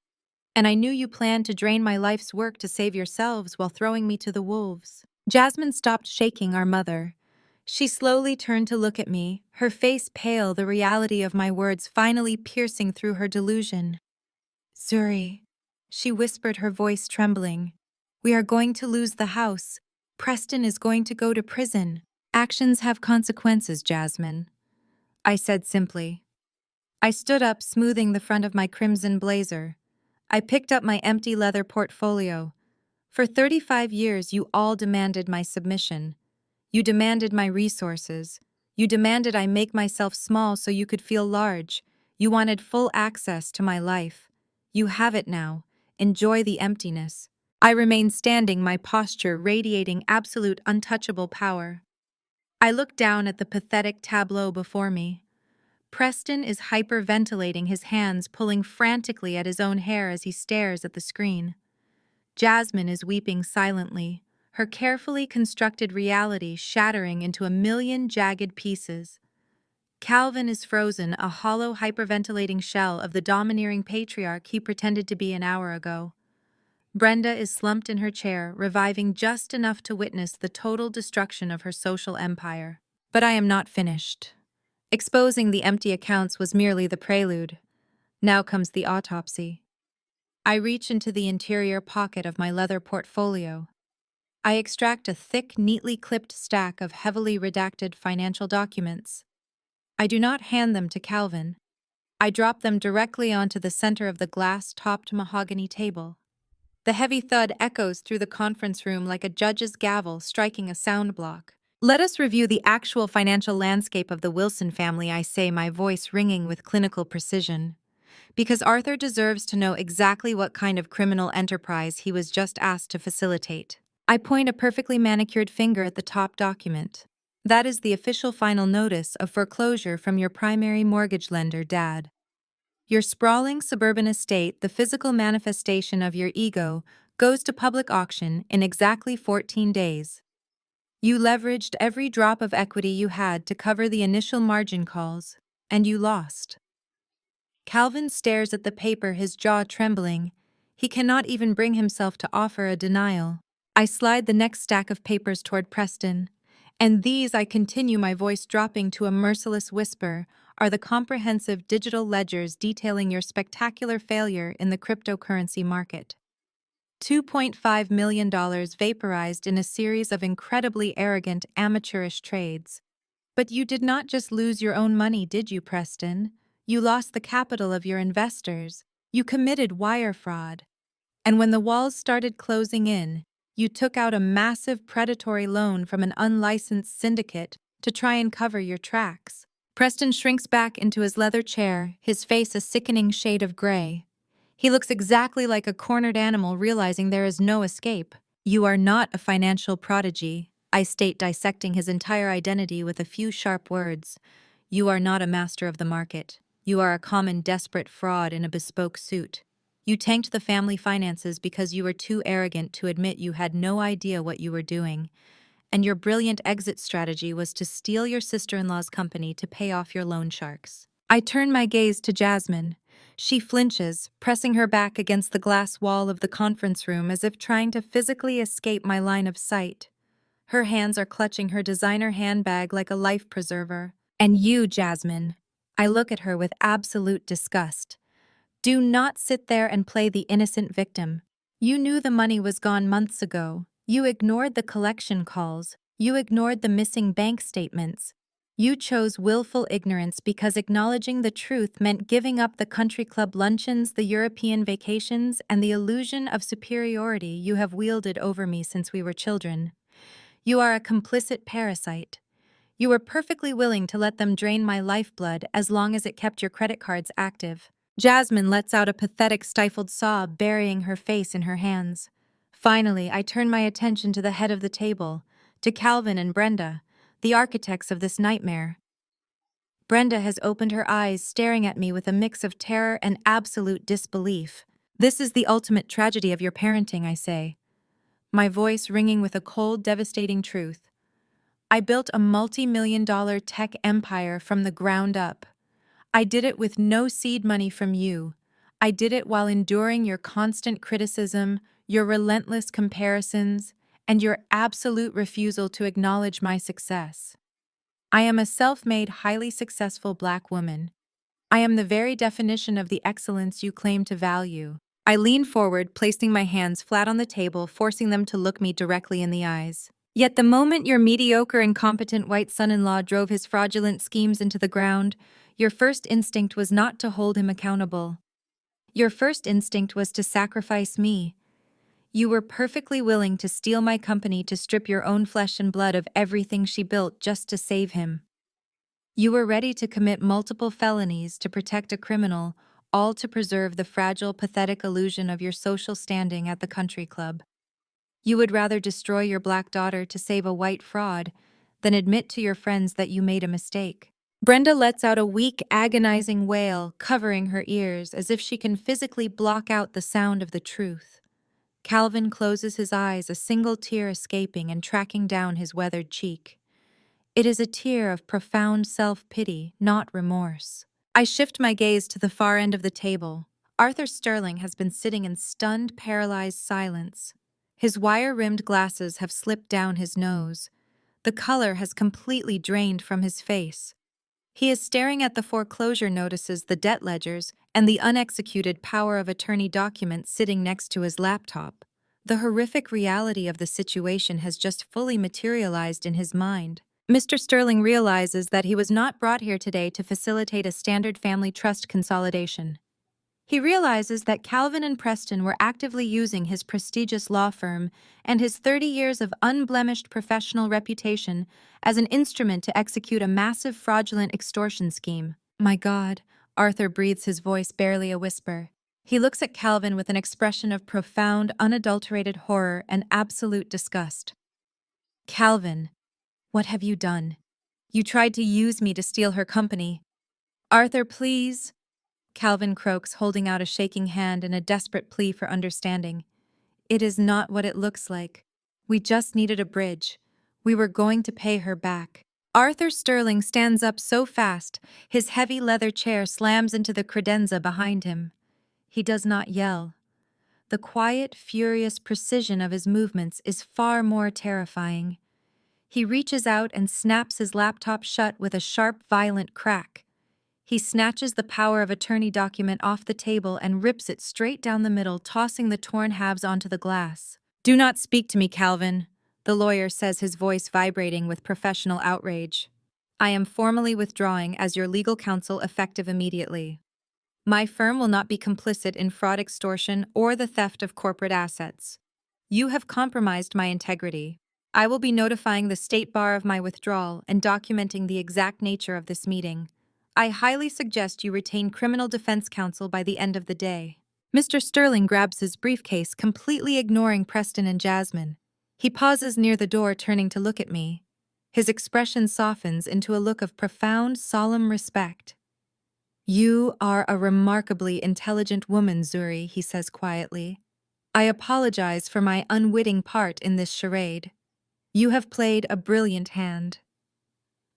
And I knew you planned to drain my life's work to save yourselves while throwing me to the wolves. Jasmine stopped shaking our mother. She slowly turned to look at me, her face pale, the reality of my words finally piercing through her delusion. Zuri, she whispered, her voice trembling. We are going to lose the house. Preston is going to go to prison. Actions have consequences, Jasmine, I said simply. I stood up, smoothing the front of my crimson blazer. I picked up my empty leather portfolio. For 35 years, you all demanded my submission. You demanded my resources. You demanded I make myself small so you could feel large. You wanted full access to my life. You have it now. Enjoy the emptiness. I remained standing, my posture radiating absolute untouchable power. I looked down at the pathetic tableau before me. Preston is hyperventilating, his hands pulling frantically at his own hair as he stares at the screen. Jasmine is weeping silently, her carefully constructed reality shattering into a million jagged pieces. Calvin is frozen, a hollow, hyperventilating shell of the domineering patriarch he pretended to be an hour ago. Brenda is slumped in her chair, reviving just enough to witness the total destruction of her social empire. But I am not finished. Exposing the empty accounts was merely the prelude. Now comes the autopsy. I reach into the interior pocket of my leather portfolio. I extract a thick, neatly clipped stack of heavily redacted financial documents. I do not hand them to Calvin. I drop them directly onto the center of the glass-topped mahogany table. The heavy thud echoes through the conference room like a judge's gavel striking a sound block. Let us review the actual financial landscape of the Wilson family, I say, my voice ringing with clinical precision. Because Arthur deserves to know exactly what kind of criminal enterprise he was just asked to facilitate. I point a perfectly manicured finger at the top document. That is the official final notice of foreclosure from your primary mortgage lender, Dad. Your sprawling suburban estate, the physical manifestation of your ego, goes to public auction in exactly 14 days. You leveraged every drop of equity you had to cover the initial margin calls, and you lost. Calvin stares at the paper, his jaw trembling. He cannot even bring himself to offer a denial. I slide the next stack of papers toward Preston. And these, I continue, my voice dropping to a merciless whisper, are the comprehensive digital ledgers detailing your spectacular failure in the cryptocurrency market. $2.5 million vaporized in a series of incredibly arrogant, amateurish trades. But you did not just lose your own money, did you, Preston? You lost the capital of your investors. You committed wire fraud. And when the walls started closing in, you took out a massive predatory loan from an unlicensed syndicate to try and cover your tracks. Preston shrinks back into his leather chair, his face a sickening shade of gray. He looks exactly like a cornered animal realizing there is no escape. You are not a financial prodigy, I state, dissecting his entire identity with a few sharp words. You are not a master of the market. You are a common desperate fraud in a bespoke suit. You tanked the family finances because you were too arrogant to admit you had no idea what you were doing. And your brilliant exit strategy was to steal your sister-in-law's company to pay off your loan sharks. I turn my gaze to Jasmine. She flinches, pressing her back against the glass wall of the conference room as if trying to physically escape my line of sight. Her hands are clutching her designer handbag like a life preserver. And you, Jasmine. I look at her with absolute disgust. Do not sit there and play the innocent victim. You knew the money was gone months ago. You ignored the collection calls. You ignored the missing bank statements. You chose willful ignorance because acknowledging the truth meant giving up the country club luncheons, the European vacations, and the illusion of superiority you have wielded over me since we were children. You are a complicit parasite. You were perfectly willing to let them drain my lifeblood as long as it kept your credit cards active. Jasmine lets out a pathetic stifled sob, burying her face in her hands. Finally, I turn my attention to the head of the table, to Calvin and Brenda, the architects of this nightmare. Brenda has opened her eyes, staring at me with a mix of terror and absolute disbelief. This is the ultimate tragedy of your parenting, I say, my voice ringing with a cold, devastating truth. I built a multi-million-dollar tech empire from the ground up. I did it with no seed money from you. I did it while enduring your constant criticism, your relentless comparisons, and your absolute refusal to acknowledge my success. I am a self-made, highly successful Black woman. I am the very definition of the excellence you claim to value. I leaned forward, placing my hands flat on the table, forcing them to look me directly in the eyes. Yet the moment your mediocre, incompetent white son-in-law drove his fraudulent schemes into the ground, your first instinct was not to hold him accountable. Your first instinct was to sacrifice me. You were perfectly willing to steal my company, to strip your own flesh and blood of everything she built just to save him. You were ready to commit multiple felonies to protect a criminal, all to preserve the fragile, pathetic illusion of your social standing at the country club. You would rather destroy your Black daughter to save a white fraud than admit to your friends that you made a mistake. Brenda lets out a weak, agonizing wail, covering her ears as if she can physically block out the sound of the truth. Calvin closes his eyes, a single tear escaping and tracking down his weathered cheek. It is a tear of profound self-pity, not remorse. I shift my gaze to the far end of the table. Arthur Sterling has been sitting in stunned, paralyzed silence. His wire-rimmed glasses have slipped down his nose. The color has completely drained from his face. He is staring at the foreclosure notices, the debt ledgers, and the unexecuted power of attorney documents sitting next to his laptop. The horrific reality of the situation has just fully materialized in his mind. Mr. Sterling realizes that he was not brought here today to facilitate a standard family trust consolidation. He realizes that Calvin and Preston were actively using his prestigious law firm and his 30 years of unblemished professional reputation as an instrument to execute a massive fraudulent extortion scheme. My God, Arthur breathes, his voice barely a whisper. He looks at Calvin with an expression of profound, unadulterated horror and absolute disgust. Calvin, what have you done? You tried to use me to steal her company. Arthur, please. Calvin croaks, holding out a shaking hand in a desperate plea for understanding. It is not what it looks like. We just needed a bridge. We were going to pay her back. Arthur Sterling stands up so fast, his heavy leather chair slams into the credenza behind him. He does not yell. The quiet, furious precision of his movements is far more terrifying. He reaches out and snaps his laptop shut with a sharp, violent crack. He snatches the power of attorney document off the table and rips it straight down the middle, tossing the torn halves onto the glass. Do not speak to me, Calvin, the lawyer says, his voice vibrating with professional outrage. I am formally withdrawing as your legal counsel, effective immediately. My firm will not be complicit in fraud, extortion, or the theft of corporate assets. You have compromised my integrity. I will be notifying the State Bar of my withdrawal and documenting the exact nature of this meeting. I highly suggest you retain criminal defense counsel by the end of the day. Mr. Sterling grabs his briefcase, completely ignoring Preston and Jasmine. He pauses near the door, turning to look at me. His expression softens into a look of profound, solemn respect. You are a remarkably intelligent woman, Zuri, he says quietly. I apologize for my unwitting part in this charade. You have played a brilliant hand.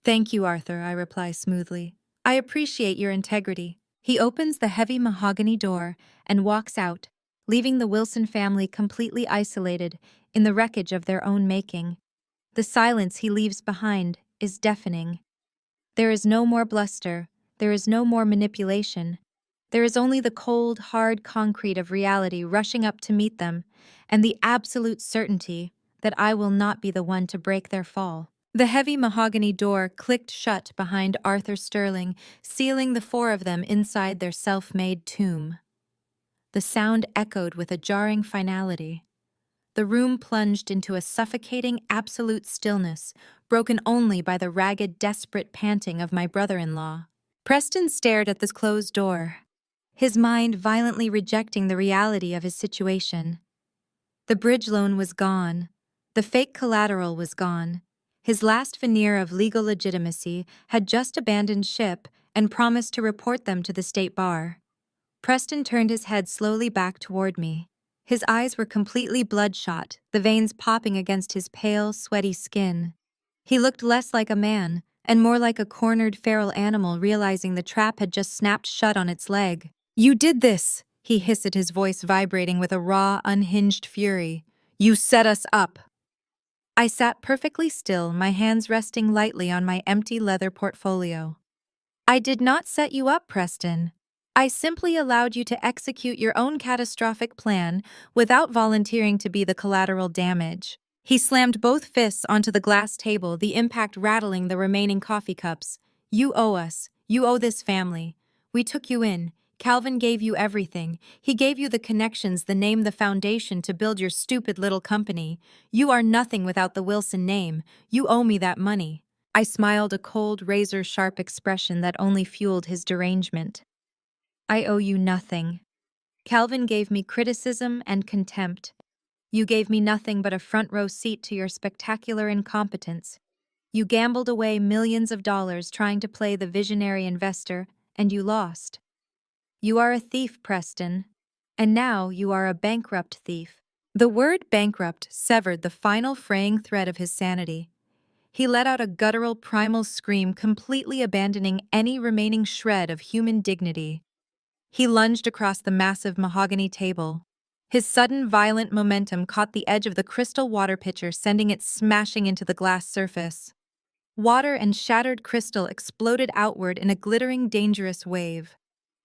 Thank you, Arthur, I reply smoothly. I appreciate your integrity. He opens the heavy mahogany door and walks out, leaving the Wilson family completely isolated in the wreckage of their own making. The silence he leaves behind is deafening. There is no more bluster, there is no more manipulation. There is only the cold, hard concrete of reality rushing up to meet them, and the absolute certainty that I will not be the one to break their fall. The heavy mahogany door clicked shut behind Arthur Sterling, sealing the four of them inside their self-made tomb. The sound echoed with a jarring finality. The room plunged into a suffocating, absolute stillness, broken only by the ragged, desperate panting of my brother-in-law. Preston stared at this closed door, his mind violently rejecting the reality of his situation. The bridge loan was gone. The fake collateral was gone. His last veneer of legal legitimacy had just abandoned ship and promised to report them to the State Bar. Preston turned his head slowly back toward me. His eyes were completely bloodshot, the veins popping against his pale, sweaty skin. He looked less like a man, and more like a cornered feral animal realizing the trap had just snapped shut on its leg. "You did this!" he hissed, his voice vibrating with a raw, unhinged fury. "You set us up!" I sat perfectly still, my hands resting lightly on my empty leather portfolio. "I did not set you up, Preston. I simply allowed you to execute your own catastrophic plan without volunteering to be the collateral damage." He slammed both fists onto the glass table, the impact rattling the remaining coffee cups. "You owe us. You owe this family. We took you in. Calvin gave you everything. He gave you the connections, the name, the foundation to build your stupid little company. You are nothing without the Wilson name. You owe me that money." I smiled, a cold, razor-sharp expression that only fueled his derangement. "I owe you nothing. Calvin gave me criticism and contempt. You gave me nothing but a front-row seat to your spectacular incompetence. You gambled away millions of dollars trying to play the visionary investor, and you lost. You are a thief, Preston. And now you are a bankrupt thief." The word bankrupt severed the final fraying thread of his sanity. He let out a guttural, primal scream, completely abandoning any remaining shred of human dignity. He lunged across the massive mahogany table. His sudden, violent momentum caught the edge of the crystal water pitcher, sending it smashing into the glass surface. Water and shattered crystal exploded outward in a glittering, dangerous wave.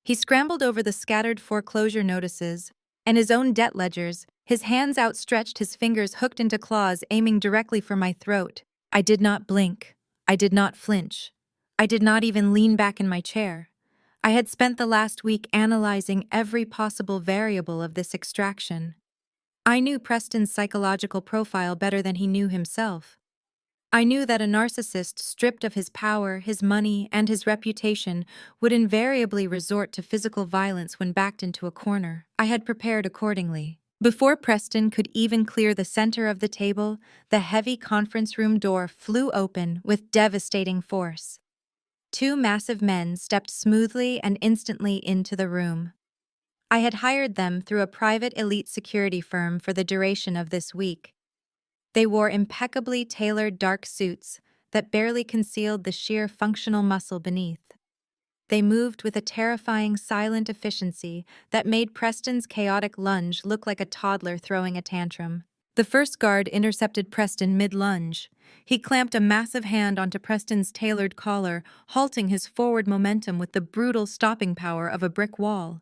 He scrambled over the scattered foreclosure notices and his own debt ledgers, his hands outstretched, his fingers hooked into claws aiming directly for my throat. I did not blink. I did not flinch. I did not even lean back in my chair. I had spent the last week analyzing every possible variable of this extraction. I knew Preston's psychological profile better than he knew himself. I knew that a narcissist stripped of his power, his money, and his reputation would invariably resort to physical violence when backed into a corner. I had prepared accordingly. Before Preston could even clear the center of the table, the heavy conference room door flew open with devastating force. Two massive men stepped smoothly and instantly into the room. I had hired them through a private elite security firm for the duration of this week. They wore impeccably tailored dark suits that barely concealed the sheer functional muscle beneath. They moved with a terrifying silent efficiency that made Preston's chaotic lunge look like a toddler throwing a tantrum. The first guard intercepted Preston mid-lunge. He clamped a massive hand onto Preston's tailored collar, halting his forward momentum with the brutal stopping power of a brick wall.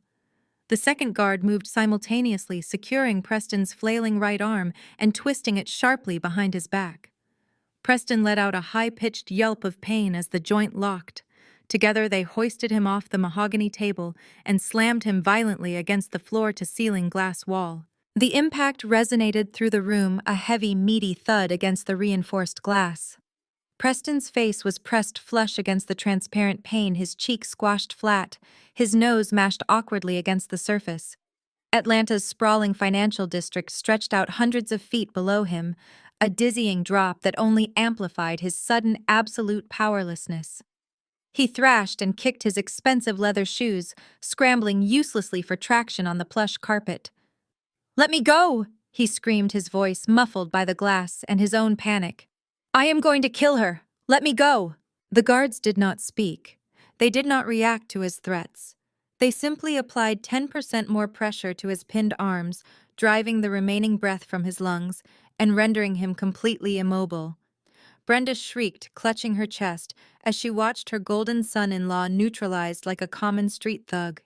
The second guard moved simultaneously, securing Preston's flailing right arm and twisting it sharply behind his back. Preston let out a high-pitched yelp of pain as the joint locked. Together they hoisted him off the mahogany table and slammed him violently against the floor-to-ceiling glass wall. The impact resonated through the room, a heavy, meaty thud against the reinforced glass. Preston's face was pressed flush against the transparent pane, his cheek squashed flat, his nose mashed awkwardly against the surface. Atlanta's sprawling financial district stretched out hundreds of feet below him, a dizzying drop that only amplified his sudden absolute powerlessness. He thrashed and kicked his expensive leather shoes, scrambling uselessly for traction on the plush carpet. "Let me go!" he screamed, his voice muffled by the glass and his own panic. "I am going to kill her! Let me go!" The guards did not speak. They did not react to his threats. They simply applied 10% more pressure to his pinned arms, driving the remaining breath from his lungs and rendering him completely immobile. Brenda shrieked, clutching her chest, as she watched her golden son-in-law neutralized like a common street thug.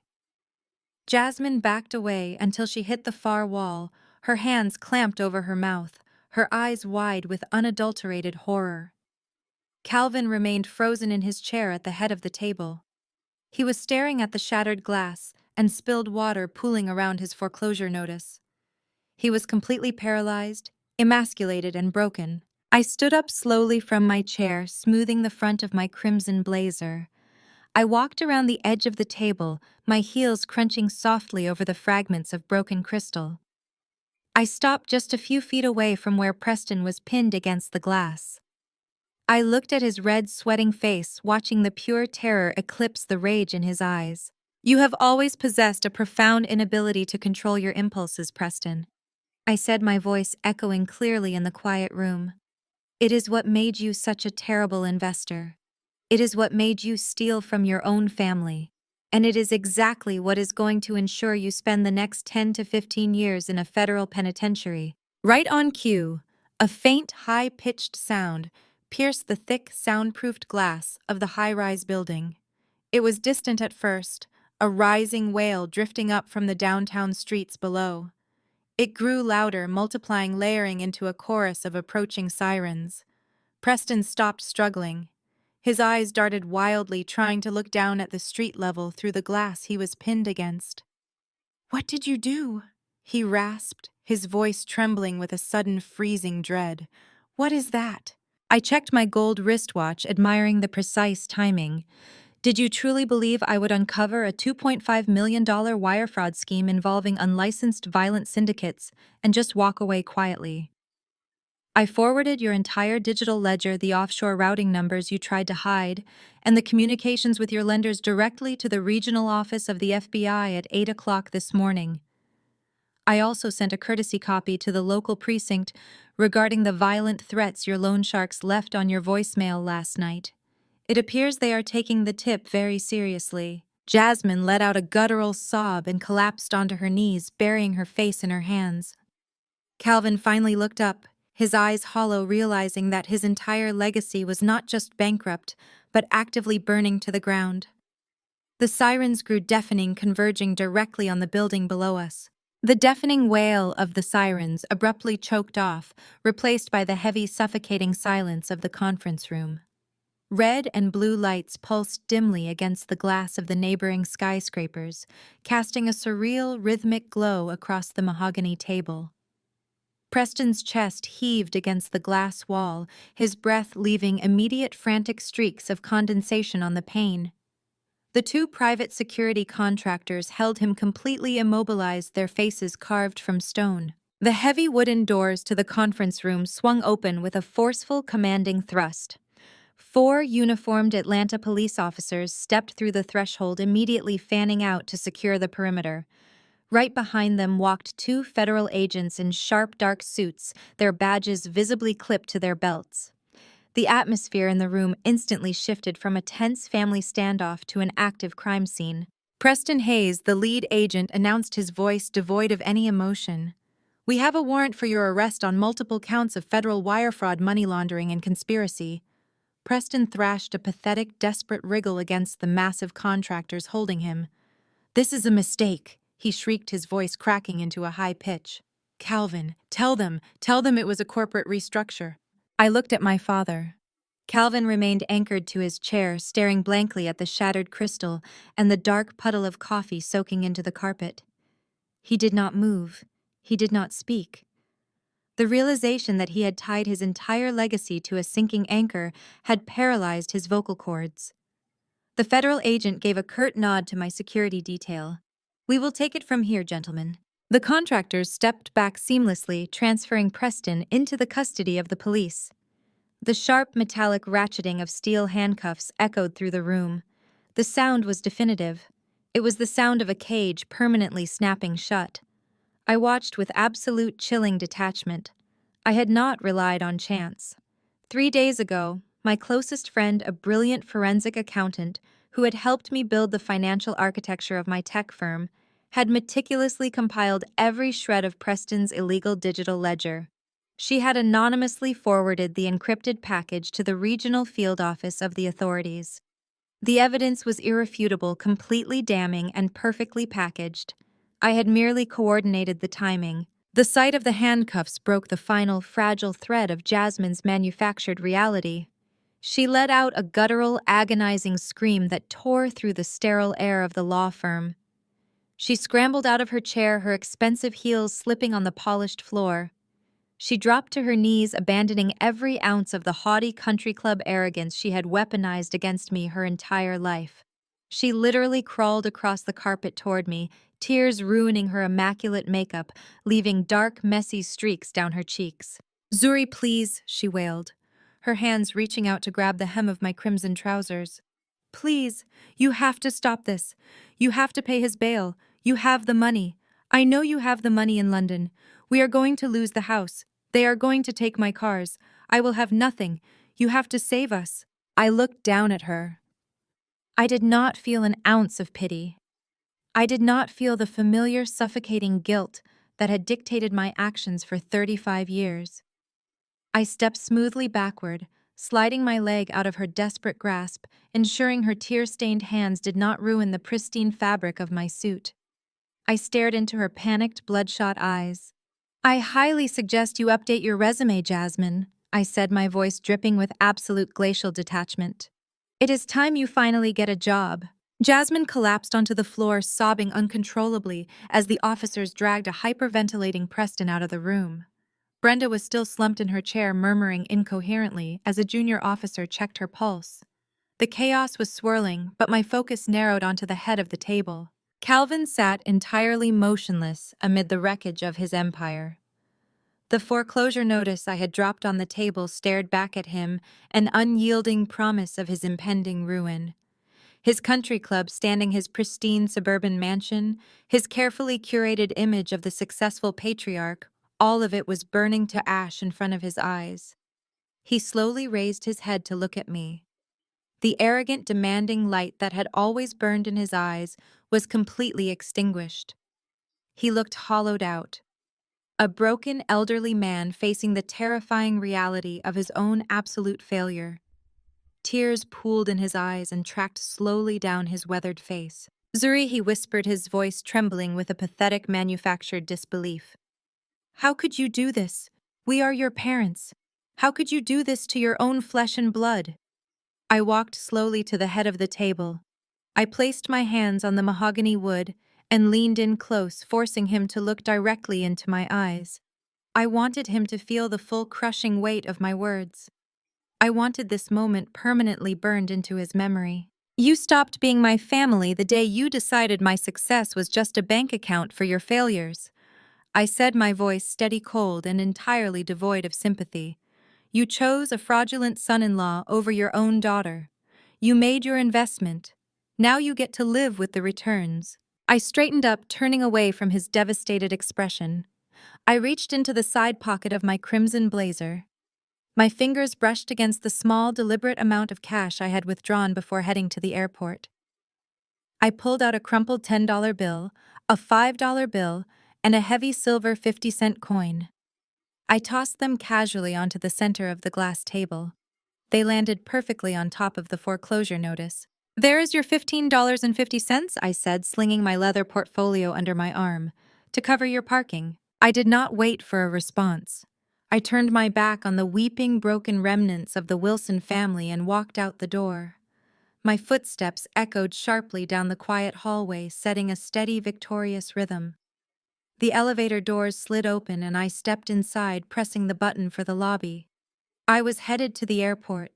Jasmine backed away until she hit the far wall, her hands clamped over her mouth, her eyes wide with unadulterated horror. Calvin remained frozen in his chair at the head of the table. He was staring at the shattered glass and spilled water pooling around his foreclosure notice. He was completely paralyzed, emasculated, and broken. I stood up slowly from my chair, smoothing the front of my crimson blazer. I walked around the edge of the table, my heels crunching softly over the fragments of broken crystal. I stopped just a few feet away from where Preston was pinned against the glass. I looked at his red, sweating face, watching the pure terror eclipse the rage in his eyes. You have always possessed a profound inability to control your impulses, Preston. I said, my voice echoing clearly in the quiet room. It is what made you such a terrible investor. It is what made you steal from your own family. And it is exactly what is going to ensure you spend the next 10 to 15 years in a federal penitentiary. Right on cue, a faint, high-pitched sound pierced the thick, soundproofed glass of the high-rise building. It was distant at first, a rising wail drifting up from the downtown streets below. It grew louder, multiplying, layering into a chorus of approaching sirens. Preston stopped struggling. His eyes darted wildly, trying to look down at the street level through the glass he was pinned against. "What did you do?" he rasped, his voice trembling with a sudden freezing dread. "What is that?" I checked my gold wristwatch, admiring the precise timing. Did you truly believe I would uncover a $2.5 million wire fraud scheme involving unlicensed violent syndicates and just walk away quietly? I forwarded your entire digital ledger, the offshore routing numbers you tried to hide, and the communications with your lenders directly to the regional office of the FBI at 8 o'clock this morning. I also sent a courtesy copy to the local precinct regarding the violent threats your loan sharks left on your voicemail last night. It appears they are taking the tip very seriously. Jasmine let out a guttural sob and collapsed onto her knees, burying her face in her hands. Calvin finally looked up, his eyes hollow, realizing that his entire legacy was not just bankrupt, but actively burning to the ground. The sirens grew deafening, converging directly on the building below us. The deafening wail of the sirens abruptly choked off, replaced by the heavy, suffocating silence of the conference room. Red and blue lights pulsed dimly against the glass of the neighboring skyscrapers, casting a surreal, rhythmic glow across the mahogany table. Preston's chest heaved against the glass wall, his breath leaving immediate frantic streaks of condensation on the pane. The two private security contractors held him completely immobilized, their faces carved from stone. The heavy wooden doors to the conference room swung open with a forceful, commanding thrust. 4 uniformed Atlanta police officers stepped through the threshold, immediately fanning out to secure the perimeter. Right behind them walked 2 federal agents in sharp, dark suits, their badges visibly clipped to their belts. The atmosphere in the room instantly shifted from a tense family standoff to an active crime scene. Preston Hayes, the lead agent, announced, his voice devoid of any emotion. "We have a warrant for your arrest on multiple counts of federal wire fraud, money laundering, and conspiracy." Preston thrashed a pathetic, desperate wriggle against the massive contractors holding him. "This is a mistake," he shrieked, his voice cracking into a high pitch. "Calvin, tell them it was a corporate restructure." I looked at my father. Calvin remained anchored to his chair, staring blankly at the shattered crystal and the dark puddle of coffee soaking into the carpet. He did not move. He did not speak. The realization that he had tied his entire legacy to a sinking anchor had paralyzed his vocal cords. The federal agent gave a curt nod to my security detail. "We will take it from here, gentlemen." The contractors stepped back seamlessly, transferring Preston into the custody of the police. The sharp, metallic ratcheting of steel handcuffs echoed through the room. The sound was definitive. It was the sound of a cage permanently snapping shut. I watched with absolute chilling detachment. I had not relied on chance. 3 days ago, my closest friend, a brilliant forensic accountant who had helped me build the financial architecture of my tech firm, had meticulously compiled every shred of Preston's illegal digital ledger. She had anonymously forwarded the encrypted package to the regional field office of the authorities. The evidence was irrefutable, completely damning, and perfectly packaged. I had merely coordinated the timing. The sight of the handcuffs broke the final, fragile thread of Jasmine's manufactured reality. She let out a guttural, agonizing scream that tore through the sterile air of the law firm. She scrambled out of her chair, her expensive heels slipping on the polished floor. She dropped to her knees, abandoning every ounce of the haughty country club arrogance she had weaponized against me her entire life. She literally crawled across the carpet toward me, tears ruining her immaculate makeup, leaving dark, messy streaks down her cheeks. "Zuri, please," she wailed, her hands reaching out to grab the hem of my crimson trousers. Please, you have to stop this. You have to pay his bail. You have the money. I know you have the money in London. We are going to lose the house. They are going to take my cars. I will have nothing. You have to save us." I looked down at her. I did not feel an ounce of pity. I did not feel the familiar suffocating guilt that had dictated my actions for 35 years. I stepped smoothly backward, sliding my leg out of her desperate grasp, ensuring her tear-stained hands did not ruin the pristine fabric of my suit. I stared into her panicked, bloodshot eyes. "I highly suggest you update your resume, Jasmine," I said, my voice dripping with absolute glacial detachment. "It is time you finally get a job." Jasmine collapsed onto the floor, sobbing uncontrollably as the officers dragged a hyperventilating Preston out of the room. Brenda was still slumped in her chair, murmuring incoherently as a junior officer checked her pulse. The chaos was swirling, but my focus narrowed onto the head of the table. Calvin sat entirely motionless amid the wreckage of his empire. The foreclosure notice I had dropped on the table stared back at him, an unyielding promise of his impending ruin. His country club standing his pristine suburban mansion, his carefully curated image of the successful patriarch, all of it was burning to ash in front of his eyes. He slowly raised his head to look at me. The arrogant, demanding light that had always burned in his eyes was completely extinguished. He looked hollowed out. A broken, elderly man facing the terrifying reality of his own absolute failure. Tears pooled in his eyes and tracked slowly down his weathered face. "Zuri," he whispered, his voice trembling with a pathetic manufactured disbelief. "How could you do this? We are your parents. How could you do this to your own flesh and blood?" I walked slowly to the head of the table. I placed my hands on the mahogany wood and leaned in close, forcing him to look directly into my eyes. I wanted him to feel the full crushing weight of my words. I wanted this moment permanently burned into his memory. "You stopped being my family the day you decided my success was just a bank account for your failures," I said, my voice steady cold and entirely devoid of sympathy. "You chose a fraudulent son-in-law over your own daughter. You made your investment. Now you get to live with the returns." I straightened up, turning away from his devastated expression. I reached into the side pocket of my crimson blazer. My fingers brushed against the small, deliberate amount of cash I had withdrawn before heading to the airport. I pulled out a crumpled $10 bill, a $5 bill, and a heavy silver 50-cent coin. I tossed them casually onto the center of the glass table. They landed perfectly on top of the foreclosure notice. "There is your $15.50, I said, slinging my leather portfolio under my arm, "to cover your parking." I did not wait for a response. I turned my back on the weeping, broken remnants of the Wilson family and walked out the door. My footsteps echoed sharply down the quiet hallway, setting a steady, victorious rhythm. The elevator doors slid open and I stepped inside, pressing the button for the lobby. I was headed to the airport.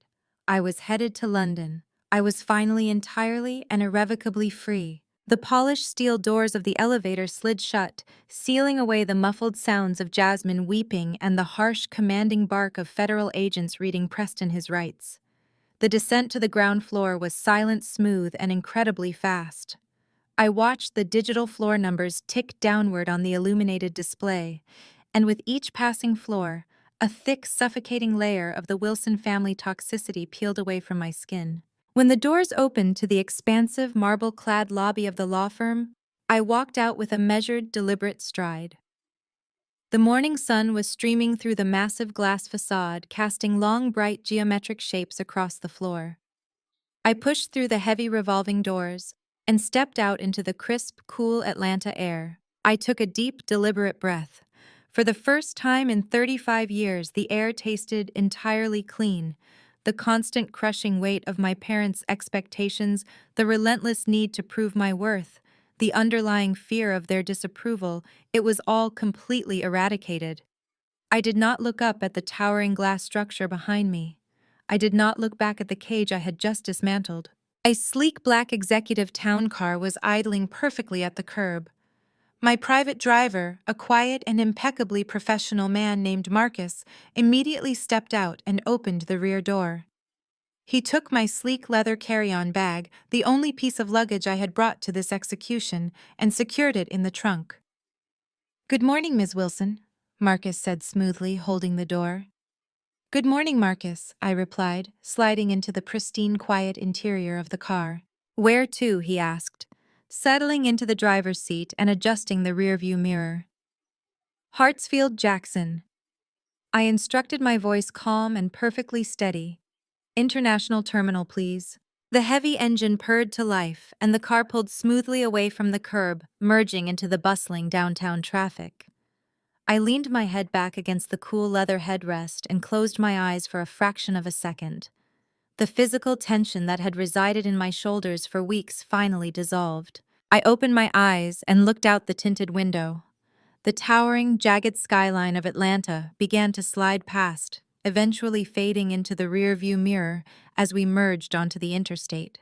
I was headed to London. I was finally entirely and irrevocably free. The polished steel doors of the elevator slid shut, sealing away the muffled sounds of Jasmine weeping and the harsh, commanding bark of federal agents reading Preston his rights. The descent to the ground floor was silent, smooth, and incredibly fast. I watched the digital floor numbers tick downward on the illuminated display, and with each passing floor, a thick, suffocating layer of the Wilson family toxicity peeled away from my skin. When the doors opened to the expansive, marble-clad lobby of the law firm, I walked out with a measured, deliberate stride. The morning sun was streaming through the massive glass facade, casting long, bright, geometric shapes across the floor. I pushed through the heavy revolving doors and stepped out into the crisp, cool Atlanta air. I took a deep, deliberate breath. For the first time in 35 years, the air tasted entirely clean. The constant crushing weight of my parents' expectations, the relentless need to prove my worth, the underlying fear of their disapproval, it was all completely eradicated. I did not look up at the towering glass structure behind me. I did not look back at the cage I had just dismantled. A sleek black executive town car was idling perfectly at the curb. My private driver, a quiet and impeccably professional man named Marcus, immediately stepped out and opened the rear door. He took my sleek leather carry-on bag, the only piece of luggage I had brought to this execution, and secured it in the trunk. "Good morning, Ms. Wilson," Marcus said smoothly, holding the door. "Good morning, Marcus," I replied, sliding into the pristine, quiet interior of the car. "Where to?" he asked, settling into the driver's seat and adjusting the rearview mirror. "Hartsfield Jackson." I instructed, my voice calm and perfectly steady. "International terminal, please." The heavy engine purred to life, and the car pulled smoothly away from the curb, merging into the bustling downtown traffic. I leaned my head back against the cool leather headrest and closed my eyes for a fraction of a second. The physical tension that had resided in my shoulders for weeks finally dissolved. I opened my eyes and looked out the tinted window. The towering, jagged skyline of Atlanta began to slide past, eventually fading into the rearview mirror as we merged onto the interstate.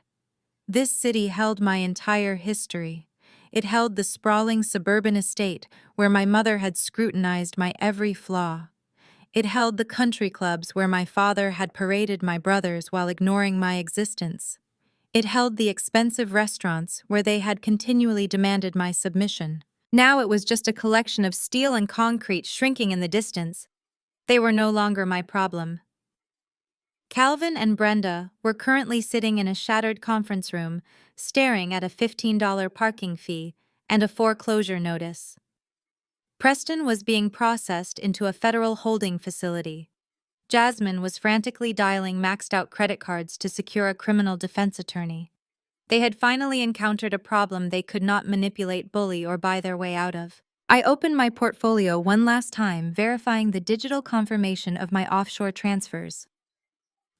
This city held my entire history. It held the sprawling suburban estate where my mother had scrutinized my every flaw. It held the country clubs where my father had paraded my brothers while ignoring my existence. It held the expensive restaurants where they had continually demanded my submission. Now it was just a collection of steel and concrete shrinking in the distance. They were no longer my problem. Calvin and Brenda were currently sitting in a shattered conference room, staring at a $15 parking fee and a foreclosure notice. Preston was being processed into a federal holding facility. Jasmine was frantically dialing maxed-out credit cards to secure a criminal defense attorney. They had finally encountered a problem they could not manipulate, bully, or buy their way out of. I opened my portfolio one last time, verifying the digital confirmation of my offshore transfers.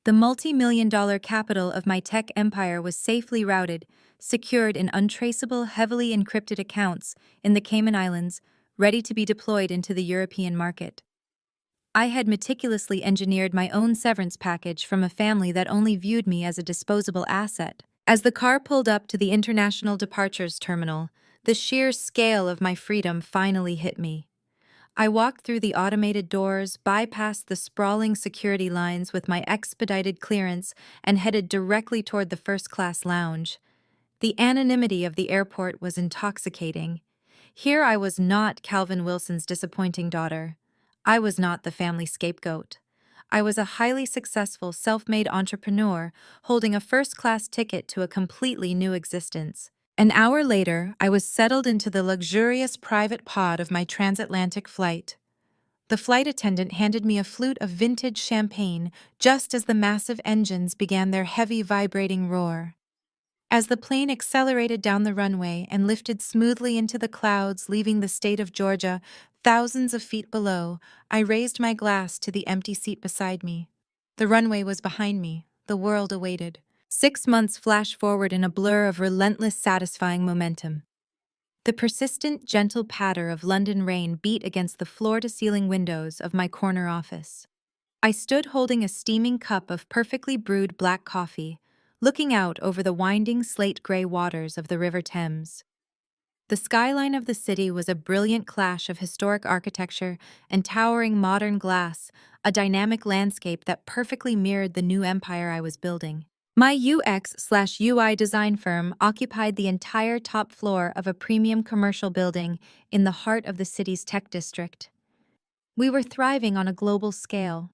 The multi-million-dollar capital of my tech empire was safely routed, secured in untraceable, heavily encrypted accounts in the Cayman Islands, ready to be deployed into the European market. I had meticulously engineered my own severance package from a family that only viewed me as a disposable asset. As the car pulled up to the International Departures Terminal, the sheer scale of my freedom finally hit me. I walked through the automated doors, bypassed the sprawling security lines with my expedited clearance, and headed directly toward the first-class lounge. The anonymity of the airport was intoxicating. Here I was not Calvin Wilson's disappointing daughter. I was not the family scapegoat. I was a highly successful, self-made entrepreneur holding a first-class ticket to a completely new existence. An hour later, I was settled into the luxurious private pod of my transatlantic flight. The flight attendant handed me a flute of vintage champagne just as the massive engines began their heavy, vibrating roar. As the plane accelerated down the runway and lifted smoothly into the clouds, leaving the state of Georgia thousands of feet below, I raised my glass to the empty seat beside me. The runway was behind me. The world awaited. 6 months flashed forward in a blur of relentless, satisfying momentum. The persistent, gentle patter of London rain beat against the floor-to-ceiling windows of my corner office. I stood holding a steaming cup of perfectly brewed black coffee, looking out over the winding slate-gray waters of the River Thames. The skyline of the city was a brilliant clash of historic architecture and towering modern glass, a dynamic landscape that perfectly mirrored the new empire I was building. My UX/UI design firm occupied the entire top floor of a premium commercial building in the heart of the city's tech district. We were thriving on a global scale.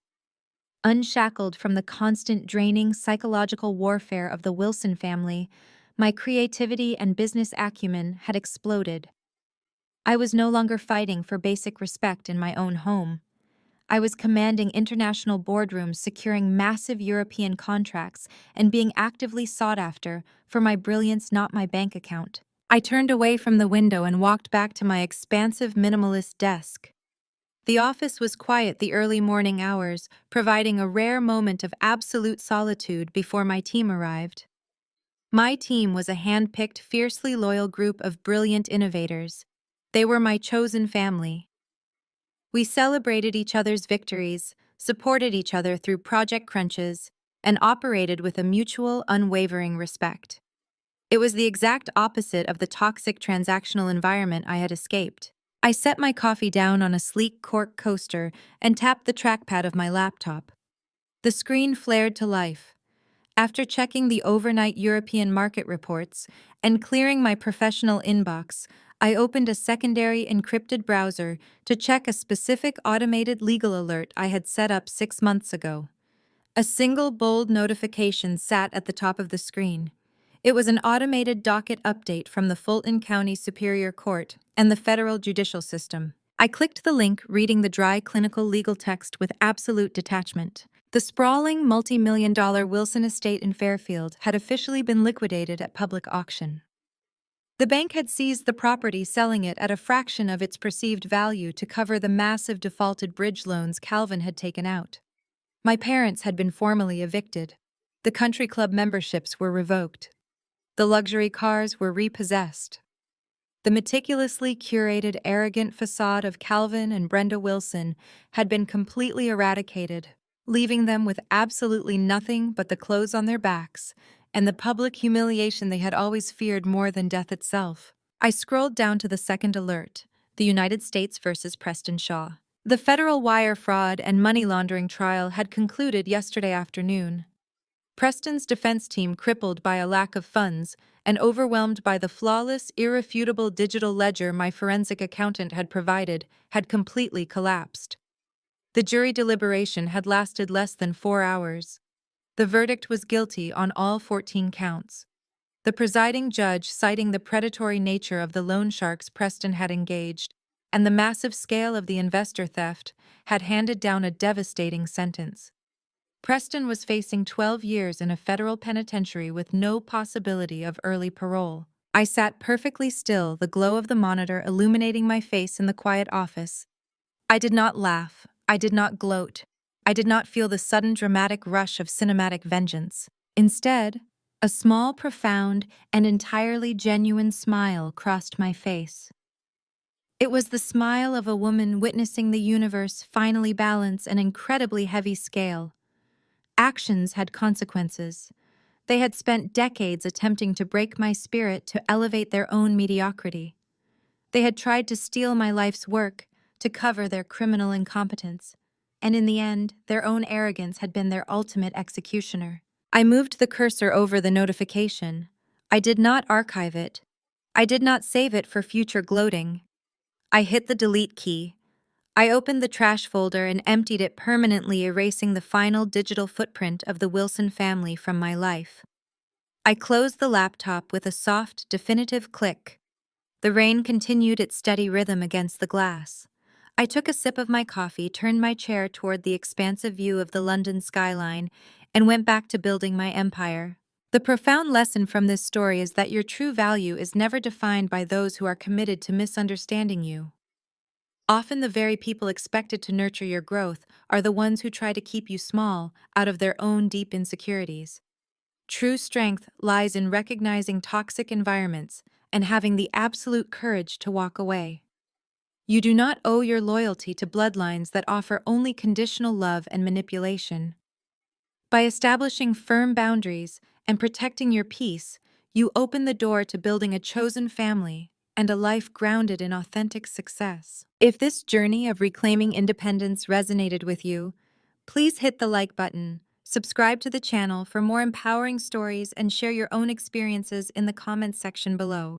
Unshackled from the constant draining psychological warfare of the Wilson family, my creativity and business acumen had exploded. I was no longer fighting for basic respect in my own home. I was commanding international boardrooms, securing massive European contracts, and being actively sought after for my brilliance, not my bank account. I turned away from the window and walked back to my expansive minimalist desk. The office was quiet the early morning hours, providing a rare moment of absolute solitude before my team arrived. My team was a hand-picked, fiercely loyal group of brilliant innovators. They were my chosen family. We celebrated each other's victories, supported each other through project crunches, and operated with a mutual, unwavering respect. It was the exact opposite of the toxic transactional environment I had escaped. I set my coffee down on a sleek cork coaster and tapped the trackpad of my laptop. The screen flared to life. After checking the overnight European market reports and clearing my professional inbox, I opened a secondary encrypted browser to check a specific automated legal alert I had set up 6 months ago. A single bold notification sat at the top of the screen. It was an automated docket update from the Fulton County Superior Court and the federal judicial system. I clicked the link, reading the dry clinical legal text with absolute detachment. The sprawling, multi-million-dollar Wilson estate in Fairfield had officially been liquidated at public auction. The bank had seized the property, selling it at a fraction of its perceived value to cover the massive defaulted bridge loans Calvin had taken out. My parents had been formally evicted. The country club memberships were revoked. The luxury cars were repossessed. The meticulously curated, arrogant facade of Calvin and Brenda Wilson had been completely eradicated, leaving them with absolutely nothing but the clothes on their backs and the public humiliation they had always feared more than death itself. I scrolled down to the second alert, the United States versus Preston Shaw. The federal wire fraud and money laundering trial had concluded yesterday afternoon. Preston's defense team, crippled by a lack of funds and overwhelmed by the flawless, irrefutable digital ledger my forensic accountant had provided, had completely collapsed. The jury deliberation had lasted less than 4 hours. The verdict was guilty on all 14 counts. The presiding judge, citing the predatory nature of the loan sharks Preston had engaged and the massive scale of the investor theft, had handed down a devastating sentence. Preston was facing 12 years in a federal penitentiary with no possibility of early parole. I sat perfectly still, the glow of the monitor illuminating my face in the quiet office. I did not laugh. I did not gloat. I did not feel the sudden dramatic rush of cinematic vengeance. Instead, a small, profound, and entirely genuine smile crossed my face. It was the smile of a woman witnessing the universe finally balance an incredibly heavy scale. Actions had consequences. They had spent decades attempting to break my spirit to elevate their own mediocrity. They had tried to steal my life's work to cover their criminal incompetence, and in the end, their own arrogance had been their ultimate executioner. I moved the cursor over the notification. I did not archive it. I did not save it for future gloating. I hit the delete key. I opened the trash folder and emptied it, permanently erasing the final digital footprint of the Wilson family from my life. I closed the laptop with a soft, definitive click. The rain continued its steady rhythm against the glass. I took a sip of my coffee, turned my chair toward the expansive view of the London skyline, and went back to building my empire. The profound lesson from this story is that your true value is never defined by those who are committed to misunderstanding you. Often the very people expected to nurture your growth are the ones who try to keep you small out of their own deep insecurities. True strength lies in recognizing toxic environments and having the absolute courage to walk away. You do not owe your loyalty to bloodlines that offer only conditional love and manipulation. By establishing firm boundaries and protecting your peace, you open the door to building a chosen family and a life grounded in authentic success. If this journey of reclaiming independence resonated with you, please hit the like button, subscribe to the channel for more empowering stories, and share your own experiences in the comments section below.